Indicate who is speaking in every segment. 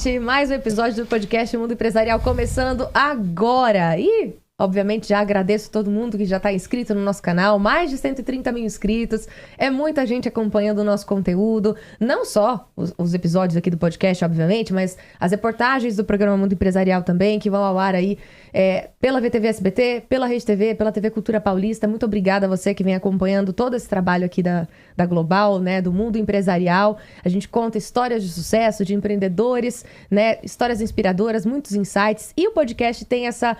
Speaker 1: gente! Mais um episódio do podcast Mundo Empresarial começando agora! E, obviamente, já agradeço todo mundo que já está inscrito no nosso canal. Mais de 130 mil inscritos. É muita gente acompanhando o nosso conteúdo. Não só os episódios aqui do podcast, obviamente, mas as reportagens do programa Mundo Empresarial também, que vão ao ar aí pela VTV SBT, pela Rede TV, pela TV Cultura Paulista. Muito obrigada a você que vem acompanhando todo esse trabalho aqui da Global, né, do mundo empresarial. A gente conta histórias de sucesso, de empreendedores, né, histórias inspiradoras, muitos insights. E o podcast tem essa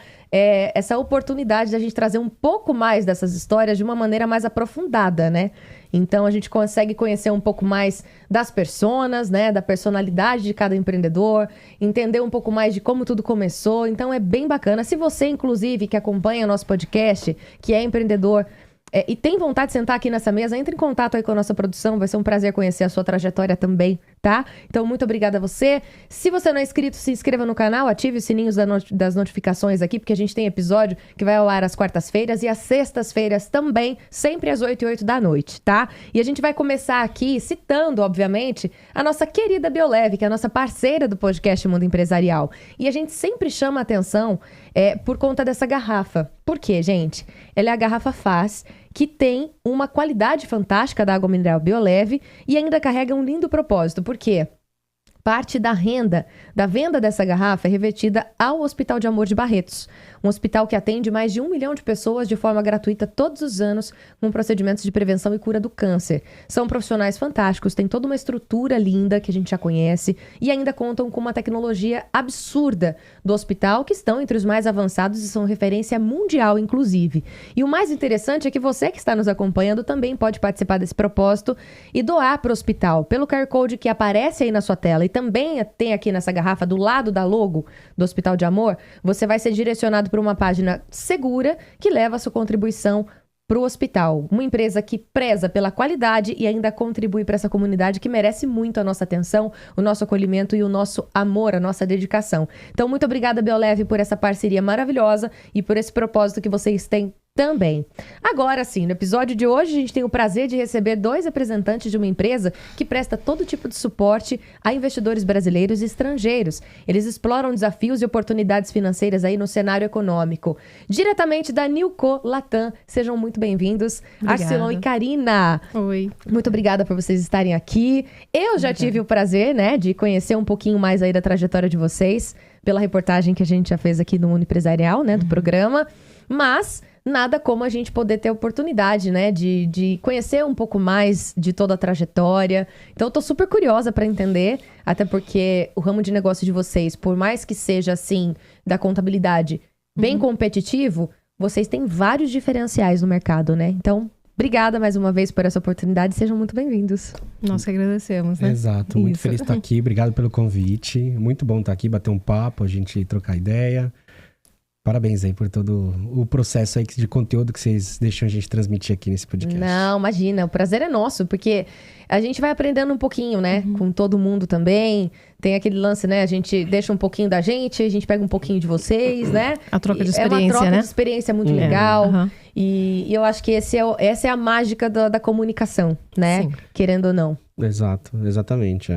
Speaker 1: oportunidade de a gente trazer um pouco mais dessas histórias de uma maneira mais aprofundada, né? Então, a gente consegue conhecer um pouco mais das personas, né? Da personalidade de cada empreendedor, entender um pouco mais de como tudo começou. Então, é bem bacana. Se você, inclusive, que acompanha o nosso podcast, que é empreendedor e tem vontade de sentar aqui nessa mesa, entre em contato aí com a nossa produção. Vai ser um prazer conhecer a sua trajetória também, tá? Então, muito obrigada a você. Se você não é inscrito, se inscreva no canal, ative os sininhos das notificações aqui, porque a gente tem episódio que vai ao ar às quartas-feiras e às sextas-feiras também, sempre às 8h08 da noite, tá? E a gente vai começar aqui citando, obviamente, a nossa querida Bioleve, que é a nossa parceira do podcast Mundo Empresarial. E a gente sempre chama a atenção por conta dessa garrafa. Por quê, gente? Ela é a garrafa Faz, que tem uma qualidade fantástica da água mineral Bioleve e ainda carrega um lindo propósito. Por quê? Parte da venda dessa garrafa é revertida ao Hospital de Amor de Barretos, um hospital que atende mais de 1 milhão de pessoas de forma gratuita todos os anos com procedimentos de prevenção e cura do câncer. São profissionais fantásticos, têm toda uma estrutura linda que a gente já conhece e ainda contam com uma tecnologia absurda do hospital, que estão entre os mais avançados e são referência mundial, inclusive. E o mais interessante é que você que está nos acompanhando também pode participar desse propósito e doar para o hospital pelo QR Code que aparece aí na sua tela. E também tem aqui nessa garrafa, do lado da logo do Hospital de Amor, você vai ser direcionado para uma página segura que leva a sua contribuição para o hospital. Uma empresa que preza pela qualidade e ainda contribui para essa comunidade que merece muito a nossa atenção, o nosso acolhimento e o nosso amor, a nossa dedicação. Então, muito obrigada, Bioleve, por essa parceria maravilhosa e por esse propósito que vocês têm também. Agora sim, no episódio de hoje a gente tem o prazer de receber 2 representantes de uma empresa que presta todo tipo de suporte a investidores brasileiros e estrangeiros. Eles exploram desafios e oportunidades financeiras aí no cenário econômico. Diretamente da Newco Latam, sejam muito bem-vindos, Arcilon e Karina.
Speaker 2: Oi.
Speaker 1: Muito obrigada por vocês estarem aqui. Eu já tive o prazer, né, de conhecer um pouquinho mais aí da trajetória de vocês pela reportagem que a gente já fez aqui no Mundo Empresarial, né, do programa, mas nada como a gente poder ter a oportunidade, né, de conhecer um pouco mais de toda a trajetória. Então, eu tô super curiosa para entender, até porque o ramo de negócio de vocês, por mais que seja, assim, da contabilidade, bem competitivo, vocês têm vários diferenciais no mercado, né? Então, obrigada mais uma vez por essa oportunidade. Sejam muito bem-vindos.
Speaker 2: Nós que agradecemos, né?
Speaker 3: Exato. Muito feliz de estar aqui. Obrigado pelo convite. Muito bom estar aqui, bater um papo, a gente trocar ideia. Parabéns aí por todo o processo aí de conteúdo que vocês deixam a gente transmitir aqui nesse podcast.
Speaker 1: Não, imagina, o prazer é nosso, porque a gente vai aprendendo um pouquinho, né? Com todo mundo também. Tem aquele lance, né? A gente deixa um pouquinho da gente, a gente pega um pouquinho de vocês, né?
Speaker 2: A troca de experiência,
Speaker 1: né? É uma troca
Speaker 2: de
Speaker 1: experiência muito legal. E eu acho que essa é a mágica da comunicação, né? Sim. Querendo ou não.
Speaker 3: Exato, exatamente,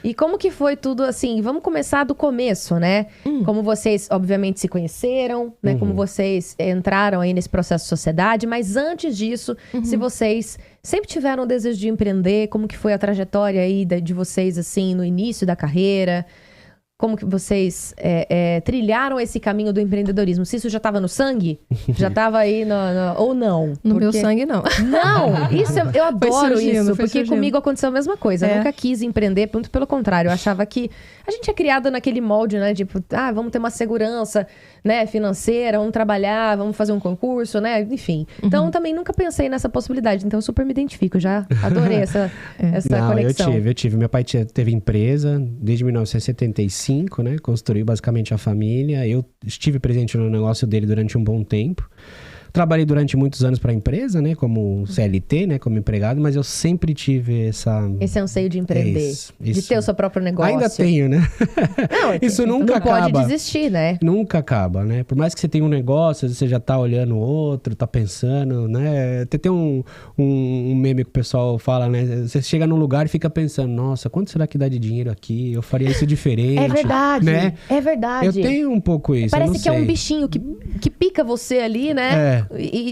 Speaker 1: E como que foi tudo assim? Vamos começar do começo, né? Como vocês, obviamente, se conheceram, né? Como vocês entraram aí nesse processo de sociedade. Mas antes disso, se vocês sempre tiveram o desejo de empreender, como que foi a trajetória aí de vocês, assim, no início da carreira? Como que vocês trilharam esse caminho do empreendedorismo? Se isso já estava no sangue? Já estava aí ou não?
Speaker 2: No meu sangue, não.
Speaker 1: Não! Isso eu adoro isso, porque
Speaker 2: surgindo.
Speaker 1: Comigo aconteceu a mesma coisa. Eu nunca quis empreender, muito pelo contrário. Eu achava que a gente é criado naquele molde, né? Tipo, vamos ter uma segurança, né, financeira, vamos trabalhar, vamos fazer um concurso, né? Enfim. Então, também nunca pensei nessa possibilidade. Então, eu super me identifico. Já adorei essa conexão.
Speaker 3: Eu tive. Meu pai teve empresa desde 1975. Né? Construiu basicamente a família. Eu estive presente no negócio dele durante um bom tempo. trabalhei durante muitos anos para a empresa, né? Como CLT, né? Como empregado, mas eu sempre tive
Speaker 1: esse anseio de empreender, de ter o seu próprio negócio.
Speaker 3: Ainda tenho, né?
Speaker 1: Não,
Speaker 3: isso nunca acaba.
Speaker 1: Não pode desistir, né?
Speaker 3: Nunca acaba, né? Por mais que você tenha um negócio, às vezes você já tá olhando o outro, tá pensando, né? Tem um meme que o pessoal fala, né? Você chega num lugar e fica pensando, nossa, quanto será que dá de dinheiro aqui? Eu faria isso diferente.
Speaker 1: É verdade,
Speaker 3: né?
Speaker 1: É verdade.
Speaker 3: Eu tenho um pouco isso.
Speaker 1: Parece que é um bichinho que pica você ali, né? E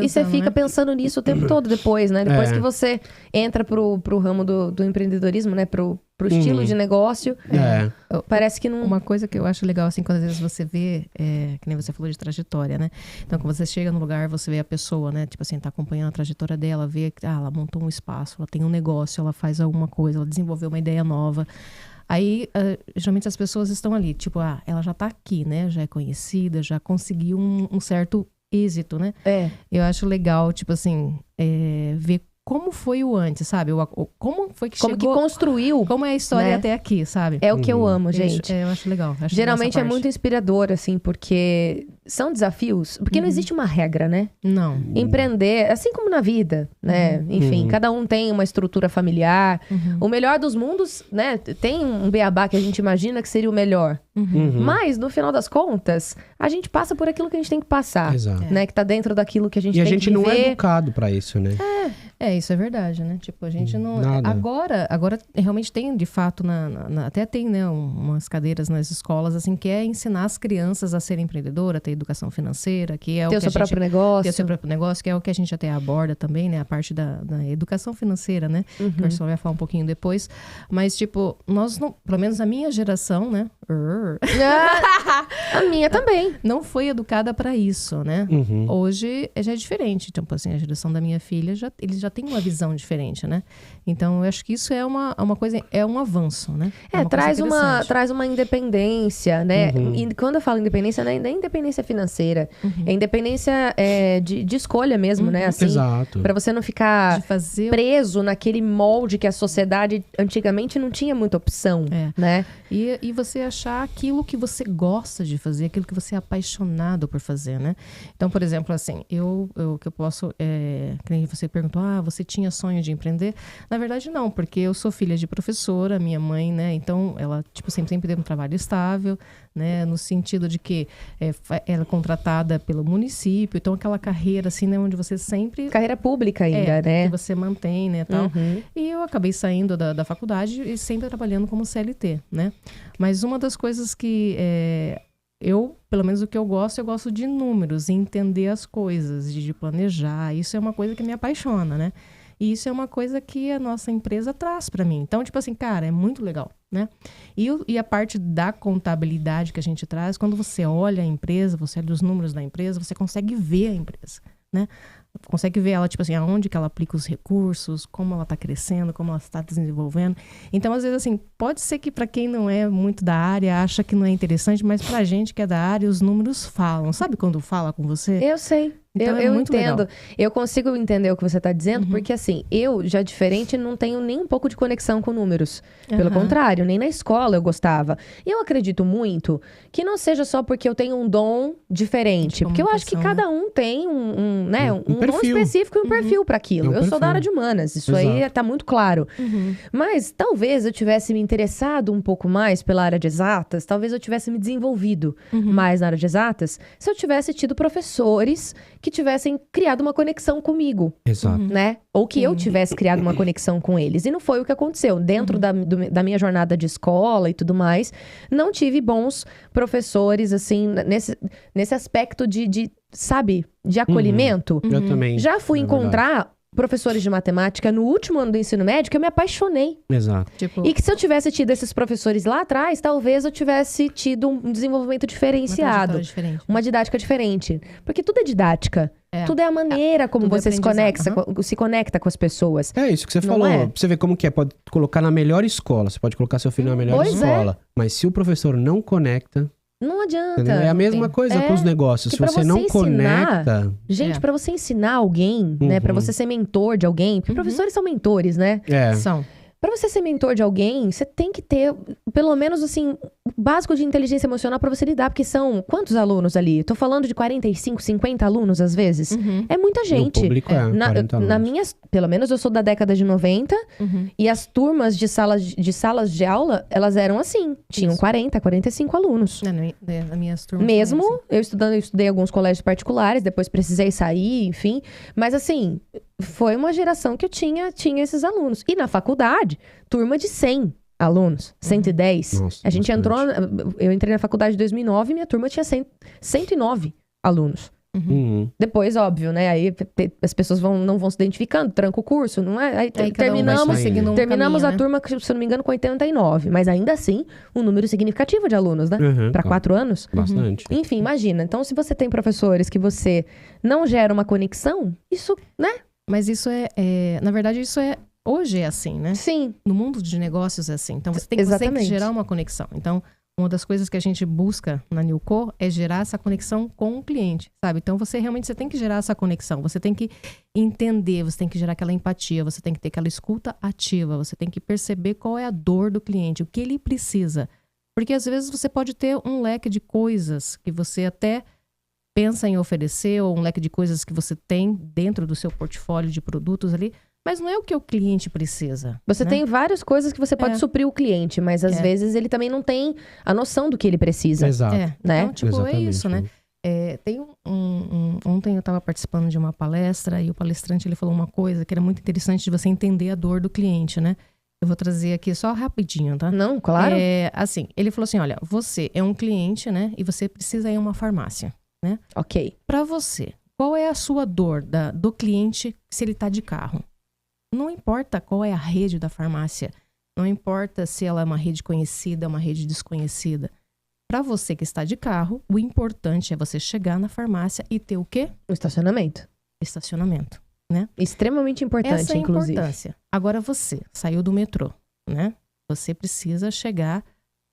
Speaker 1: você fica pensando nisso o tempo todo depois, né? Depois que você entra pro ramo do empreendedorismo, né? Pro estilo de negócio. Parece que não...
Speaker 2: Uma coisa que eu acho legal, assim, quando às vezes você vê, que nem você falou de trajetória, né? Então, quando você chega no lugar, você vê a pessoa, né? Tipo assim, tá acompanhando a trajetória dela, vê que ela montou um espaço, ela tem um negócio, ela faz alguma coisa, ela desenvolveu uma ideia nova. Aí, geralmente as pessoas estão ali, tipo, ela já tá aqui, né? Já é conhecida, já conseguiu um certo êxito, né? Eu acho legal, tipo assim, ver como foi o antes, sabe? Como foi que chegou...
Speaker 1: Como que construiu.
Speaker 2: Como é a história, né? Até aqui, sabe?
Speaker 1: É o que eu amo, gente.
Speaker 2: Eu acho legal.
Speaker 1: Geralmente é muito inspirador, assim, porque são desafios. Porque não existe uma regra, né?
Speaker 2: Não.
Speaker 1: Empreender, assim como na vida, né? Enfim, cada um tem uma estrutura familiar. O melhor dos mundos, né? Tem um beabá que a gente imagina que seria o melhor. Mas, no final das contas, a gente passa por aquilo que a gente tem que passar.
Speaker 3: Exato.
Speaker 1: Né? Que tá dentro daquilo que a gente tem que viver.
Speaker 3: E a gente não é educado pra isso, né?
Speaker 2: Isso é verdade, né? Tipo, a gente não...
Speaker 3: Nada.
Speaker 2: Agora realmente tem, de fato, até tem, né, umas cadeiras nas escolas, assim, que é ensinar as crianças a serem empreendedoras, ter educação financeira, que é o que
Speaker 1: ter o seu próprio negócio.
Speaker 2: Ter o seu próprio negócio, que é o que a gente até aborda também, né? A parte da educação financeira, né? Que o Marcelo vai falar um pouquinho depois. Mas, tipo, nós não... Pelo menos a minha geração, né?
Speaker 1: A minha também.
Speaker 2: Não foi educada para isso, né? Hoje já é diferente. Tipo assim, a geração da minha filha, eles já têm uma visão diferente, né? Então, eu acho que isso é uma coisa, é um avanço, né?
Speaker 1: Traz uma independência, né? E quando eu falo independência, não é independência financeira. É independência de escolha mesmo, né? Assim,
Speaker 3: exato.
Speaker 1: Pra você não ficar preso naquele molde que a sociedade antigamente não tinha muita opção, né?
Speaker 2: E você achar aquilo que você gosta de fazer, aquilo que você é apaixonado por fazer, né? Então, por exemplo, assim, eu posso... que nem você perguntou, você tinha sonho de empreender? Na verdade, não, porque eu sou filha de professora, minha mãe, né? Então, ela, tipo, sempre teve um trabalho estável, né? No sentido de que ela é contratada pelo município, então aquela carreira, assim, né? Onde você sempre...
Speaker 1: Carreira pública ainda, né?
Speaker 2: Que você mantém, né? Tal. E eu acabei saindo da faculdade e sempre trabalhando como CLT, né? Mas uma das coisas que pelo menos o que eu gosto de números, entender as coisas, de planejar. Isso é uma coisa que me apaixona, né? E isso é uma coisa que a nossa empresa traz para mim. Então, tipo assim, cara, é muito legal, né? E a parte da contabilidade que a gente traz, quando você olha a empresa, você olha os números da empresa, você consegue ver a empresa, né? Consegue ver ela, tipo assim, aonde que ela aplica os recursos, como ela está crescendo, como ela está desenvolvendo. Então, às vezes, assim, pode ser que para quem não é muito da área, acha que não é interessante, mas pra gente que é da área, os números falam. Sabe quando fala com você?
Speaker 1: Eu sei.
Speaker 2: Então,
Speaker 1: eu
Speaker 2: muito
Speaker 1: entendo.
Speaker 2: legal.
Speaker 1: Eu consigo entender o que você está dizendo, porque assim, eu, já diferente, não tenho nem um pouco de conexão com números. Pelo contrário, nem na escola eu gostava. E eu acredito muito que não seja só porque eu tenho um dom diferente. Porque eu acho que cada um tem um dom específico e um perfil para aquilo. Eu sou da área de humanas, isso aí tá muito claro. Mas talvez eu tivesse me interessado um pouco mais pela área de exatas, talvez eu tivesse me desenvolvido mais na área de exatas, se eu tivesse tido professores que tivessem criado uma conexão comigo.
Speaker 3: Exato.
Speaker 1: Né? Ou que eu tivesse criado uma conexão com eles. E não foi o que aconteceu. Dentro da minha jornada de escola e tudo mais, não tive bons professores, assim, nesse aspecto de sabe, de acolhimento.
Speaker 3: Eu também.
Speaker 1: Já fui encontrar professores de matemática no último ano do ensino médio que eu me apaixonei.
Speaker 3: Exato.
Speaker 2: Tipo,
Speaker 1: E que se eu tivesse tido esses professores lá atrás, talvez eu tivesse tido um desenvolvimento diferenciado. Uma didática diferente. Porque tudo é didática. Tudo é a maneira como você se conecta com as pessoas.
Speaker 3: É isso que você
Speaker 1: Não
Speaker 3: falou.
Speaker 1: é?
Speaker 3: Pra você ver como que é. Pode colocar na melhor escola. Você pode colocar seu filho na melhor
Speaker 1: Pois
Speaker 3: escola. Mas se o professor não conecta...
Speaker 1: Não adianta.
Speaker 3: Entendeu? É a mesma coisa com os negócios.
Speaker 1: Que
Speaker 3: Se
Speaker 1: pra
Speaker 3: você não
Speaker 1: você ensinar-
Speaker 3: conecta...
Speaker 1: Gente, pra você ensinar alguém, né? Pra você ser mentor de alguém. Porque professores são mentores, né?
Speaker 3: É.
Speaker 2: são.
Speaker 1: Pra você ser mentor de alguém, você tem que ter, pelo menos, assim, o básico de inteligência emocional pra você lidar. Porque são quantos alunos ali? Eu tô falando de 45, 50 alunos, às vezes. É muita gente.
Speaker 3: O público 40 alunos.
Speaker 1: Pelo menos eu sou da década de 90. E as turmas de salas de aula, elas eram assim. Tinham 40, 45 alunos.
Speaker 2: Nas minhas turmas.
Speaker 1: Mesmo
Speaker 2: também,
Speaker 1: eu estudei alguns colégios particulares, depois precisei sair, enfim. Mas assim, foi uma geração que eu tinha esses alunos. E na faculdade, turma de 100 alunos, 110.
Speaker 3: Nossa,
Speaker 1: A gente
Speaker 3: bastante.
Speaker 1: eu entrei na faculdade em 2009 e minha turma tinha 109 alunos. Depois, óbvio, né? Aí as pessoas não vão se identificando, tranca o curso, não é? Aí terminamos a turma, se eu não me engano, com 89. Mas ainda assim, um número significativo de alunos, né? Para 4 anos.
Speaker 3: Bastante.
Speaker 1: Enfim, imagina. Então, se você tem professores que você não gera uma conexão, isso, né?
Speaker 2: Mas isso na verdade, isso hoje é assim, né?
Speaker 1: Sim.
Speaker 2: No mundo de negócios é assim. Então, você tem que gerar uma conexão. Então, uma das coisas que a gente busca na Newco é gerar essa conexão com o cliente, sabe? Então, você tem que gerar essa conexão. Você tem que entender, você tem que gerar aquela empatia, você tem que ter aquela escuta ativa, você tem que perceber qual é a dor do cliente, o que ele precisa. Porque, às vezes, você pode ter um leque de coisas que você até pensa em oferecer, ou um leque de coisas que você tem dentro do seu portfólio de produtos ali, mas não é o que o cliente precisa.
Speaker 1: Você
Speaker 2: né?
Speaker 1: tem várias coisas que você pode suprir o cliente, mas às vezes ele também não tem a noção do que ele precisa.
Speaker 3: Exato.
Speaker 1: Né?
Speaker 2: Então, tipo,
Speaker 3: Exatamente,
Speaker 2: é isso, né? Tem ontem eu estava participando de uma palestra e o palestrante ele falou uma coisa que era muito interessante de você entender a dor do cliente, né? Eu vou trazer aqui só rapidinho, tá?
Speaker 1: Não, claro.
Speaker 2: Assim, ele falou assim, olha, você é um cliente, né? E você precisa ir a uma farmácia, né?
Speaker 1: Ok.
Speaker 2: Para você, qual é a sua dor do cliente se ele tá de carro? Não importa qual é a rede da farmácia. Não importa se ela é uma rede conhecida, uma rede desconhecida. Para você que está de carro, o importante é você chegar na farmácia e ter o quê?
Speaker 1: O estacionamento.
Speaker 2: Estacionamento, né?
Speaker 1: Extremamente importante,
Speaker 2: Essa é a
Speaker 1: inclusive.
Speaker 2: importância. Agora você saiu do metrô, né? Você precisa chegar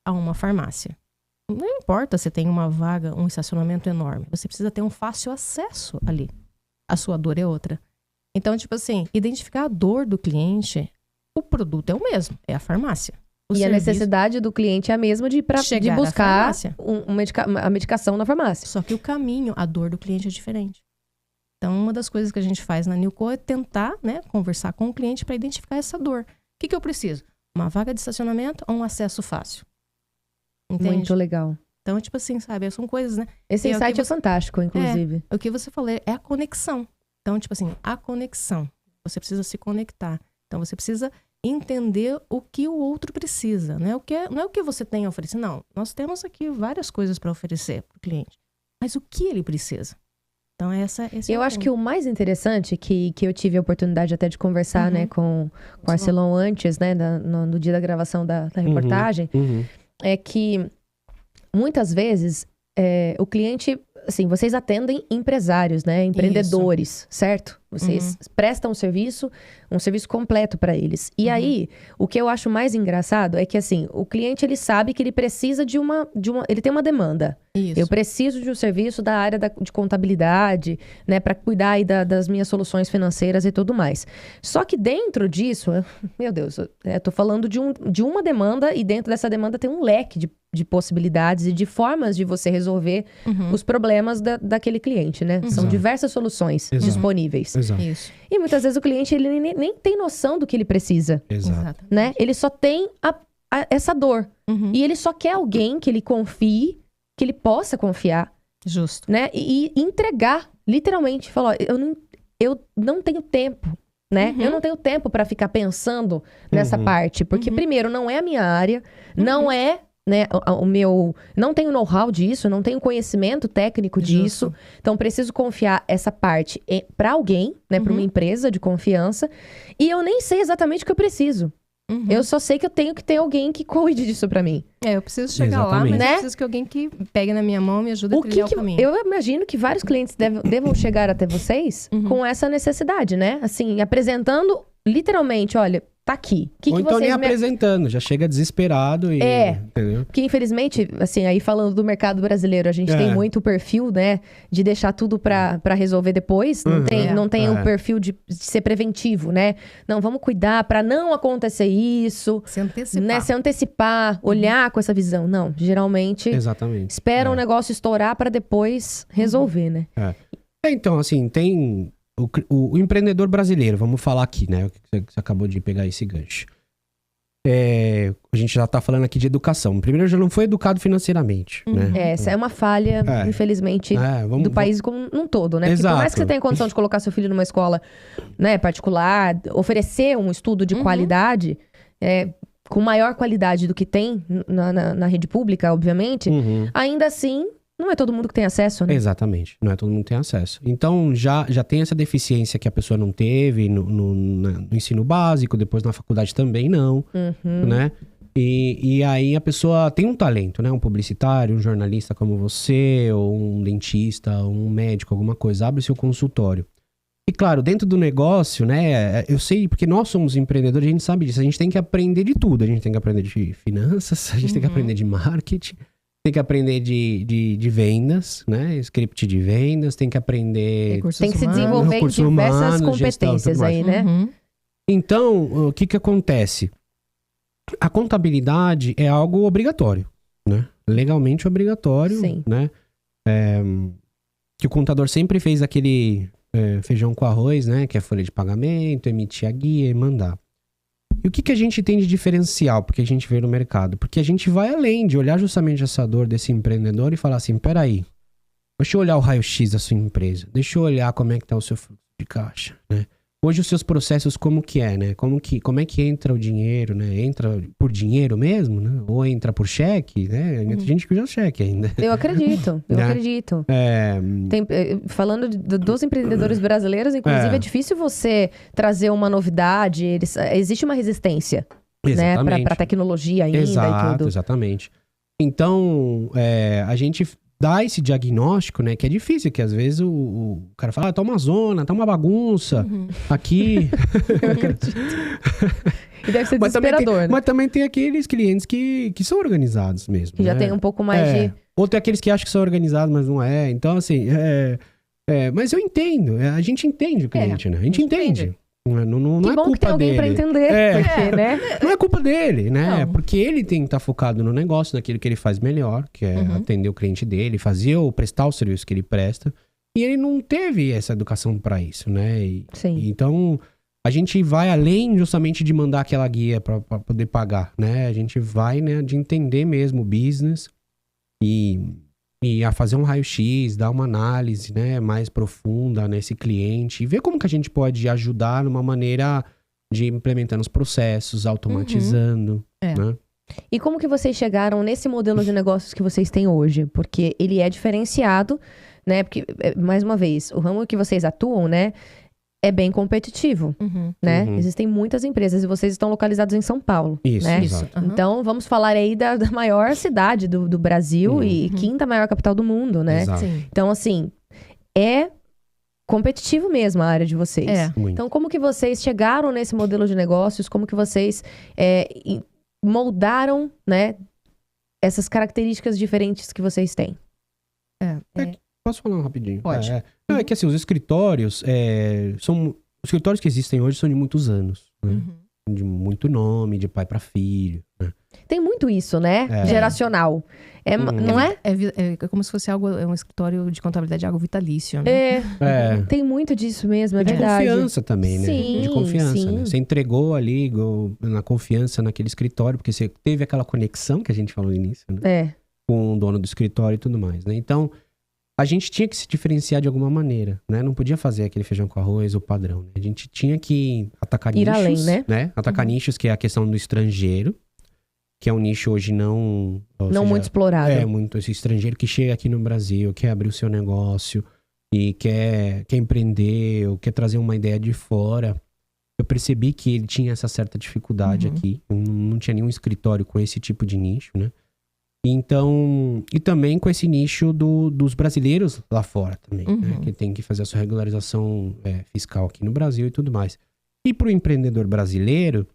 Speaker 2: a uma farmácia. Não importa se tem uma vaga, um estacionamento enorme. Você precisa ter um fácil acesso ali. A sua dor é outra. Então, tipo assim, identificar a dor do cliente, o produto é o mesmo, é a farmácia.
Speaker 1: A necessidade do cliente é a mesma de buscar a medicação na farmácia.
Speaker 2: Só que o caminho, a dor do cliente é diferente. Então, uma das coisas que a gente faz na Newco é tentar, né, conversar com o cliente para identificar essa dor. O que eu preciso? Uma vaga de estacionamento ou um acesso fácil? Entende?
Speaker 1: Muito legal.
Speaker 2: Então, tipo assim, sabe, são coisas, né?
Speaker 1: Esse insight é fantástico, inclusive.
Speaker 2: O que você falou é a conexão. Então, tipo assim, a conexão. Você precisa se conectar. Então, você precisa entender o que o outro precisa, né? Não é o que você tem a oferecer. Não, nós temos aqui várias coisas para oferecer para o cliente. Mas o que ele precisa? Então, esse
Speaker 1: eu acho que o mais interessante que eu tive a oportunidade até de conversar, né, com o Arcelon antes, né, no dia da gravação da reportagem, é que muitas vezes o cliente, assim, vocês atendem empresários, né, empreendedores, certo? Vocês prestam um serviço completo para eles. E aí, o que eu acho mais engraçado é que, assim, o cliente, ele sabe que ele precisa de uma ele tem uma demanda.
Speaker 2: Isso.
Speaker 1: Eu preciso de um serviço da área de contabilidade, né, para cuidar aí das minhas soluções financeiras e tudo mais. Só que dentro disso, meu Deus, eu tô falando de uma demanda e dentro dessa demanda tem um leque de possibilidades e de formas de você resolver os problemas daquele cliente, né? São diversas soluções disponíveis.
Speaker 3: Exato.
Speaker 2: Isso.
Speaker 1: E muitas vezes o cliente ele nem tem noção do que ele precisa,
Speaker 3: Exato.
Speaker 1: né? Ele só tem essa dor. E ele só quer alguém que ele confie, que ele possa confiar.
Speaker 2: Justo.
Speaker 1: Né? E entregar, literalmente. Falar, eu não tenho tempo, né? Eu não tenho tempo para ficar pensando nessa parte. Porque, primeiro, não é a minha área, não é, né, não tenho know-how disso, não tenho conhecimento técnico disso. Então, preciso confiar essa parte para alguém, né, para uma empresa de confiança. E eu nem sei exatamente o que eu preciso. Eu só sei que eu tenho que ter alguém que cuide disso para mim.
Speaker 2: Eu preciso chegar lá, mas
Speaker 1: né?
Speaker 2: eu preciso que alguém que pegue na minha mão e me ajude a trilhar o caminho.
Speaker 1: Eu imagino que vários clientes devam chegar até vocês com essa necessidade, né? Assim, apresentando literalmente, olha, tá aqui. O que
Speaker 3: Ou
Speaker 1: que
Speaker 3: então
Speaker 1: vocês
Speaker 3: nem
Speaker 1: me...
Speaker 3: apresentando, já chega desesperado e... Entendeu?
Speaker 1: Porque, infelizmente, assim, aí falando do mercado brasileiro, a gente tem muito o perfil, né, de deixar tudo pra resolver depois. Não tem o perfil de ser preventivo, né? Não, vamos cuidar pra não acontecer isso.
Speaker 2: Se antecipar.
Speaker 1: Né? Se antecipar, olhar com essa visão. Não, geralmente
Speaker 3: Exatamente.
Speaker 1: espera o negócio estourar pra depois resolver, né?
Speaker 3: Então, assim, tem... O empreendedor brasileiro, vamos falar aqui, né? Você acabou de pegar esse gancho. A gente já tá falando aqui de educação. Primeiro, já não foi educado financeiramente, né?
Speaker 1: Essa é uma falha, infelizmente, do país como um todo, né? Porque por mais que você tenha condição de colocar seu filho numa escola, né, particular, oferecer um estudo de qualidade, com maior qualidade do que tem na rede pública, obviamente, ainda assim... Não é todo mundo que tem acesso, né?
Speaker 3: Exatamente, não é todo mundo que tem acesso. Então, já tem essa deficiência que a pessoa não teve no ensino básico, depois na faculdade também não, né? E aí a pessoa tem um talento, né? Um publicitário, um jornalista como você, ou um dentista, um médico, alguma coisa. Abre o seu consultório. E claro, dentro do negócio, né? Eu sei, porque nós somos empreendedores, a gente sabe disso. A gente tem que aprender de tudo. A gente tem que aprender de finanças, a gente tem que aprender de marketing. Tem que aprender de vendas, né? Script de vendas, tem que aprender...
Speaker 1: Tem que se desenvolver em diversas competências aí, né?
Speaker 3: Então, o que acontece? A contabilidade é algo obrigatório, né? Legalmente obrigatório, né? Que o contador sempre fez aquele feijão com arroz, né? Que é folha de pagamento, emitir a guia e mandar. E o que a gente tem de diferencial, porque a gente vê no mercado? Porque a gente vai além de olhar justamente essa dor desse empreendedor e falar assim, peraí, deixa eu olhar o raio-x da sua empresa, deixa eu olhar como é que tá o seu fluxo de caixa, né? Hoje os seus processos como que é, né? Como é que entra o dinheiro, né? Entra por dinheiro mesmo, né? Ou entra por cheque, né? Tem gente que usa cheque ainda.
Speaker 1: Eu acredito, acredito. Falando dos empreendedores brasileiros, inclusive, é difícil você trazer uma novidade. Existe uma resistência, né? Pra tecnologia ainda e tudo.
Speaker 3: Exatamente. Então, a gente... dá esse diagnóstico, né? Que é difícil, que às vezes o cara fala, tá uma zona, tá uma bagunça aqui.
Speaker 1: Eu acredito. E deve ser desesperador, né?
Speaker 3: Mas também tem aqueles clientes que são organizados mesmo.
Speaker 1: Que já tem um pouco mais de...
Speaker 3: Ou tem aqueles que acham que são organizados, mas não é. Então, assim, mas eu entendo. A gente entende o cliente, né? A gente entende. Não é culpa
Speaker 1: que tem alguém
Speaker 3: dele.
Speaker 1: Pra entender, porque, né?
Speaker 3: Não é culpa dele, né? Porque ele tem que estar focado no negócio, naquilo que ele faz melhor, que é atender o cliente dele, prestar o serviço que ele presta. E ele não teve essa educação para isso, né? Então, a gente vai além justamente de mandar aquela guia para poder pagar, né? A gente vai, né, de entender mesmo o business e a fazer um raio-x, dar uma análise, né, mais profunda nesse cliente e ver como que a gente pode ajudar numa maneira de implementando os processos, automatizando, né?
Speaker 1: E como que vocês chegaram nesse modelo de negócios que vocês têm hoje? Porque ele é diferenciado, né? Porque, mais uma vez, o ramo que vocês atuam, né, é bem competitivo, né? Existem muitas empresas e vocês estão localizados em São Paulo, né? Então, vamos falar aí da maior cidade do Brasil e quinta maior capital do mundo, né? Então, assim, é competitivo mesmo a área de vocês. Então, como que vocês chegaram nesse modelo de negócios? Como que vocês moldaram, né, essas características diferentes que vocês têm?
Speaker 3: Posso falar rapidinho?
Speaker 2: Pode.
Speaker 3: É que assim, os escritórios os escritórios que existem hoje são de muitos anos, né? De muito nome, de pai para filho, né?
Speaker 1: Tem muito isso, né? Geracional. Não é?
Speaker 2: É como se fosse um escritório de contabilidade, algo vitalício, né?
Speaker 1: Tem muito disso mesmo, é
Speaker 3: de
Speaker 1: verdade.
Speaker 3: De confiança também, né?
Speaker 1: Sim,
Speaker 3: de confiança,
Speaker 1: sim.
Speaker 3: né? Você entregou ali na confiança naquele escritório, porque você teve aquela conexão que a gente falou no início, né? Com o dono do escritório e tudo mais, né? Então, a gente tinha que se diferenciar de alguma maneira, né? Não podia fazer aquele feijão com arroz, o padrão, né? A gente tinha que atacar nichos,
Speaker 1: além, né?
Speaker 3: Atacar nichos, que é a questão do estrangeiro, que é um nicho hoje não
Speaker 1: muito explorado.
Speaker 3: Muito esse estrangeiro que chega aqui no Brasil, quer abrir o seu negócio e quer empreender, ou quer trazer uma ideia de fora. Eu percebi que ele tinha essa certa dificuldade aqui. Não tinha nenhum escritório com esse tipo de nicho, né? Então, e também com esse nicho dos brasileiros lá fora também, né? Que tem que fazer a sua regularização fiscal aqui no Brasil e tudo mais. E para o empreendedor brasileiro,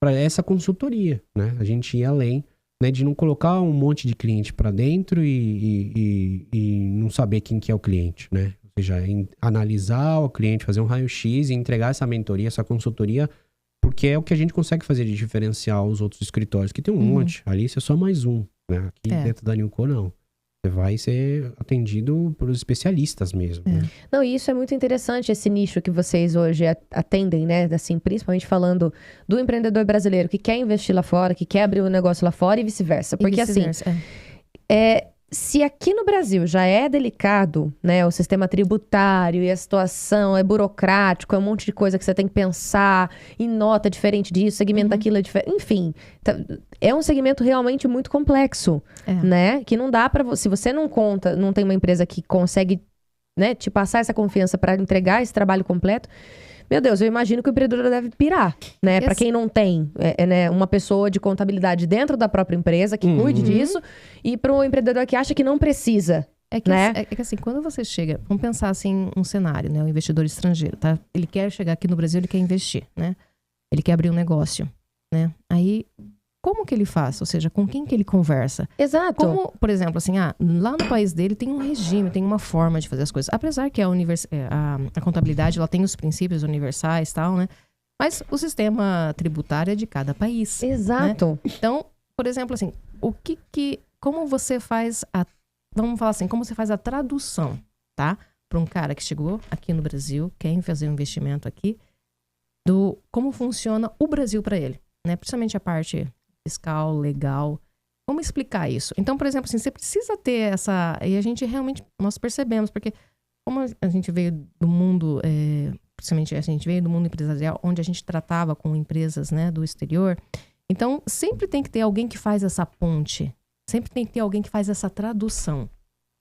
Speaker 3: para essa consultoria, né? A gente ir além, né, de não colocar um monte de cliente para dentro e não saber quem que é o cliente, né? Ou seja, analisar o cliente, fazer um raio-x e entregar essa mentoria, essa consultoria, porque é o que a gente consegue fazer de diferenciar os outros escritórios, que tem um monte. Ali você é só mais um, né? Aqui dentro da Newco, não. Você vai ser atendido por especialistas mesmo. Né?
Speaker 1: Não, e isso é muito interessante, esse nicho que vocês hoje atendem, né? Assim, principalmente falando do empreendedor brasileiro que quer investir lá fora, que quer abrir um negócio lá fora e vice-versa. Porque se aqui no Brasil já é delicado, né? O sistema tributário e a situação é burocrático, é um monte de coisa que você tem que pensar, e nota diferente disso, segmento daquilo é diferente. Enfim, é um segmento realmente muito complexo, né? Que não dá pra... Se você não tem uma empresa que consegue, né, te passar essa confiança para entregar esse trabalho completo... Meu Deus, eu imagino que o empreendedor deve pirar, né? Para quem não tem né, uma pessoa de contabilidade dentro da própria empresa que cuide disso, e para o empreendedor que acha que não precisa. É
Speaker 2: que assim, quando você chega... Vamos pensar assim, um cenário, né? O investidor estrangeiro, tá? Ele quer chegar aqui no Brasil, ele quer investir, né? Ele quer abrir um negócio, né? Aí, como que ele faz? Ou seja, com quem que ele conversa?
Speaker 1: Exato.
Speaker 2: Como, por exemplo, assim, lá no país dele tem um regime, tem uma forma de fazer as coisas. Apesar que a contabilidade, ela tem os princípios universais e tal, né? Mas o sistema tributário é de cada país.
Speaker 1: Exato.
Speaker 2: Né? Então, por exemplo, assim, como você faz vamos falar assim, como você faz a tradução, tá? Para um cara que chegou aqui no Brasil, quer fazer um investimento aqui, como funciona o Brasil para ele, né? Principalmente a parte fiscal, legal. Como explicar isso? Então, por exemplo, assim, você precisa ter essa... E a gente realmente, nós percebemos, porque como a gente veio do mundo, principalmente a gente veio do mundo empresarial, onde a gente tratava com empresas, né, do exterior, então sempre tem que ter alguém que faz essa ponte. Sempre tem que ter alguém que faz essa tradução.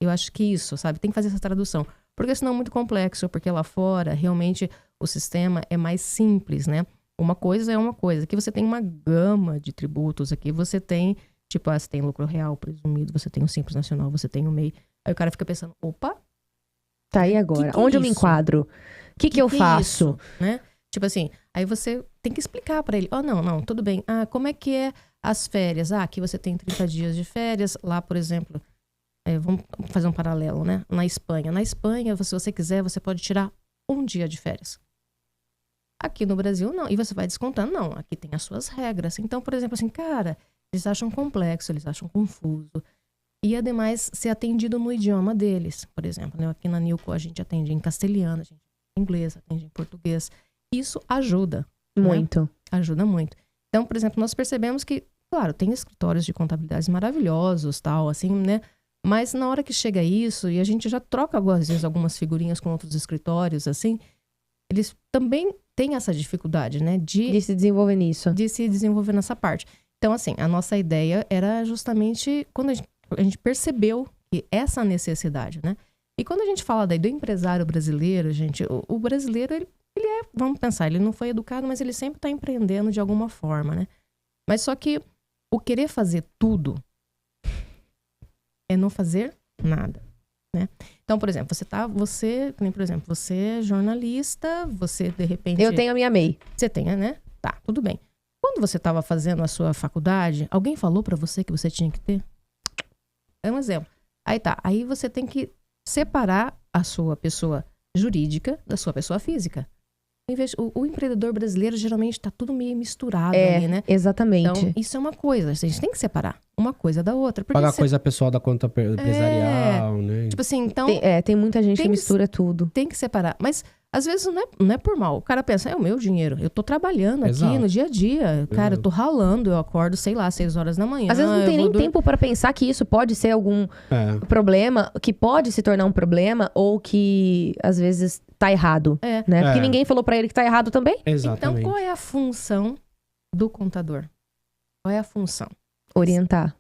Speaker 2: Eu acho que isso, sabe? Tem que fazer essa tradução. Porque senão é muito complexo, porque lá fora, realmente, o sistema é mais simples, né? Uma coisa é uma coisa. Aqui você tem uma gama de tributos. Aqui você tem, tipo, você tem lucro real presumido, você tem o Simples Nacional, você tem o MEI. Aí o cara fica pensando, opa...
Speaker 1: Tá aí agora. Onde eu me enquadro? O que eu faço?
Speaker 2: Isso, né? Tipo assim, aí você tem que explicar pra ele. Não, tudo bem. Como é que é as férias? Aqui você tem 30 dias de férias. Lá, por exemplo, vamos fazer um paralelo, né? Na Espanha. Na Espanha, se você quiser, você pode tirar 1 dia de férias. Aqui no Brasil, não. E você vai descontando. Não, aqui tem as suas regras. Então, por exemplo, assim, cara, eles acham complexo, eles acham confuso. E, ademais, ser atendido no idioma deles. Por exemplo, né? Aqui na Newco, a gente atende em castelhano, a gente atende em inglês, atende em português. Isso ajuda.
Speaker 1: Muito.
Speaker 2: Né? Ajuda muito. Então, por exemplo, nós percebemos que, claro, tem escritórios de contabilidade maravilhosos, tal, assim, né? Mas na hora que chega isso, e a gente já troca, às vezes, algumas figurinhas com outros escritórios, assim, eles também têm essa dificuldade, né? De
Speaker 1: se desenvolver nisso.
Speaker 2: De se desenvolver nessa parte. Então, assim, a nossa ideia era justamente quando a gente percebeu que essa necessidade, né? E quando a gente fala daí do empresário brasileiro, gente, o brasileiro, ele é, vamos pensar, ele não foi educado, mas ele sempre está empreendendo de alguma forma, né? Mas só que o querer fazer tudo é não fazer nada, né? Então, por exemplo, você é jornalista, você de repente...
Speaker 1: Eu tenho a minha MEI.
Speaker 2: Você tem, né? Tá, tudo bem. Quando você estava fazendo a sua faculdade, alguém falou para você que você tinha que ter? É um exemplo. Aí você tem que separar a sua pessoa jurídica da sua pessoa física. O empreendedor brasileiro geralmente está tudo meio misturado ali, né?
Speaker 1: Exatamente.
Speaker 2: Então, isso é uma coisa. A gente tem que separar uma coisa da outra.
Speaker 3: Pagar a coisa pessoal da conta empresarial, né?
Speaker 2: Tipo assim, então...
Speaker 1: Tem muita gente que mistura tudo.
Speaker 2: Tem que separar. Mas, às vezes, não é por mal. O cara pensa, é o meu dinheiro. Eu tô trabalhando aqui no dia a dia. Cara, eu tô ralando. Eu acordo, sei lá, 6 horas da manhã.
Speaker 1: Às vezes não tem nem tempo para pensar que isso pode ser algum problema, que pode se tornar um problema, ou que, às vezes, tá errado. Né? Porque ninguém falou para ele que tá errado também.
Speaker 3: Exatamente.
Speaker 2: Então, qual é a função do contador? Qual é a função?
Speaker 1: Orientar.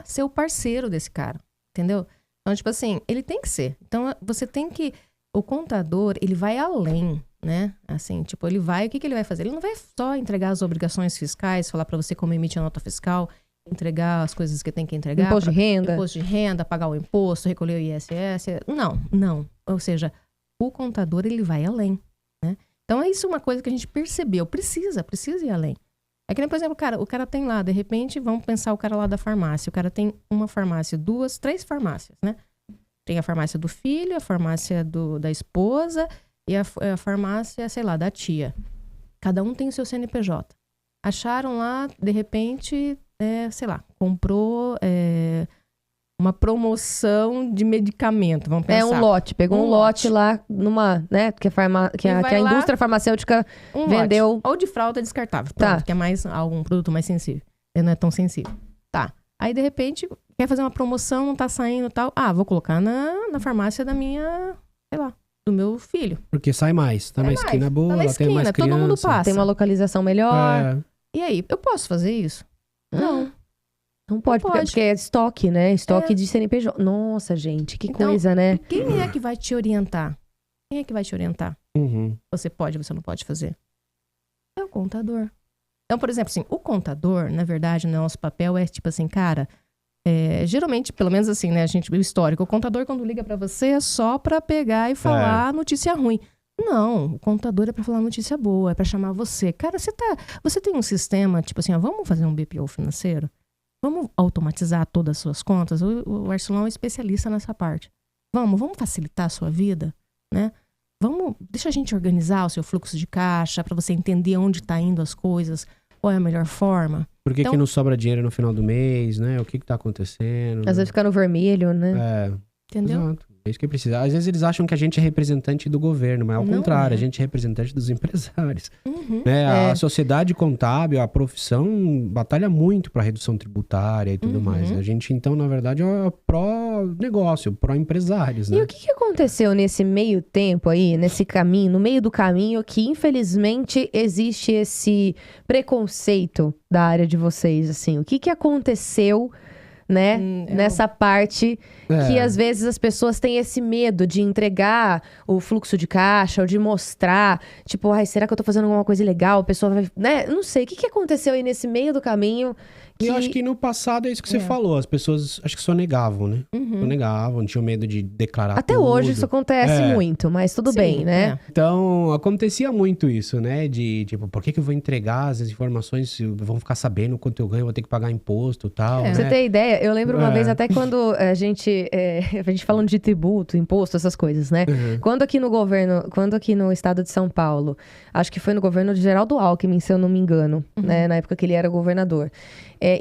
Speaker 2: Ser o parceiro desse cara, entendeu? Então, tipo assim, ele tem que ser. Então, você tem que... O contador, ele vai além, né? Assim, tipo, ele vai... O que ele vai fazer? Ele não vai só entregar as obrigações fiscais, falar pra você como emitir a nota fiscal, entregar as coisas que tem que entregar.
Speaker 1: Imposto de
Speaker 2: renda, pagar o imposto, recolher o ISS. Não. Ou seja, o contador, ele vai além, né? Então, é isso uma coisa que a gente percebeu. Precisa ir além. É que nem, por exemplo, o cara tem lá, de repente, vamos pensar o cara lá da farmácia. O cara tem uma farmácia, 2, 3 farmácias, né? Tem a farmácia do filho, a farmácia da esposa e a farmácia, sei lá, da tia. Cada um tem o seu CNPJ. Acharam lá, de repente, sei lá, comprou uma promoção de medicamento, vamos pensar.
Speaker 1: Um lote, pegou um lote lá numa, né, que a indústria farmacêutica vendeu.
Speaker 2: Lote. Ou de fralda descartável,
Speaker 1: Tá.
Speaker 2: Que é mais algum produto mais sensível. Não é tão sensível. Tá. Aí, de repente, quer fazer uma promoção, não tá saindo e tal. Vou colocar na farmácia da minha, sei lá, do meu filho.
Speaker 3: Porque sai mais. Tá na esquina boa,
Speaker 2: tá na
Speaker 3: tem mais
Speaker 2: esquina,
Speaker 3: criança.
Speaker 2: todo mundo passa.
Speaker 1: Tem uma localização melhor.
Speaker 2: E aí, eu posso fazer isso? Não.
Speaker 1: Não pode, porque é estoque, né? Estoque de CNPJ. Nossa, gente, que coisa, né?
Speaker 2: Quem é que vai te orientar? Quem é que vai te orientar?
Speaker 3: Uhum.
Speaker 2: Você pode, você não pode fazer? É o contador. Então, por exemplo, assim, o contador, na verdade, no nosso papel é tipo assim, cara, geralmente, pelo menos assim, né, o histórico, o contador quando liga pra você é só pra pegar e falar notícia ruim. Não, o contador é pra falar notícia boa, é pra chamar você. Cara, você tem um sistema, tipo assim, vamos fazer um BPO financeiro? Vamos automatizar todas as suas contas? O Arcelon é especialista nessa parte. Vamos facilitar a sua vida, né? Deixa a gente organizar o seu fluxo de caixa para você entender onde está indo as coisas, qual é a melhor forma.
Speaker 3: Por que não sobra dinheiro no final do mês, né? O que tá acontecendo?
Speaker 1: Às vezes fica no vermelho, né?
Speaker 2: Entendeu?
Speaker 3: Exato. É isso que precisa. Às vezes eles acham que a gente é representante do governo, mas ao contrário, a gente é representante dos empresários.
Speaker 2: Uhum.
Speaker 3: Né? A sociedade contábil, a profissão, batalha muito para redução tributária e tudo mais. A gente, então, na verdade, é pró-negócio, pró-empresários, né?
Speaker 1: E o que aconteceu nesse meio tempo aí, nesse caminho, no meio do caminho, que infelizmente existe esse preconceito da área de vocês, assim? O que aconteceu, né, nessa parte que às vezes as pessoas têm esse medo de entregar o fluxo de caixa ou de mostrar, tipo, será que eu tô fazendo alguma coisa ilegal? A pessoa vai, né? Não sei, o que aconteceu aí nesse meio do caminho?
Speaker 3: Eu acho que no passado é isso que você falou, as pessoas acho que só negavam, né? Só negavam, tinham medo de declarar
Speaker 1: Até
Speaker 3: tudo.
Speaker 1: hoje isso acontece muito, mas tudo bem, né?
Speaker 3: Então, acontecia muito isso, né? De, tipo, por que eu vou entregar as informações, vão ficar sabendo quanto eu ganho, vou ter que pagar imposto e tal, né?
Speaker 1: Pra você ter ideia, eu lembro uma vez até quando a gente falando de tributo, imposto, essas coisas, né? Quando aqui no estado de São Paulo, acho que foi no governo de Geraldo Alckmin, se eu não me engano, né? Na época que ele era governador.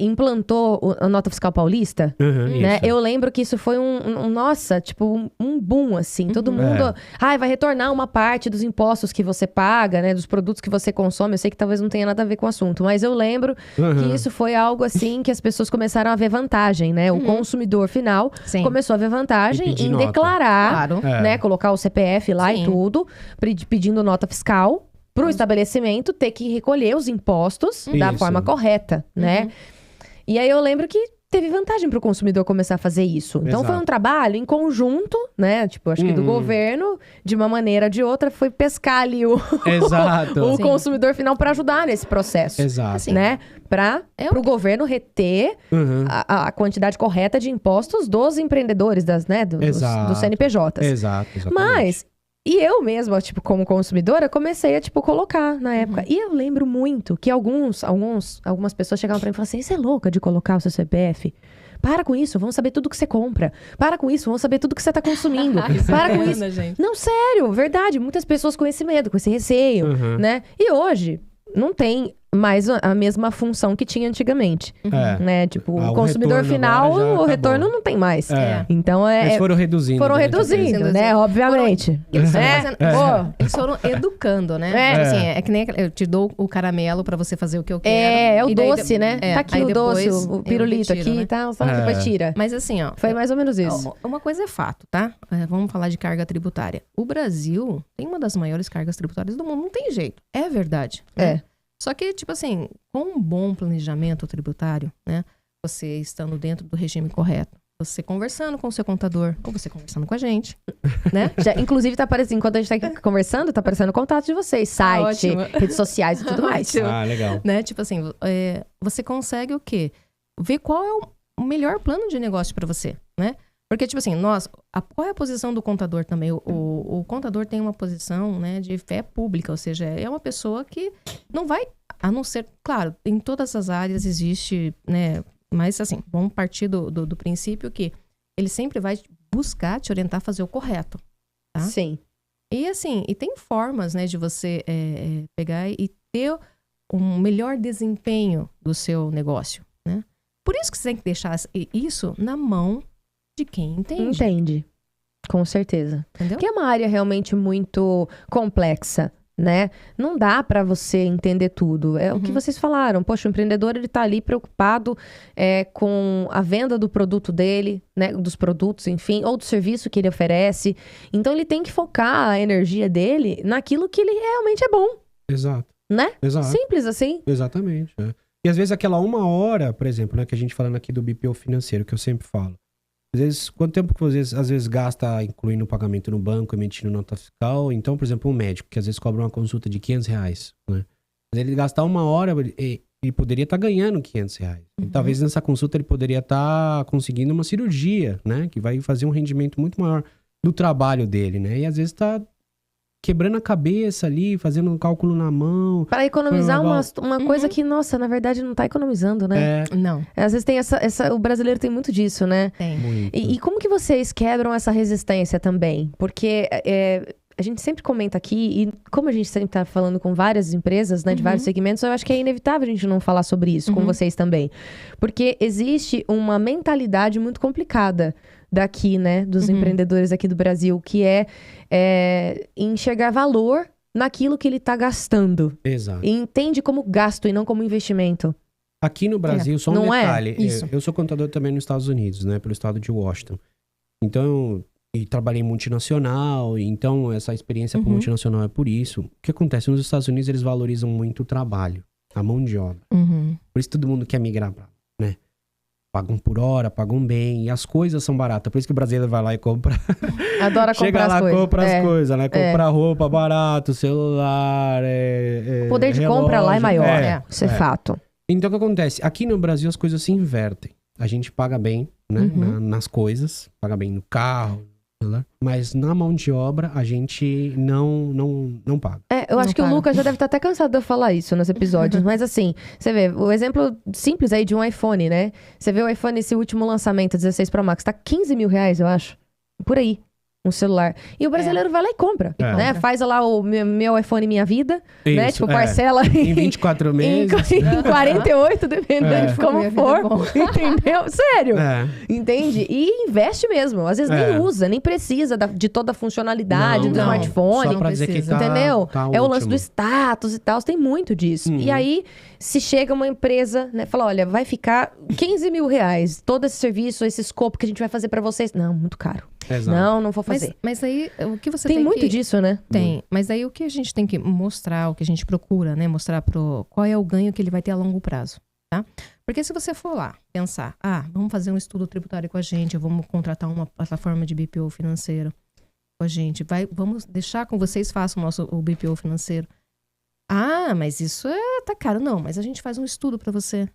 Speaker 1: Implantou a nota fiscal paulista, né? Eu lembro que isso foi nossa, tipo, um boom, assim. Todo mundo, vai retornar uma parte dos impostos que você paga, né? Dos produtos que você consome. Eu sei que talvez não tenha nada a ver com o assunto, mas eu lembro que isso foi algo, assim, que as pessoas começaram a ver vantagem, né? O consumidor final começou a ver vantagem em declarar, né? Colocar o CPF lá e tudo, pedindo nota fiscal para o estabelecimento ter que recolher os impostos da forma correta, né? E aí eu lembro que teve vantagem para o consumidor começar a fazer isso. Então foi um trabalho em conjunto, né? Tipo, acho que do governo, de uma maneira ou de outra, foi pescar ali o consumidor final para ajudar nesse processo.
Speaker 3: Exato.
Speaker 1: Né? Para o governo reter a quantidade correta de impostos dos empreendedores, dos CNPJs.
Speaker 3: Exato, exatamente.
Speaker 1: Mas... E eu mesma, tipo, como consumidora, comecei a, tipo, colocar na época. E eu lembro muito que algumas pessoas chegavam pra mim e falavam assim, você é louca de colocar o seu CPF? Para com isso, vamos saber tudo que você compra. Para com isso, vamos saber tudo que você tá consumindo. Para com isso.
Speaker 2: Gente.
Speaker 1: Não, sério, verdade. Muitas pessoas com esse medo, com esse receio, né? E hoje, não tem mais a mesma função que tinha antigamente, né? Tipo, o consumidor final, o retorno não tem mais. Então,
Speaker 3: eles foram reduzindo.
Speaker 1: Né? Obviamente.
Speaker 2: Eles foram educando, né? Assim, é que nem eu te dou o caramelo pra você fazer o que eu quero.
Speaker 1: É o doce, né? Tá aqui o doce, o pirulito
Speaker 2: retiro,
Speaker 1: aqui e tal, só depois tira.
Speaker 2: Mas assim, ó...
Speaker 1: Foi mais ou menos isso.
Speaker 2: Uma coisa é fato, tá? Vamos falar de carga tributária. O Brasil tem uma das maiores cargas tributárias do mundo. Não tem jeito. É verdade. Né? Só que, tipo assim, com um bom planejamento tributário, né? Você estando dentro do regime correto, você conversando com o seu contador, ou você conversando com a gente, né?
Speaker 1: Inclusive, tá aparecendo, enquanto a gente tá aqui conversando, tá aparecendo o contato de vocês, site, redes sociais e tudo mais.
Speaker 3: Legal.
Speaker 2: Né? Tipo assim, você consegue o quê? Ver qual é o melhor plano de negócio para você, né? Porque, tipo assim, qual é a posição do contador também? O contador tem uma posição, né, de fé pública, ou seja, é uma pessoa que não vai A não ser, claro, em todas as áreas existe, né? Mas assim, vamos partir do princípio que ele sempre vai buscar te orientar a fazer o correto, tá?
Speaker 1: Sim.
Speaker 2: E assim, e tem formas, né, de você pegar e ter um melhor desempenho do seu negócio, né? Por isso que você tem que deixar isso na mão de quem entende.
Speaker 1: Entende. Com certeza.
Speaker 2: Entendeu?
Speaker 1: Porque é uma área realmente muito complexa, né? Não dá pra você entender tudo. É o que vocês falaram. Poxa, o empreendedor, ele tá ali preocupado com a venda do produto dele, né? Dos produtos, enfim, ou do serviço que ele oferece. Então, ele tem que focar a energia dele naquilo que ele realmente é bom,
Speaker 3: Exato.
Speaker 1: né?
Speaker 3: Exato.
Speaker 1: Simples assim.
Speaker 3: Exatamente. E às vezes aquela 1 hora, por exemplo, né, que a gente falando aqui do BPO financeiro, que eu sempre falo. Às vezes, quanto tempo que você às vezes gasta incluindo o pagamento no banco, emitindo nota fiscal? Então, por exemplo, um médico, que às vezes cobra uma consulta de R$500, né? Mas ele gastar 1 hora, ele poderia estar ganhando R$500. E talvez nessa consulta ele poderia estar conseguindo uma cirurgia, né? Que vai fazer um rendimento muito maior do trabalho dele, né? E às vezes tá quebrando a cabeça ali, fazendo um cálculo na mão.
Speaker 1: Para economizar uma coisa que, nossa, na verdade não tá economizando, né?
Speaker 2: Não.
Speaker 1: Às vezes tem o brasileiro tem muito disso, né?
Speaker 2: Tem.
Speaker 3: Muito.
Speaker 1: E como que vocês quebram essa resistência também? Porque a gente sempre comenta aqui, e como a gente sempre tá falando com várias empresas, né, de vários segmentos, eu acho que é inevitável a gente não falar sobre isso com vocês também. Porque existe uma mentalidade muito complicada daqui, né, dos empreendedores aqui do Brasil, que é enxergar valor naquilo que ele tá gastando.
Speaker 3: Exato.
Speaker 1: E entende como gasto e não como investimento.
Speaker 3: Aqui no Brasil, só um
Speaker 1: Não é?
Speaker 3: detalhe.
Speaker 2: Isso.
Speaker 3: Eu sou contador também nos Estados Unidos, né? Pelo estado de Washington. Então, e trabalhei em multinacional. Então, essa experiência com multinacional é por isso. O que acontece? Nos Estados Unidos, eles valorizam muito o trabalho, a mão de obra. Por isso todo mundo quer migrar pra lá, né? Pagam por hora, pagam bem. E as coisas são baratas. Por isso que o brasileiro vai lá e compra.
Speaker 1: Adora comprar
Speaker 3: Chega lá,
Speaker 1: as coisas.
Speaker 3: compra as coisas, né? Compra roupa barato, celular,
Speaker 1: O poder de
Speaker 3: relógio.
Speaker 1: compra lá é maior. Isso é fato.
Speaker 3: Então, o que acontece? Aqui no Brasil, as coisas se invertem. A gente paga bem, né? Nas coisas. Paga bem no carro, mas na mão de obra, a gente não paga.
Speaker 1: Eu acho que
Speaker 2: paga.
Speaker 1: o Lucas já deve estar até cansado de eu falar isso nos episódios. Mas assim, você vê, o exemplo simples aí de um iPhone, né? Você vê o iPhone, esse último lançamento, 16 Pro Max, tá R$15 mil, eu acho. Por aí. Um celular. E o brasileiro vai lá e compra, né? Faz lá o meu iPhone Minha Vida, né? Tipo, parcela
Speaker 3: em 24 meses.
Speaker 1: em 48, dependendo de como
Speaker 2: Minha vida
Speaker 1: for.
Speaker 2: é bom.
Speaker 1: Entendeu? Sério. Entende? E investe mesmo. Às vezes nem usa, nem precisa de toda a funcionalidade do smartphone.
Speaker 3: Só pra dizer que tá,
Speaker 1: entendeu?
Speaker 3: tá
Speaker 1: É o lance
Speaker 3: ótimo.
Speaker 1: do status e tal. Tem muito disso. E aí, se chega uma empresa, né? Fala, olha, vai ficar R$15 mil. Todo esse serviço, esse escopo que a gente vai fazer pra vocês. Não, muito caro.
Speaker 3: Exato.
Speaker 1: Não vou fazer.
Speaker 2: Mas aí, o que você
Speaker 1: Tem
Speaker 2: tem
Speaker 1: muito
Speaker 2: que...
Speaker 1: disso, né?
Speaker 2: Tem, mas aí o que a gente tem que mostrar, o que a gente procura, né? Mostrar qual é o ganho que ele vai ter a longo prazo, tá? Porque se você for lá pensar, vamos fazer um estudo tributário com a gente, vamos contratar uma plataforma de BPO financeiro com a gente, vamos deixar com vocês façam o BPO financeiro. Mas isso tá caro. Não, mas a gente faz um estudo pra você.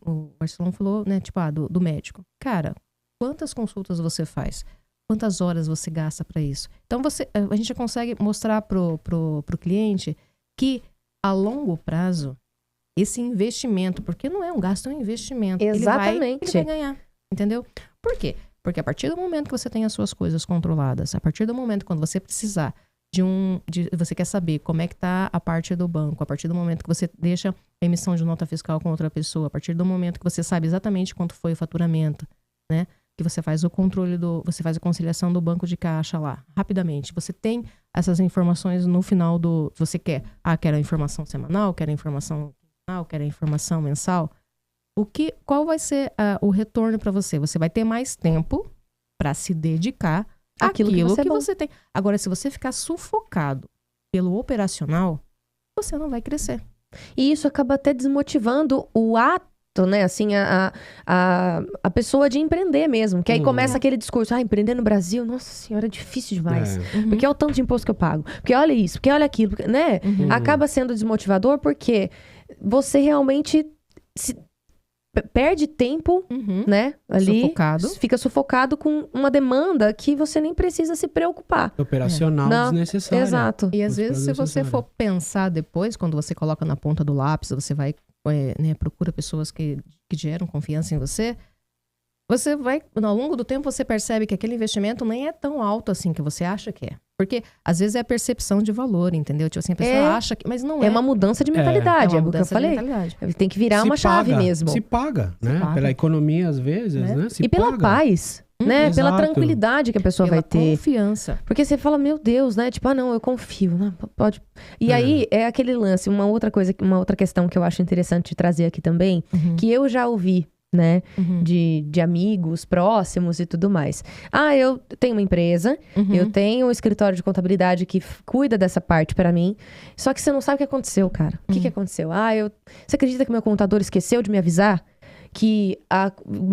Speaker 2: O Marcelão falou, né? Tipo, do médico. Cara, quantas consultas você faz? Quantas horas você gasta para isso? Então, a gente consegue mostrar pro cliente que, a longo prazo, esse investimento, porque não é um gasto, é um investimento.
Speaker 1: Exatamente.
Speaker 2: Ele vai ganhar, entendeu? Por quê? Porque a partir do momento que você tem as suas coisas controladas, a partir do momento quando você precisar você quer saber como é que tá a parte do banco, a partir do momento que você deixa a emissão de nota fiscal com outra pessoa, a partir do momento que você sabe exatamente quanto foi o faturamento, né? Que você faz o controle você faz a conciliação do banco de caixa lá, rapidamente. Você tem essas informações no final você quer, quero a informação semanal, quero a informação quinzenal, quero a informação mensal. Qual vai ser o retorno para você? Você vai ter mais tempo para se dedicar àquilo que você tem. Agora, se você ficar sufocado pelo operacional, você não vai crescer.
Speaker 1: E isso acaba até desmotivando o ato, né, assim, a pessoa de empreender mesmo. Que aí começa aquele discurso, empreender no Brasil, nossa senhora, é difícil demais. Porque é o tanto de imposto que eu pago. Porque olha isso, porque olha aquilo, né? Acaba sendo desmotivador porque você realmente perde tempo, né? Ali,
Speaker 2: Sufocado.
Speaker 1: fica sufocado com uma demanda que você nem precisa se preocupar.
Speaker 3: Operacional desnecessário.
Speaker 1: Exato.
Speaker 2: E às vezes, se você for pensar depois, quando você coloca na ponta do lápis, você vai, né, procura pessoas que geram confiança em você, você vai, ao longo do tempo, você percebe que aquele investimento nem é tão alto assim que você acha que é. Porque, às vezes, é a percepção de valor, entendeu? Tipo assim, a pessoa acha que... Mas não é.
Speaker 1: É uma mudança de mentalidade, é o que eu falei. Tem que virar uma chave mesmo.
Speaker 3: Se paga, né? Pela economia, às vezes, né?
Speaker 1: E pela paz, né?
Speaker 3: Exato.
Speaker 1: Pela tranquilidade que a pessoa vai ter.
Speaker 2: Pela confiança.
Speaker 1: Porque você fala, meu Deus, né? Tipo, não, eu confio, né? Pode... E aí, é aquele lance, uma outra questão que eu acho interessante de trazer aqui também, que eu já ouvi, né? De amigos próximos e tudo mais. Eu tenho uma empresa, eu tenho um escritório de contabilidade que cuida dessa parte pra mim, só que você não sabe o que aconteceu, cara. O que aconteceu? Você acredita que meu contador esqueceu de me avisar? Que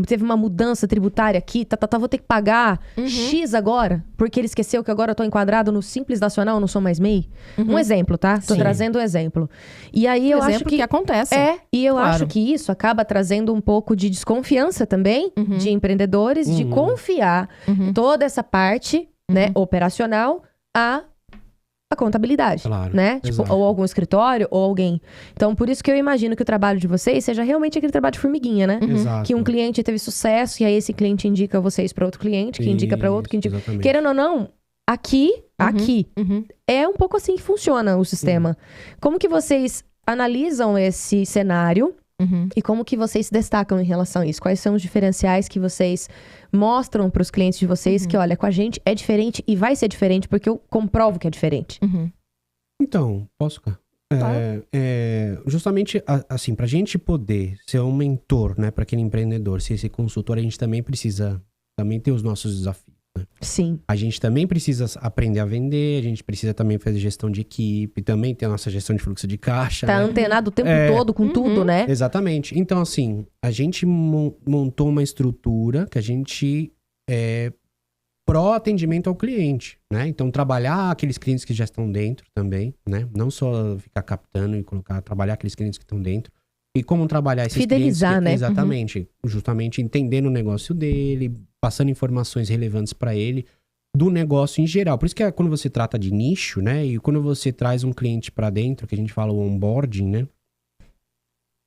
Speaker 1: teve uma mudança tributária aqui, vou ter que pagar X agora, porque ele esqueceu que agora eu tô enquadrado no Simples Nacional, não sou mais MEI. Um exemplo, tá? Tô trazendo um exemplo. E aí eu acho que
Speaker 2: acontece.
Speaker 1: E eu acho que isso acaba trazendo um pouco de desconfiança também de empreendedores, de confiar toda essa parte, né, operacional a contabilidade,
Speaker 3: claro,
Speaker 1: né? Tipo, ou algum escritório, ou alguém. Então, por isso que eu imagino que o trabalho de vocês seja realmente aquele trabalho de formiguinha, né?
Speaker 3: Exato.
Speaker 1: Que um cliente teve sucesso, e aí esse cliente indica vocês para outro cliente, que indica para outro, que indica...
Speaker 3: Exatamente.
Speaker 1: Querendo ou não, aqui, é um pouco assim que funciona o sistema. Como que vocês analisam esse cenário e como que vocês se destacam em relação a isso? Quais são os diferenciais que vocês mostram para os clientes de vocês que, olha, com a gente é diferente e vai ser diferente porque eu comprovo que é diferente?
Speaker 3: Então, posso, cara? Justamente, assim, pra gente poder ser um mentor, né, para aquele empreendedor, ser esse consultor, a gente também precisa ter os nossos desafios. Né?
Speaker 1: Sim.
Speaker 3: A gente também precisa aprender a vender, a gente precisa também fazer gestão de equipe, também ter a nossa gestão de fluxo de caixa.
Speaker 1: Tá,
Speaker 3: né?
Speaker 1: antenado o tempo todo com tudo, né?
Speaker 3: Exatamente. Então, assim, a gente montou uma estrutura que a gente pró-atendimento ao cliente, né? Então, trabalhar aqueles clientes que já estão dentro também, né? Não só ficar captando e trabalhar aqueles clientes que estão dentro. E como trabalhar esses
Speaker 1: Fidelizar,
Speaker 3: clientes...
Speaker 1: né?
Speaker 3: Exatamente. Justamente entendendo o negócio dele, passando informações relevantes para ele, do negócio em geral. Por isso que quando você trata de nicho, né? E quando você traz um cliente para dentro, que a gente fala o onboarding, né?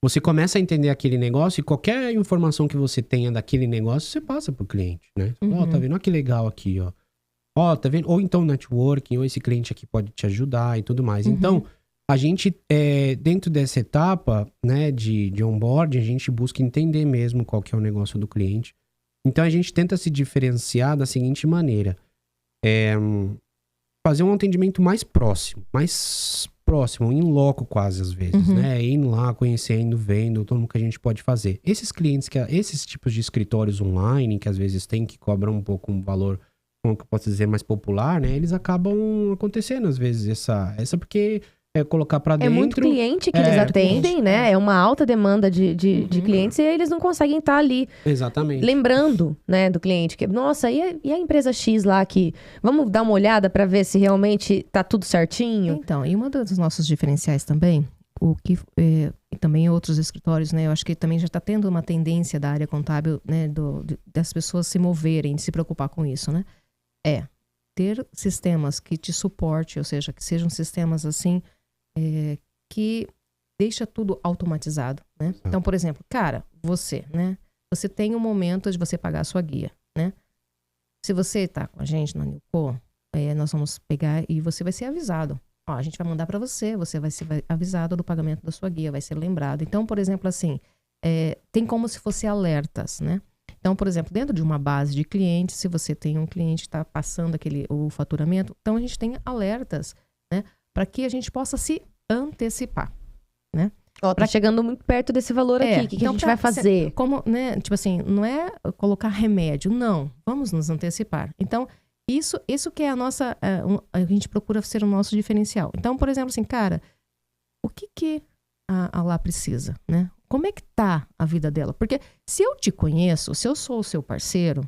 Speaker 3: Você começa a entender aquele negócio e qualquer informação que você tenha daquele negócio, você passa pro cliente, né? Tá vendo? Olha que legal aqui, ó. Tá vendo? Ou então networking, ou esse cliente aqui pode te ajudar e tudo mais. Então, a gente, dentro dessa etapa, né, de onboarding, a gente busca entender mesmo qual que é o negócio do cliente. Então, a gente tenta se diferenciar da seguinte maneira. Fazer um atendimento mais próximo, in loco quase às vezes, né? Indo lá, conhecendo, vendo, tudo que a gente pode fazer. Esses clientes, esses tipos de escritórios online, que às vezes tem que cobrar um pouco um valor, como que eu posso dizer, mais popular, né? Eles acabam acontecendo às vezes essa porque colocar pra dentro...
Speaker 1: É muito cliente que eles atendem, né? É uma alta demanda de clientes e eles não conseguem estar ali.
Speaker 3: Exatamente.
Speaker 1: Lembrando, né, do cliente. Que, nossa, e a empresa X lá que... Vamos dar uma olhada pra ver se realmente tá tudo certinho?
Speaker 2: Então, e um dos nossos diferenciais também, e também outros escritórios, né? Eu acho que também já está tendo uma tendência da área contábil, né? Das pessoas se moverem, de se preocupar com isso, né? Ter sistemas que te suporte, ou seja, que sejam sistemas assim... que deixa tudo automatizado, né? Então, por exemplo, cara, você tem um momento de você pagar a sua guia, né? Se você tá com a gente na Newco, nós vamos pegar e você vai ser avisado. Ó, a gente vai mandar para você vai ser avisado do pagamento da sua guia, vai ser lembrado. Então, por exemplo, assim, tem como se fosse alertas, né? Então, por exemplo, dentro de uma base de clientes, se você tem um cliente que está passando o faturamento, então a gente tem alertas, né? Para que a gente possa se antecipar, né?
Speaker 1: Tá chegando muito perto desse valor aqui. O que a gente vai fazer?
Speaker 2: Como, né? Tipo assim, não é colocar remédio, não. Vamos nos antecipar. Então, isso que é a nossa... a gente procura ser o nosso diferencial. Então, por exemplo, assim, cara, o que a Lá precisa, né? Como é que tá a vida dela? Porque se eu te conheço, se eu sou o seu parceiro,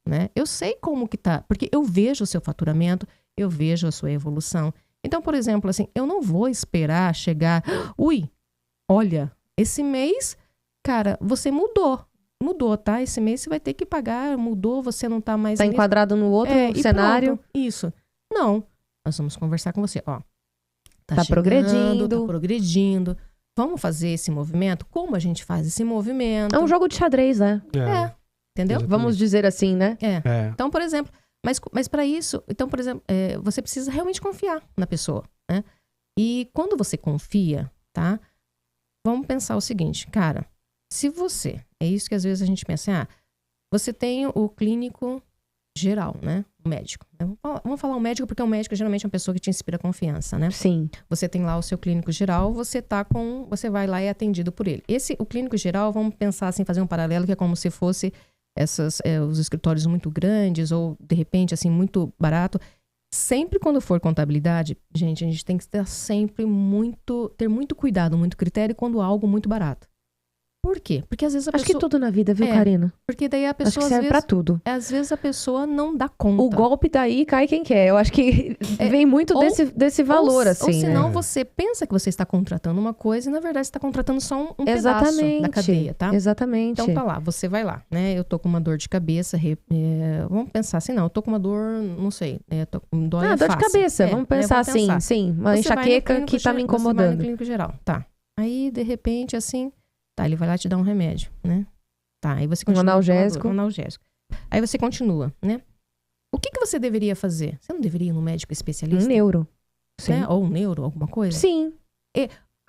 Speaker 2: né? Eu sei como que tá. Porque eu vejo o seu faturamento, eu vejo a sua evolução. Então, por exemplo, assim, eu não vou esperar chegar... Olha, esse mês cara, você mudou. Mudou, tá? Esse mês você vai ter que pagar, mudou, você não tá mais...
Speaker 1: Tá enquadrado no outro cenário.
Speaker 2: Pronto. Isso. Não. Nós vamos conversar com você. Ó,
Speaker 1: tá
Speaker 2: chegando, tá progredindo. Vamos fazer esse movimento? Como a gente faz esse movimento?
Speaker 1: É um jogo de xadrez, né?
Speaker 2: Entendeu?
Speaker 3: Exatamente.
Speaker 1: Vamos dizer assim, né?
Speaker 2: Então, por exemplo, mas para isso, então, por exemplo, você precisa realmente confiar na pessoa, né? E quando você confia, tá? Vamos pensar o seguinte, cara, se você, é isso que às vezes a gente pensa, você tem o clínico geral, né? O médico. Vamos falar o médico porque o médico geralmente é uma pessoa que te inspira confiança, né?
Speaker 1: Sim.
Speaker 2: Você tem lá o seu clínico geral, você vai lá e é atendido por ele. O clínico geral, vamos pensar assim, fazer um paralelo que é como se fosse os escritórios muito grandes ou, de repente, assim, muito barato. Sempre quando for contabilidade, gente, a gente tem que ter sempre ter muito cuidado, muito critério quando há algo muito barato. Por quê? Porque às vezes a pessoa...
Speaker 1: Acho que tudo na vida, viu, Karina?
Speaker 2: Porque daí a pessoa,
Speaker 1: acho que serve pra tudo.
Speaker 2: Às vezes a pessoa não dá conta.
Speaker 1: O golpe daí cai quem quer. Eu acho que vem muito desse valor, assim.
Speaker 2: Ou senão você pensa que você está contratando uma coisa e na verdade você está contratando só um pedaço da cadeia, tá?
Speaker 1: Exatamente.
Speaker 2: Então tá lá, você vai lá, né? Eu tô com uma dor de cabeça, vamos pensar assim, não, eu tô com uma dor, não sei, dói a
Speaker 1: dor
Speaker 2: face.
Speaker 1: de cabeça, vamos pensar assim, sim, uma enxaqueca que tá me incomodando.
Speaker 2: Você vai no clínico geral, tá. Aí, de repente, assim... Tá, ele vai lá te dar um remédio, né? Tá, aí você continua.
Speaker 1: Um
Speaker 2: analgésico. Aí você continua, né? O que você deveria fazer? Você não deveria ir no médico especialista?
Speaker 1: Um neuro.
Speaker 2: Sim. Né? Ou um neuro, alguma coisa?
Speaker 1: Sim.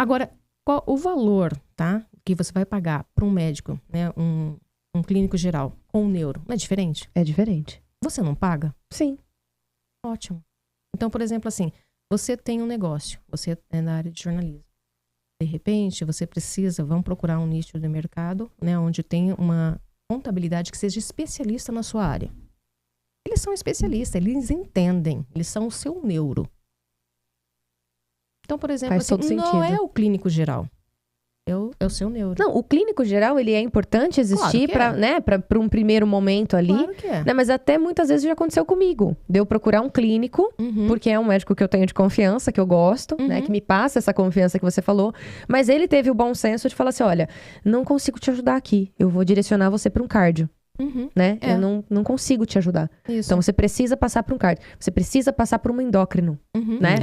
Speaker 2: Agora, qual o valor, tá? Que você vai pagar para um médico, né? Um clínico geral com um neuro. Não é diferente?
Speaker 1: É diferente.
Speaker 2: Você não paga?
Speaker 1: Sim.
Speaker 2: Ótimo. Então, por exemplo, assim, você tem um negócio, você é na área de jornalismo. De repente, você vamos procurar um nicho de mercado, né, onde tem uma contabilidade que seja especialista na sua área. Eles são especialistas, eles entendem, eles são o seu neuro. Então, por exemplo, assim, não é o clínico geral, é o seu neuro.
Speaker 1: Não, o clínico geral, ele é importante existir
Speaker 2: claro
Speaker 1: para um primeiro momento ali.
Speaker 2: Claro que é.
Speaker 1: Né, mas até muitas vezes já aconteceu comigo. De eu procurar um clínico, porque é um médico que eu tenho de confiança, que eu gosto, né? Que me passa essa confiança que você falou. Mas ele teve o bom senso de falar assim, olha, não consigo te ajudar aqui. Eu vou direcionar você para um cardio. Né? Eu não consigo te ajudar.
Speaker 2: Isso.
Speaker 1: Então, você precisa passar por um cardio. Você precisa passar por um endócrino, né?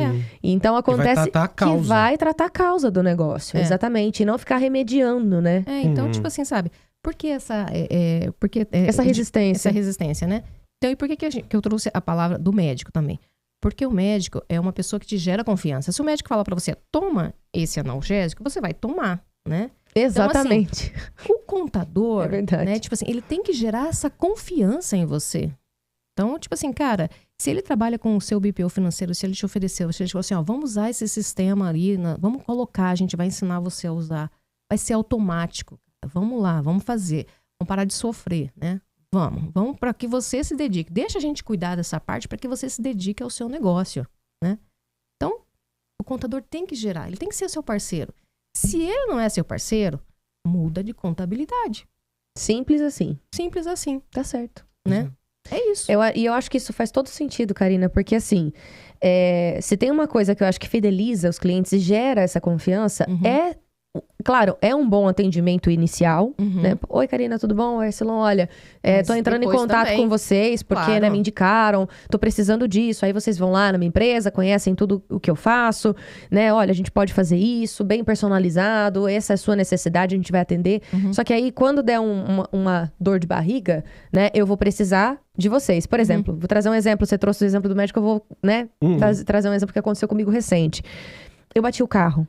Speaker 1: Então, acontece que vai tratar a causa do negócio. Exatamente. E não ficar remediando, né?
Speaker 2: Então, tipo assim, sabe? Por que essa
Speaker 1: resistência?
Speaker 2: Essa resistência, né? Então, e por que eu trouxe a palavra do médico também? Porque o médico é uma pessoa que te gera confiança. Se o médico falar pra você, toma esse analgésico, você vai tomar, né?
Speaker 1: Exatamente.
Speaker 2: Então, assim, o contador,
Speaker 1: é verdade.
Speaker 2: né? Tipo assim, ele tem que gerar essa confiança em você. Então, tipo assim, cara, se ele trabalha com o seu BPO financeiro, se ele te ofereceu, se ele falou assim, ó, vamos usar esse sistema ali, vamos colocar, a gente vai ensinar você a usar. Vai ser automático. Vamos lá, vamos fazer. Vamos parar de sofrer, né? Vamos para que você se dedique. Deixa a gente cuidar dessa parte para que você se dedique ao seu negócio, né? Então, o contador tem que gerar, ele tem que ser seu parceiro. Se ele não é seu parceiro, muda de contabilidade.
Speaker 1: Simples assim.
Speaker 2: Simples assim.
Speaker 1: Tá certo.
Speaker 2: Né? É isso.
Speaker 1: E eu acho que isso faz todo sentido, Karina, porque assim, se tem uma coisa que eu acho que fideliza os clientes e gera essa confiança, claro, é um bom atendimento inicial, né? Oi, Karina, tudo bom? Oi, Ercilon, olha, tô entrando em contato também com vocês, porque né, me indicaram, tô precisando disso, aí vocês vão lá na minha empresa, conhecem tudo o que eu faço, né? Olha, a gente pode fazer isso, bem personalizado, essa é a sua necessidade, a gente vai atender. Só que aí, quando der uma dor de barriga, né, eu vou precisar de vocês. Por exemplo, vou trazer um exemplo, você trouxe o exemplo do médico, eu vou, né, trazer um exemplo que aconteceu comigo recente. Eu bati o carro.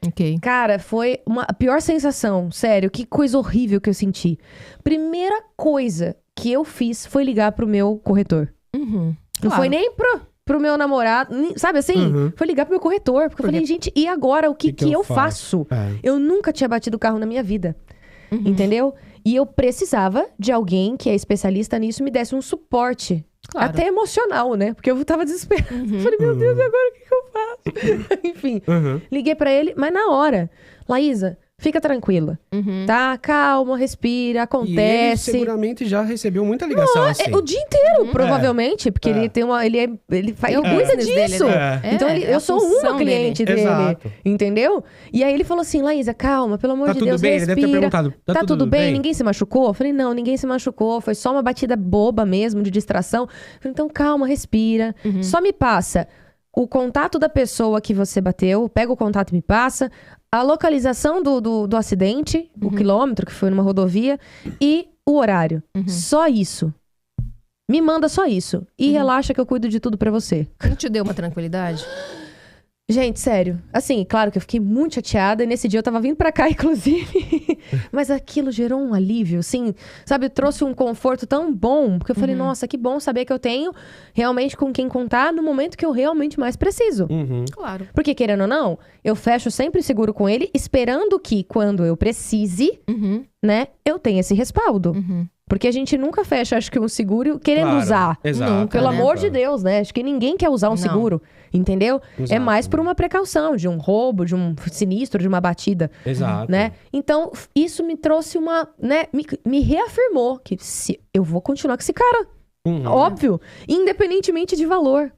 Speaker 2: Okay.
Speaker 1: Cara, foi a pior sensação, sério, que coisa horrível que eu senti. Primeira coisa que eu fiz foi ligar pro meu corretor. Não foi nem pro meu namorado, sabe assim? Foi ligar pro meu corretor, porque eu falei, gente, e agora o que eu faço? Eu nunca tinha batido o carro na minha vida, entendeu? E eu precisava de alguém que é especialista nisso me desse um suporte. Claro. Até emocional, né? Porque eu tava desesperada. Falei, meu Deus, e agora o que eu faço? Enfim, liguei pra ele, mas na hora. Laísa, fica tranquila, tá? Calma, respira, acontece.
Speaker 3: E ele seguramente já recebeu muita ligação assim.
Speaker 1: O dia inteiro, provavelmente, porque ele tem uma... Ele cuida disso. Então, eu sou uma cliente dele.
Speaker 3: Exato.
Speaker 1: Entendeu? E aí ele falou assim, Laísa, calma, pelo amor de Deus,
Speaker 3: bem?
Speaker 1: respira.
Speaker 3: Ele deve ter perguntado,
Speaker 1: tá tudo bem? Ninguém se machucou? Eu falei, não, ninguém se machucou. Foi só uma batida boba mesmo, de distração. Eu falei, então calma, respira. Só me passa o contato da pessoa que você bateu, pega o contato e me passa, a localização do acidente, o quilômetro que foi numa rodovia e o horário. Só isso. Me manda só isso. E relaxa que eu cuido de tudo pra você.
Speaker 2: Não te deu uma tranquilidade?
Speaker 1: Gente, sério. Assim, claro que eu fiquei muito chateada. E nesse dia eu tava vindo pra cá, inclusive. Mas aquilo gerou um alívio, assim. Sabe, trouxe um conforto tão bom. Porque eu falei, nossa, que bom saber que eu tenho realmente com quem contar no momento que eu realmente mais preciso.
Speaker 2: Claro.
Speaker 1: Porque, querendo ou não, eu fecho sempre seguro com ele, esperando que quando eu precise, né, eu tenha esse respaldo. Porque a gente nunca fecha, acho que um seguro querendo usar.
Speaker 3: Exato.
Speaker 1: Não, pelo amor de Deus, né? Acho que ninguém quer usar um seguro, entendeu?
Speaker 3: Exato.
Speaker 1: É mais por uma precaução, de um roubo, de um sinistro, de uma batida.
Speaker 3: Exato.
Speaker 1: Né? Então, isso me trouxe uma... né, me reafirmou que eu vou continuar com esse cara. Óbvio. Independentemente de valor.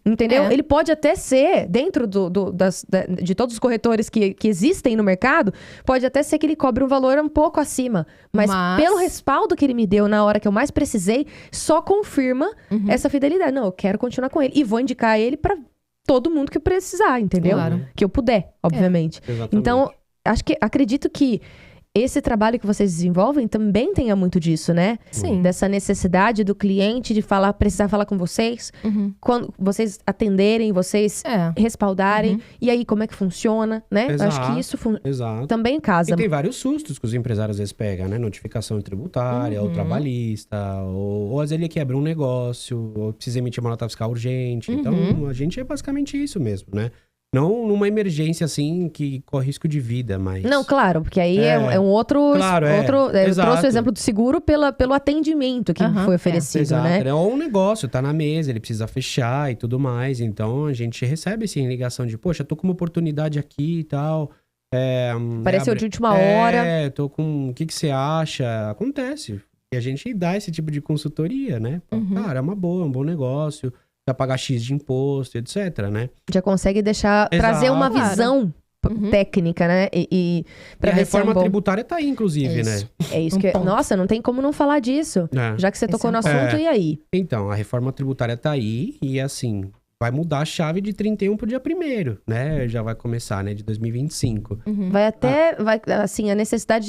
Speaker 1: Entendeu? Ele pode até ser, dentro de todos os corretores que existem no mercado, pode até ser que ele cobre um valor um pouco acima. Mas pelo respaldo que ele me deu na hora que eu mais precisei, só confirma essa fidelidade. Não, eu quero continuar com ele. E vou indicar ele pra todo mundo que precisar, entendeu?
Speaker 2: Claro.
Speaker 1: Que eu puder, obviamente.
Speaker 3: Exatamente.
Speaker 1: Então, acredito que esse trabalho que vocês desenvolvem também tenha muito disso, né?
Speaker 2: Sim.
Speaker 1: Dessa necessidade do cliente de precisar falar com vocês. Quando vocês atenderem, vocês respaldarem. E aí, como é que funciona, né?
Speaker 3: Exato.
Speaker 1: Acho que isso
Speaker 3: Exato.
Speaker 1: também casa.
Speaker 3: E tem vários sustos que os empresários às vezes pegam, né? Notificação tributária, ou trabalhista, ou às vezes ele quebra um negócio, ou precisa emitir uma nota fiscal urgente. Então, a gente é basicamente isso mesmo, né? Não numa emergência, assim, que corre risco de vida, mas...
Speaker 1: Não, claro, porque aí é um outro...
Speaker 3: Claro,
Speaker 1: eu trouxe o
Speaker 3: Exato.
Speaker 1: exemplo do seguro pelo atendimento que foi oferecido,
Speaker 3: Exato.
Speaker 1: né?
Speaker 3: Ou um negócio, tá na mesa, ele precisa fechar e tudo mais. Então, a gente recebe, assim, ligação de... Poxa, tô com uma oportunidade aqui e tal.
Speaker 1: Apareceu de última hora.
Speaker 3: Tô com... O que você acha? Acontece. E a gente dá esse tipo de consultoria, né? Cara, é um bom negócio. Precisa pagar X de imposto, etc, né?
Speaker 1: Já consegue trazer uma visão técnica, né? E
Speaker 3: a reforma tributária tá aí, inclusive, né?
Speaker 1: É isso que... Nossa, não tem como não falar disso. Já que você tocou no assunto, e aí?
Speaker 3: Então, a reforma tributária tá aí e, assim, vai mudar a chave de 31 pro dia 1º, né? Já vai começar, né? De 2025.
Speaker 1: Vai até... assim, a necessidade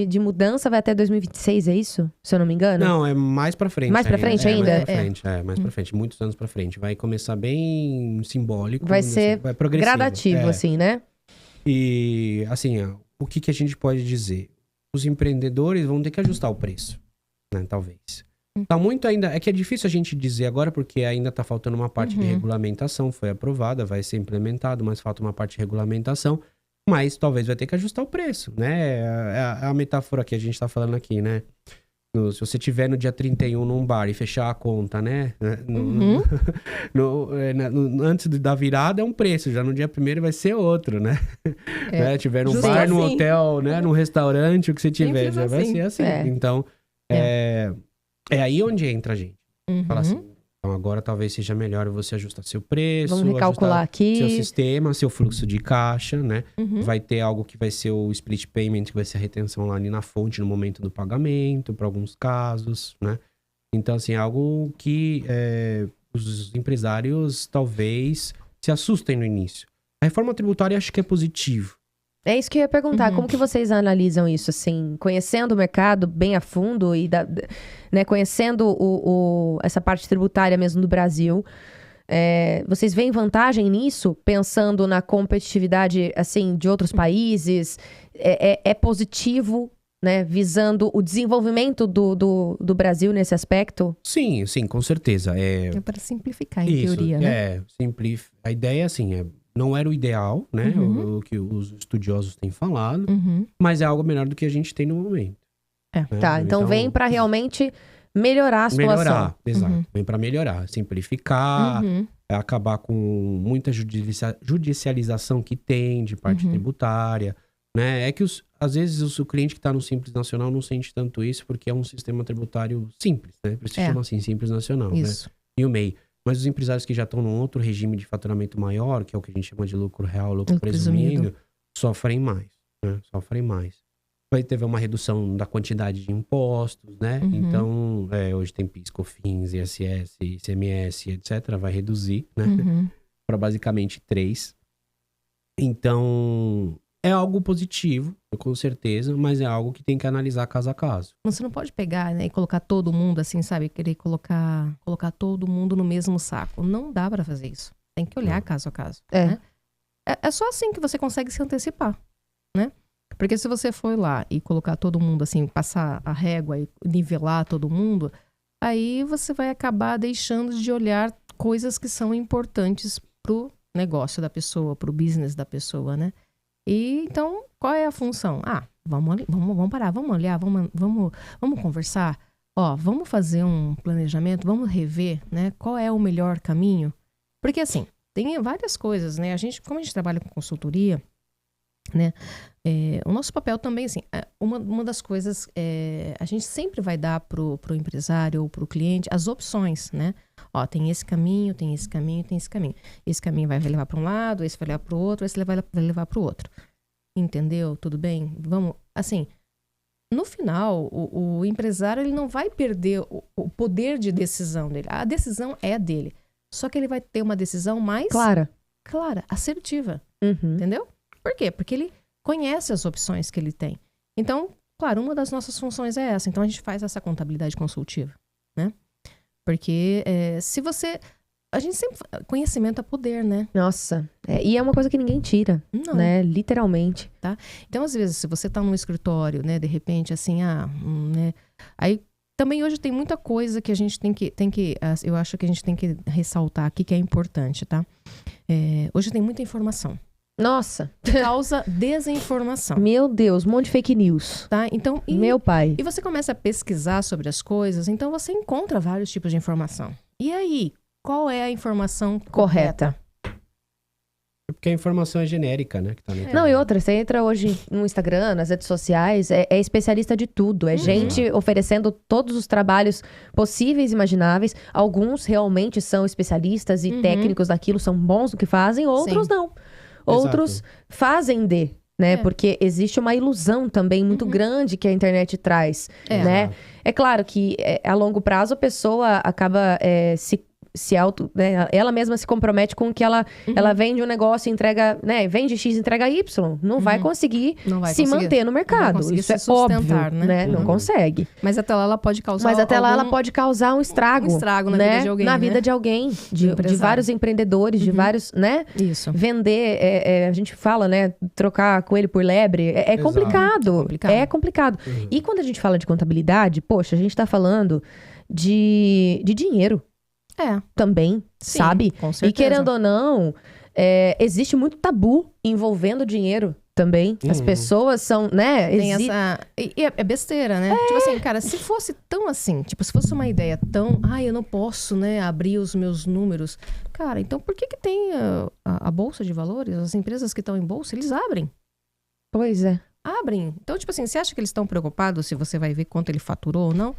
Speaker 1: de mudança vai até 2026, é isso? Se eu não me engano?
Speaker 3: Não, é mais pra frente.
Speaker 1: Mais pra frente ainda?
Speaker 3: Mais pra frente. Muitos anos pra frente. Vai começar bem simbólico.
Speaker 1: Vai ser gradativo, assim, né?
Speaker 3: E, assim, o que a gente pode dizer? Os empreendedores vão ter que ajustar o preço, né? Talvez. Tá muito ainda... É que é difícil a gente dizer agora, porque ainda tá faltando uma parte de regulamentação. Foi aprovada, vai ser implementado, mas falta uma parte de regulamentação. Mas talvez vai ter que ajustar o preço, né? É a metáfora que a gente tá falando aqui, né? Se você tiver no dia 31 num bar e fechar a conta, né? Antes da virada é um preço, já no dia 1º vai ser outro, né? Tiver num bar,
Speaker 1: assim.
Speaker 3: num hotel, né? Num restaurante, o que você tiver, já vai ser assim. Então, é aí onde entra a gente. Fala assim, então agora talvez seja melhor você ajustar seu preço.
Speaker 1: Vamos recalcular aqui.
Speaker 3: Seu sistema, seu fluxo de caixa, né? Vai ter algo que vai ser o split payment, que vai ser a retenção lá ali na fonte no momento do pagamento, para alguns casos, né? Então, assim, algo que os empresários talvez se assustem no início. A reforma tributária acho que é positivo.
Speaker 1: É isso que eu ia perguntar. Como que vocês analisam isso, assim? Conhecendo o mercado bem a fundo e né, conhecendo essa parte tributária mesmo do Brasil, vocês veem vantagem nisso? Pensando na competitividade, assim, de outros países? É positivo, né? Visando o desenvolvimento do Brasil nesse aspecto?
Speaker 3: Sim, com certeza.
Speaker 2: É para simplificar, em teoria, né?
Speaker 3: A ideia, assim, não era o ideal, né? O que os estudiosos têm falado. Mas é algo melhor do que a gente tem no momento. Né?
Speaker 1: Tá, então vem para realmente melhorar a situação.
Speaker 3: Melhorar, exato. Vem para melhorar, simplificar, acabar com muita judicialização que tem de parte tributária. né? É que às vezes o cliente que está no Simples Nacional não sente tanto isso, porque é um sistema tributário simples, né? Por isso se chama assim, Simples Nacional,
Speaker 2: Isso.
Speaker 3: né? E o MEI. Mas os empresários que já estão num outro regime de faturamento maior, que é o que a gente chama de lucro real, lucro presumido, sofrem mais, né? Sofrem mais. Vai ter uma redução da quantidade de impostos, né? Então, hoje tem PIS, COFINS, ISS, ICMS, etc. Vai reduzir, né? Para basicamente 3. Então, é algo positivo, com certeza, mas é algo que tem que analisar caso a caso.
Speaker 2: Você não pode pegar, né, e colocar todo mundo assim, sabe? Querer colocar todo mundo no mesmo saco. Não dá pra fazer isso. Tem que olhar caso a caso. Né? É só assim que você consegue se antecipar, né? Porque se você for lá e colocar todo mundo assim, passar a régua e nivelar todo mundo, aí você vai acabar deixando de olhar coisas que são importantes pro negócio da pessoa, pro business da pessoa, né? E então, qual é a função? Vamos parar, vamos olhar, vamos conversar. Ó, vamos fazer um planejamento, vamos rever, né? Qual é o melhor caminho? Porque assim, tem várias coisas, né? Como a gente trabalha com consultoria, né? O nosso papel também, assim, uma das coisas, a gente sempre vai dar pro empresário ou pro cliente as opções, né? Ó, tem esse caminho, tem esse caminho, tem esse caminho. Esse caminho vai levar para um lado, esse vai levar para o outro, esse vai levar para o outro. Entendeu? Tudo bem? Vamos, assim, no final, o empresário, ele não vai perder o poder de decisão dele. A decisão é dele. Só que ele vai ter uma decisão mais... Clara, assertiva. Entendeu? Por quê? Porque ele conhece as opções que ele tem. Então, claro, uma das nossas funções é essa. Então, a gente faz essa contabilidade consultiva, né? Porque se você... A gente sempre... Conhecimento é poder, né?
Speaker 1: Nossa. E é uma coisa que ninguém tira, né? Literalmente.
Speaker 2: Tá? Então, às vezes, se você tá num escritório, né? De repente, assim, né? Aí, também hoje tem muita coisa que a gente tem que... Eu acho que a gente tem que ressaltar aqui que é importante, tá? Hoje tem muita informação.
Speaker 1: Nossa.
Speaker 2: Que causa desinformação.
Speaker 1: Meu Deus, um monte de fake news.
Speaker 2: Tá? Então,
Speaker 1: meu pai.
Speaker 2: E você começa a pesquisar sobre as coisas, então você encontra vários tipos de informação. E aí, qual é a informação correta?
Speaker 3: Porque a informação é genérica, né? Que tá
Speaker 1: Não, e outra, você entra hoje no Instagram, nas redes sociais, é especialista de tudo. É gente oferecendo todos os trabalhos possíveis e imagináveis. Alguns realmente são especialistas e técnicos daquilo, são bons no que fazem, outros não. Outros fazem né? Porque existe uma ilusão também muito grande que a internet traz, né? É claro que a longo prazo a pessoa acaba se auto, né? Ela mesma se compromete com que ela vende um negócio, entrega, né? Vende X, entrega Y. Não vai conseguir manter no mercado. Isso é óbvio, né? Não consegue.
Speaker 2: Mas até lá ela pode causar
Speaker 1: ela pode causar um estrago.
Speaker 2: Na vida de alguém,
Speaker 1: na vida de alguém. De vários empreendedores, de vários, né?
Speaker 2: Isso.
Speaker 1: Vender, a gente fala, né? Trocar coelho por lebre. É complicado. É complicado. E quando a gente fala de contabilidade, poxa, a gente tá falando de dinheiro. Também,
Speaker 2: sim,
Speaker 1: sabe?
Speaker 2: Com certeza.
Speaker 1: E querendo ou não, existe muito tabu envolvendo dinheiro também. As pessoas são, né?
Speaker 2: Tem essa... E é besteira, né? Tipo assim, cara, se fosse tão assim, tipo, se fosse uma ideia tão... eu não posso, né, abrir os meus números. Cara, então por que tem a Bolsa de Valores? As empresas que estão em bolsa, eles abrem.
Speaker 1: Pois é.
Speaker 2: Abrem. Então, tipo assim, você acha que eles estão preocupados se você vai ver quanto ele faturou ou não?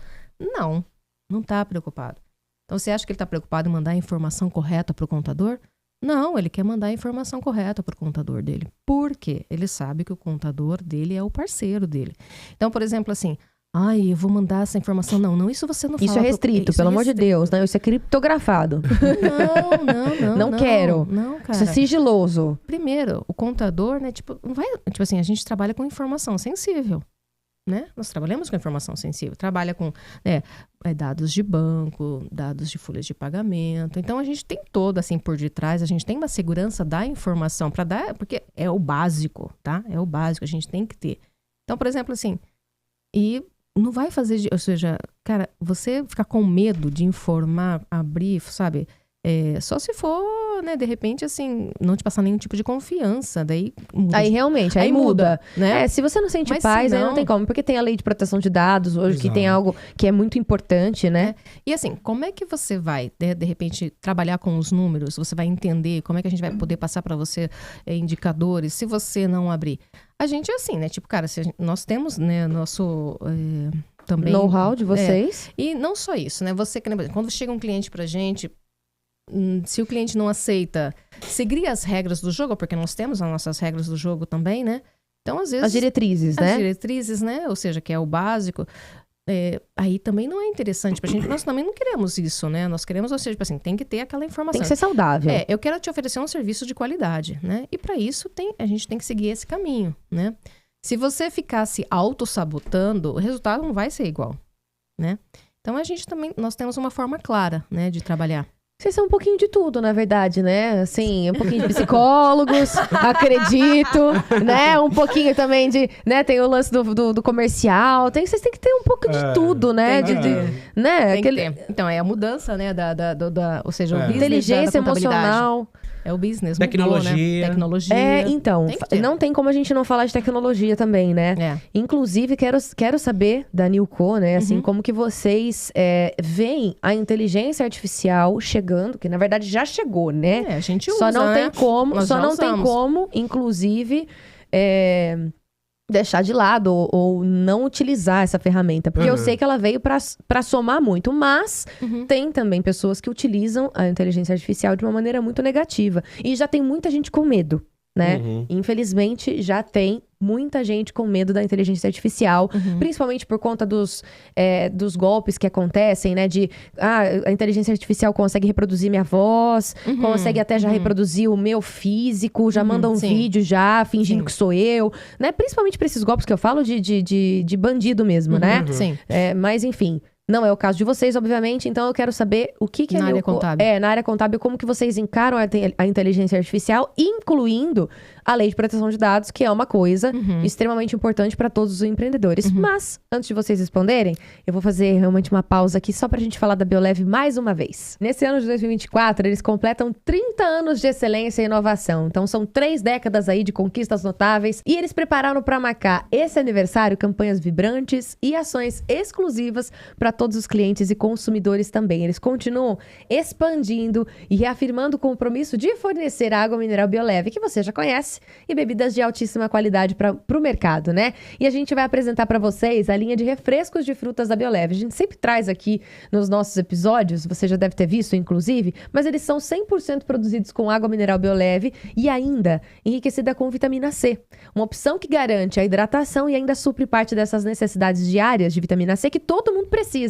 Speaker 2: Não tá preocupado. Então, você acha que ele está preocupado em mandar a informação correta para o contador? Não, ele quer mandar a informação correta para o contador dele. Por quê? Ele sabe que o contador dele é o parceiro dele. Então, por exemplo, assim, eu vou mandar essa informação. Não, isso você não fala.
Speaker 1: Isso é restrito, pelo amor de Deus, né? Isso é criptografado.
Speaker 2: Não.
Speaker 1: Não quero.
Speaker 2: Não, cara.
Speaker 1: Isso é sigiloso.
Speaker 2: Primeiro, o contador, né, não vai... Tipo assim, a gente trabalha com informação sensível. Né? Nós trabalhamos com informação sensível, trabalha com dados de banco, dados de folhas de pagamento. Então, a gente tem todo, assim, por detrás, a gente tem uma segurança da informação para dar, porque é o básico, tá? É o básico, a gente tem que ter. Então, por exemplo, assim, e não vai fazer, ou seja, cara, você ficar com medo de informar, abrir, sabe? Só se for pessoa, né, de repente, assim, não te passar nenhum tipo de confiança, daí muda.
Speaker 1: Aí realmente, aí muda,
Speaker 2: né?
Speaker 1: Se você não sente
Speaker 2: Mas
Speaker 1: paz, aí
Speaker 2: não
Speaker 1: não tem como, porque tem a lei de proteção de dados hoje, que tem algo que é muito importante, né?
Speaker 2: E assim, como é que você vai, de repente, trabalhar com os números? Você vai entender como é que a gente vai poder passar para você indicadores, se você não abrir? A gente é assim, né? Tipo, cara, nós temos, né, nosso... também
Speaker 1: know-how de vocês.
Speaker 2: E não só isso, né? Você, quando chega um cliente pra gente, se o cliente não aceita seguir as regras do jogo, porque nós temos as nossas regras do jogo também, né? Então, às vezes...
Speaker 1: As diretrizes, né?
Speaker 2: As diretrizes, né? Ou seja, que é o básico. Aí também não é interessante pra gente. Nós também não queremos isso, né? Nós queremos, ou seja, tipo assim, tem que ter aquela informação.
Speaker 1: Tem que ser saudável.
Speaker 2: Eu quero te oferecer um serviço de qualidade, né? E pra isso, a gente tem que seguir esse caminho, né? Se você ficar se auto-sabotando, o resultado não vai ser igual, né? Então, nós temos uma forma clara, né, de trabalhar.
Speaker 1: Vocês são um pouquinho de tudo, na verdade, né? Assim, um pouquinho de psicólogos, acredito, né? Um pouquinho também de, né? Tem o lance do comercial. Vocês têm que ter um pouco de tudo, né? Né?
Speaker 2: Tem que ter. Então, é a mudança, né? Ou seja, o business
Speaker 1: inteligência emocional.
Speaker 2: É o business.
Speaker 3: Tecnologia.
Speaker 2: Mudou, né? Tecnologia.
Speaker 1: Então, não tem como a gente não falar de tecnologia também, né? Inclusive, quero saber da Nilco, né? Assim, como que vocês veem a inteligência artificial chegando, que na verdade já chegou, né?
Speaker 2: A gente
Speaker 1: só
Speaker 2: usa,
Speaker 1: não tem como,
Speaker 2: Nós
Speaker 1: só
Speaker 2: já
Speaker 1: não tem
Speaker 2: usamos.
Speaker 1: como, inclusive, deixar de lado ou não utilizar essa ferramenta. Porque eu sei que ela veio para somar muito. Mas tem também pessoas que utilizam a inteligência artificial de uma maneira muito negativa. E já tem muita gente com medo, né? Infelizmente, já tem muita gente com medo da inteligência artificial. Principalmente por conta dos golpes que acontecem, né? A inteligência artificial consegue reproduzir minha voz, consegue até já reproduzir o meu físico, já manda um vídeo já, fingindo que sou eu, né? Principalmente pra esses golpes que eu falo de bandido mesmo, né?
Speaker 2: Sim.
Speaker 1: Mas enfim... Não é o caso de vocês, obviamente, então eu quero saber o que
Speaker 2: na área contábil.
Speaker 1: Na área contábil, como que vocês encaram a inteligência artificial, incluindo a lei de proteção de dados, que é uma coisa extremamente importante para todos os empreendedores. Mas, antes de vocês responderem, eu vou fazer realmente uma pausa aqui só pra gente falar da Biolev mais uma vez. Nesse ano de 2024, eles completam 30 anos de excelência e inovação. Então, são 3 décadas aí de conquistas notáveis e eles prepararam para marcar esse aniversário campanhas vibrantes e ações exclusivas para todos os clientes e consumidores também. Eles continuam expandindo e reafirmando o compromisso de fornecer água mineral Biolev, que você já conhece, e bebidas de altíssima qualidade para o mercado, né? E a gente vai apresentar para vocês a linha de refrescos de frutas da Biolev. A gente sempre traz aqui nos nossos episódios, você já deve ter visto, inclusive, mas eles são 100% produzidos com água mineral Biolev e ainda enriquecida com vitamina C. Uma opção que garante a hidratação e ainda supre parte dessas necessidades diárias de vitamina C que todo mundo precisa.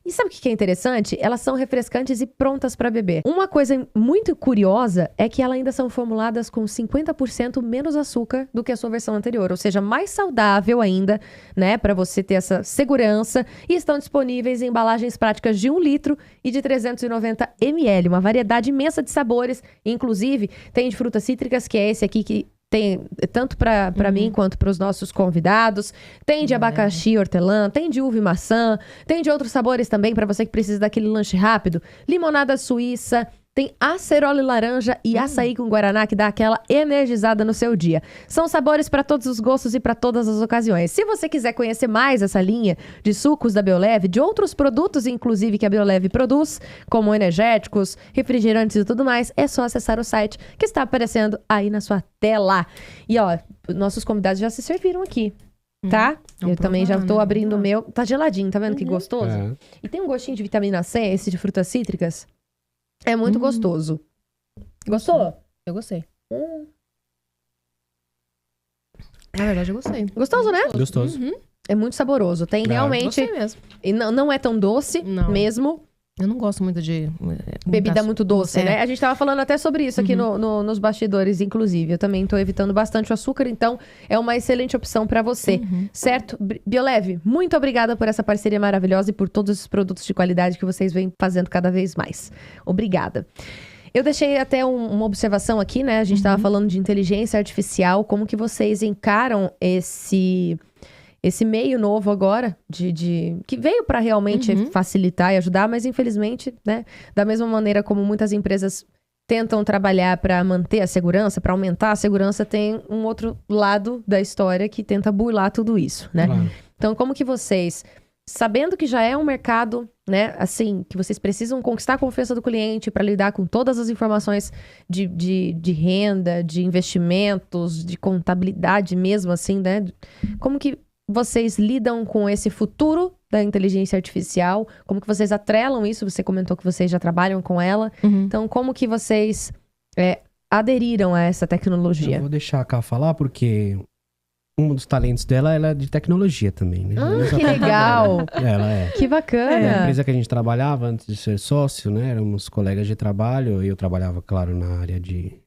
Speaker 1: E sabe o que é interessante? Elas são refrescantes e prontas para beber. Uma coisa muito curiosa é que elas ainda são formuladas com 50% menos açúcar do que a sua versão anterior, ou seja, mais saudável ainda, né, para você ter essa segurança, e estão disponíveis em embalagens práticas de 1 litro e de 390 ml, uma variedade imensa de sabores, inclusive tem de frutas cítricas, que é esse aqui que tem tanto para mim quanto para os nossos convidados. Tem de abacaxi e hortelã, tem de uva e maçã, tem de outros sabores também para você que precisa daquele lanche rápido. Limonada suíça, tem acerola e laranja e açaí com guaraná, que dá aquela energizada no seu dia. São sabores para todos os gostos e para todas as ocasiões. Se você quiser conhecer mais essa linha de sucos da Biolev, de outros produtos, inclusive, que a Biolev produz, como energéticos, refrigerantes e tudo mais, é só acessar o site que está aparecendo aí na sua tela. E ó, nossos convidados já se serviram aqui. Tá? Eu também já tô abrindo o meu. Tá geladinho, tá vendo que gostoso? E tem um gostinho de vitamina C, esse de frutas cítricas. É muito gostoso. Gostou?
Speaker 2: Eu gostei. Na verdade, eu gostei.
Speaker 1: Gostoso, né?
Speaker 3: Gostoso.
Speaker 1: É muito saboroso. Tem realmente...
Speaker 2: Gostei mesmo.
Speaker 1: E não é tão doce mesmo.
Speaker 2: Eu não gosto muito de...
Speaker 1: Bebida muito doce, né? A gente tava falando até sobre isso aqui nos bastidores, inclusive. Eu também tô evitando bastante o açúcar, então é uma excelente opção pra você. Certo? Biolev, muito obrigada por essa parceria maravilhosa e por todos os produtos de qualidade que vocês vêm fazendo cada vez mais. Obrigada. Eu deixei até uma observação aqui, né? A gente tava falando de inteligência artificial, como que vocês encaram esse meio novo agora, que veio para realmente facilitar e ajudar, mas infelizmente, né, da mesma maneira como muitas empresas tentam trabalhar para manter a segurança, para aumentar a segurança, tem um outro lado da história que tenta burlar tudo isso, né?
Speaker 3: Claro.
Speaker 1: Então, como que vocês, sabendo que já é um mercado, né, assim, que vocês precisam conquistar a confiança do cliente para lidar com todas as informações de renda, de investimentos, de contabilidade mesmo, assim, né? Como que vocês lidam com esse futuro da inteligência artificial? Como que vocês atrelam isso? Você comentou que vocês já trabalham com ela. Então, como que vocês aderiram a essa tecnologia?
Speaker 3: Eu vou deixar a Ká falar, porque um dos talentos dela ela é de tecnologia também, né?
Speaker 1: Que legal!
Speaker 3: Ela é.
Speaker 1: Que bacana!
Speaker 3: Na empresa que a gente trabalhava antes de ser sócio, né? Éramos colegas de trabalho. Eu trabalhava, claro, na área de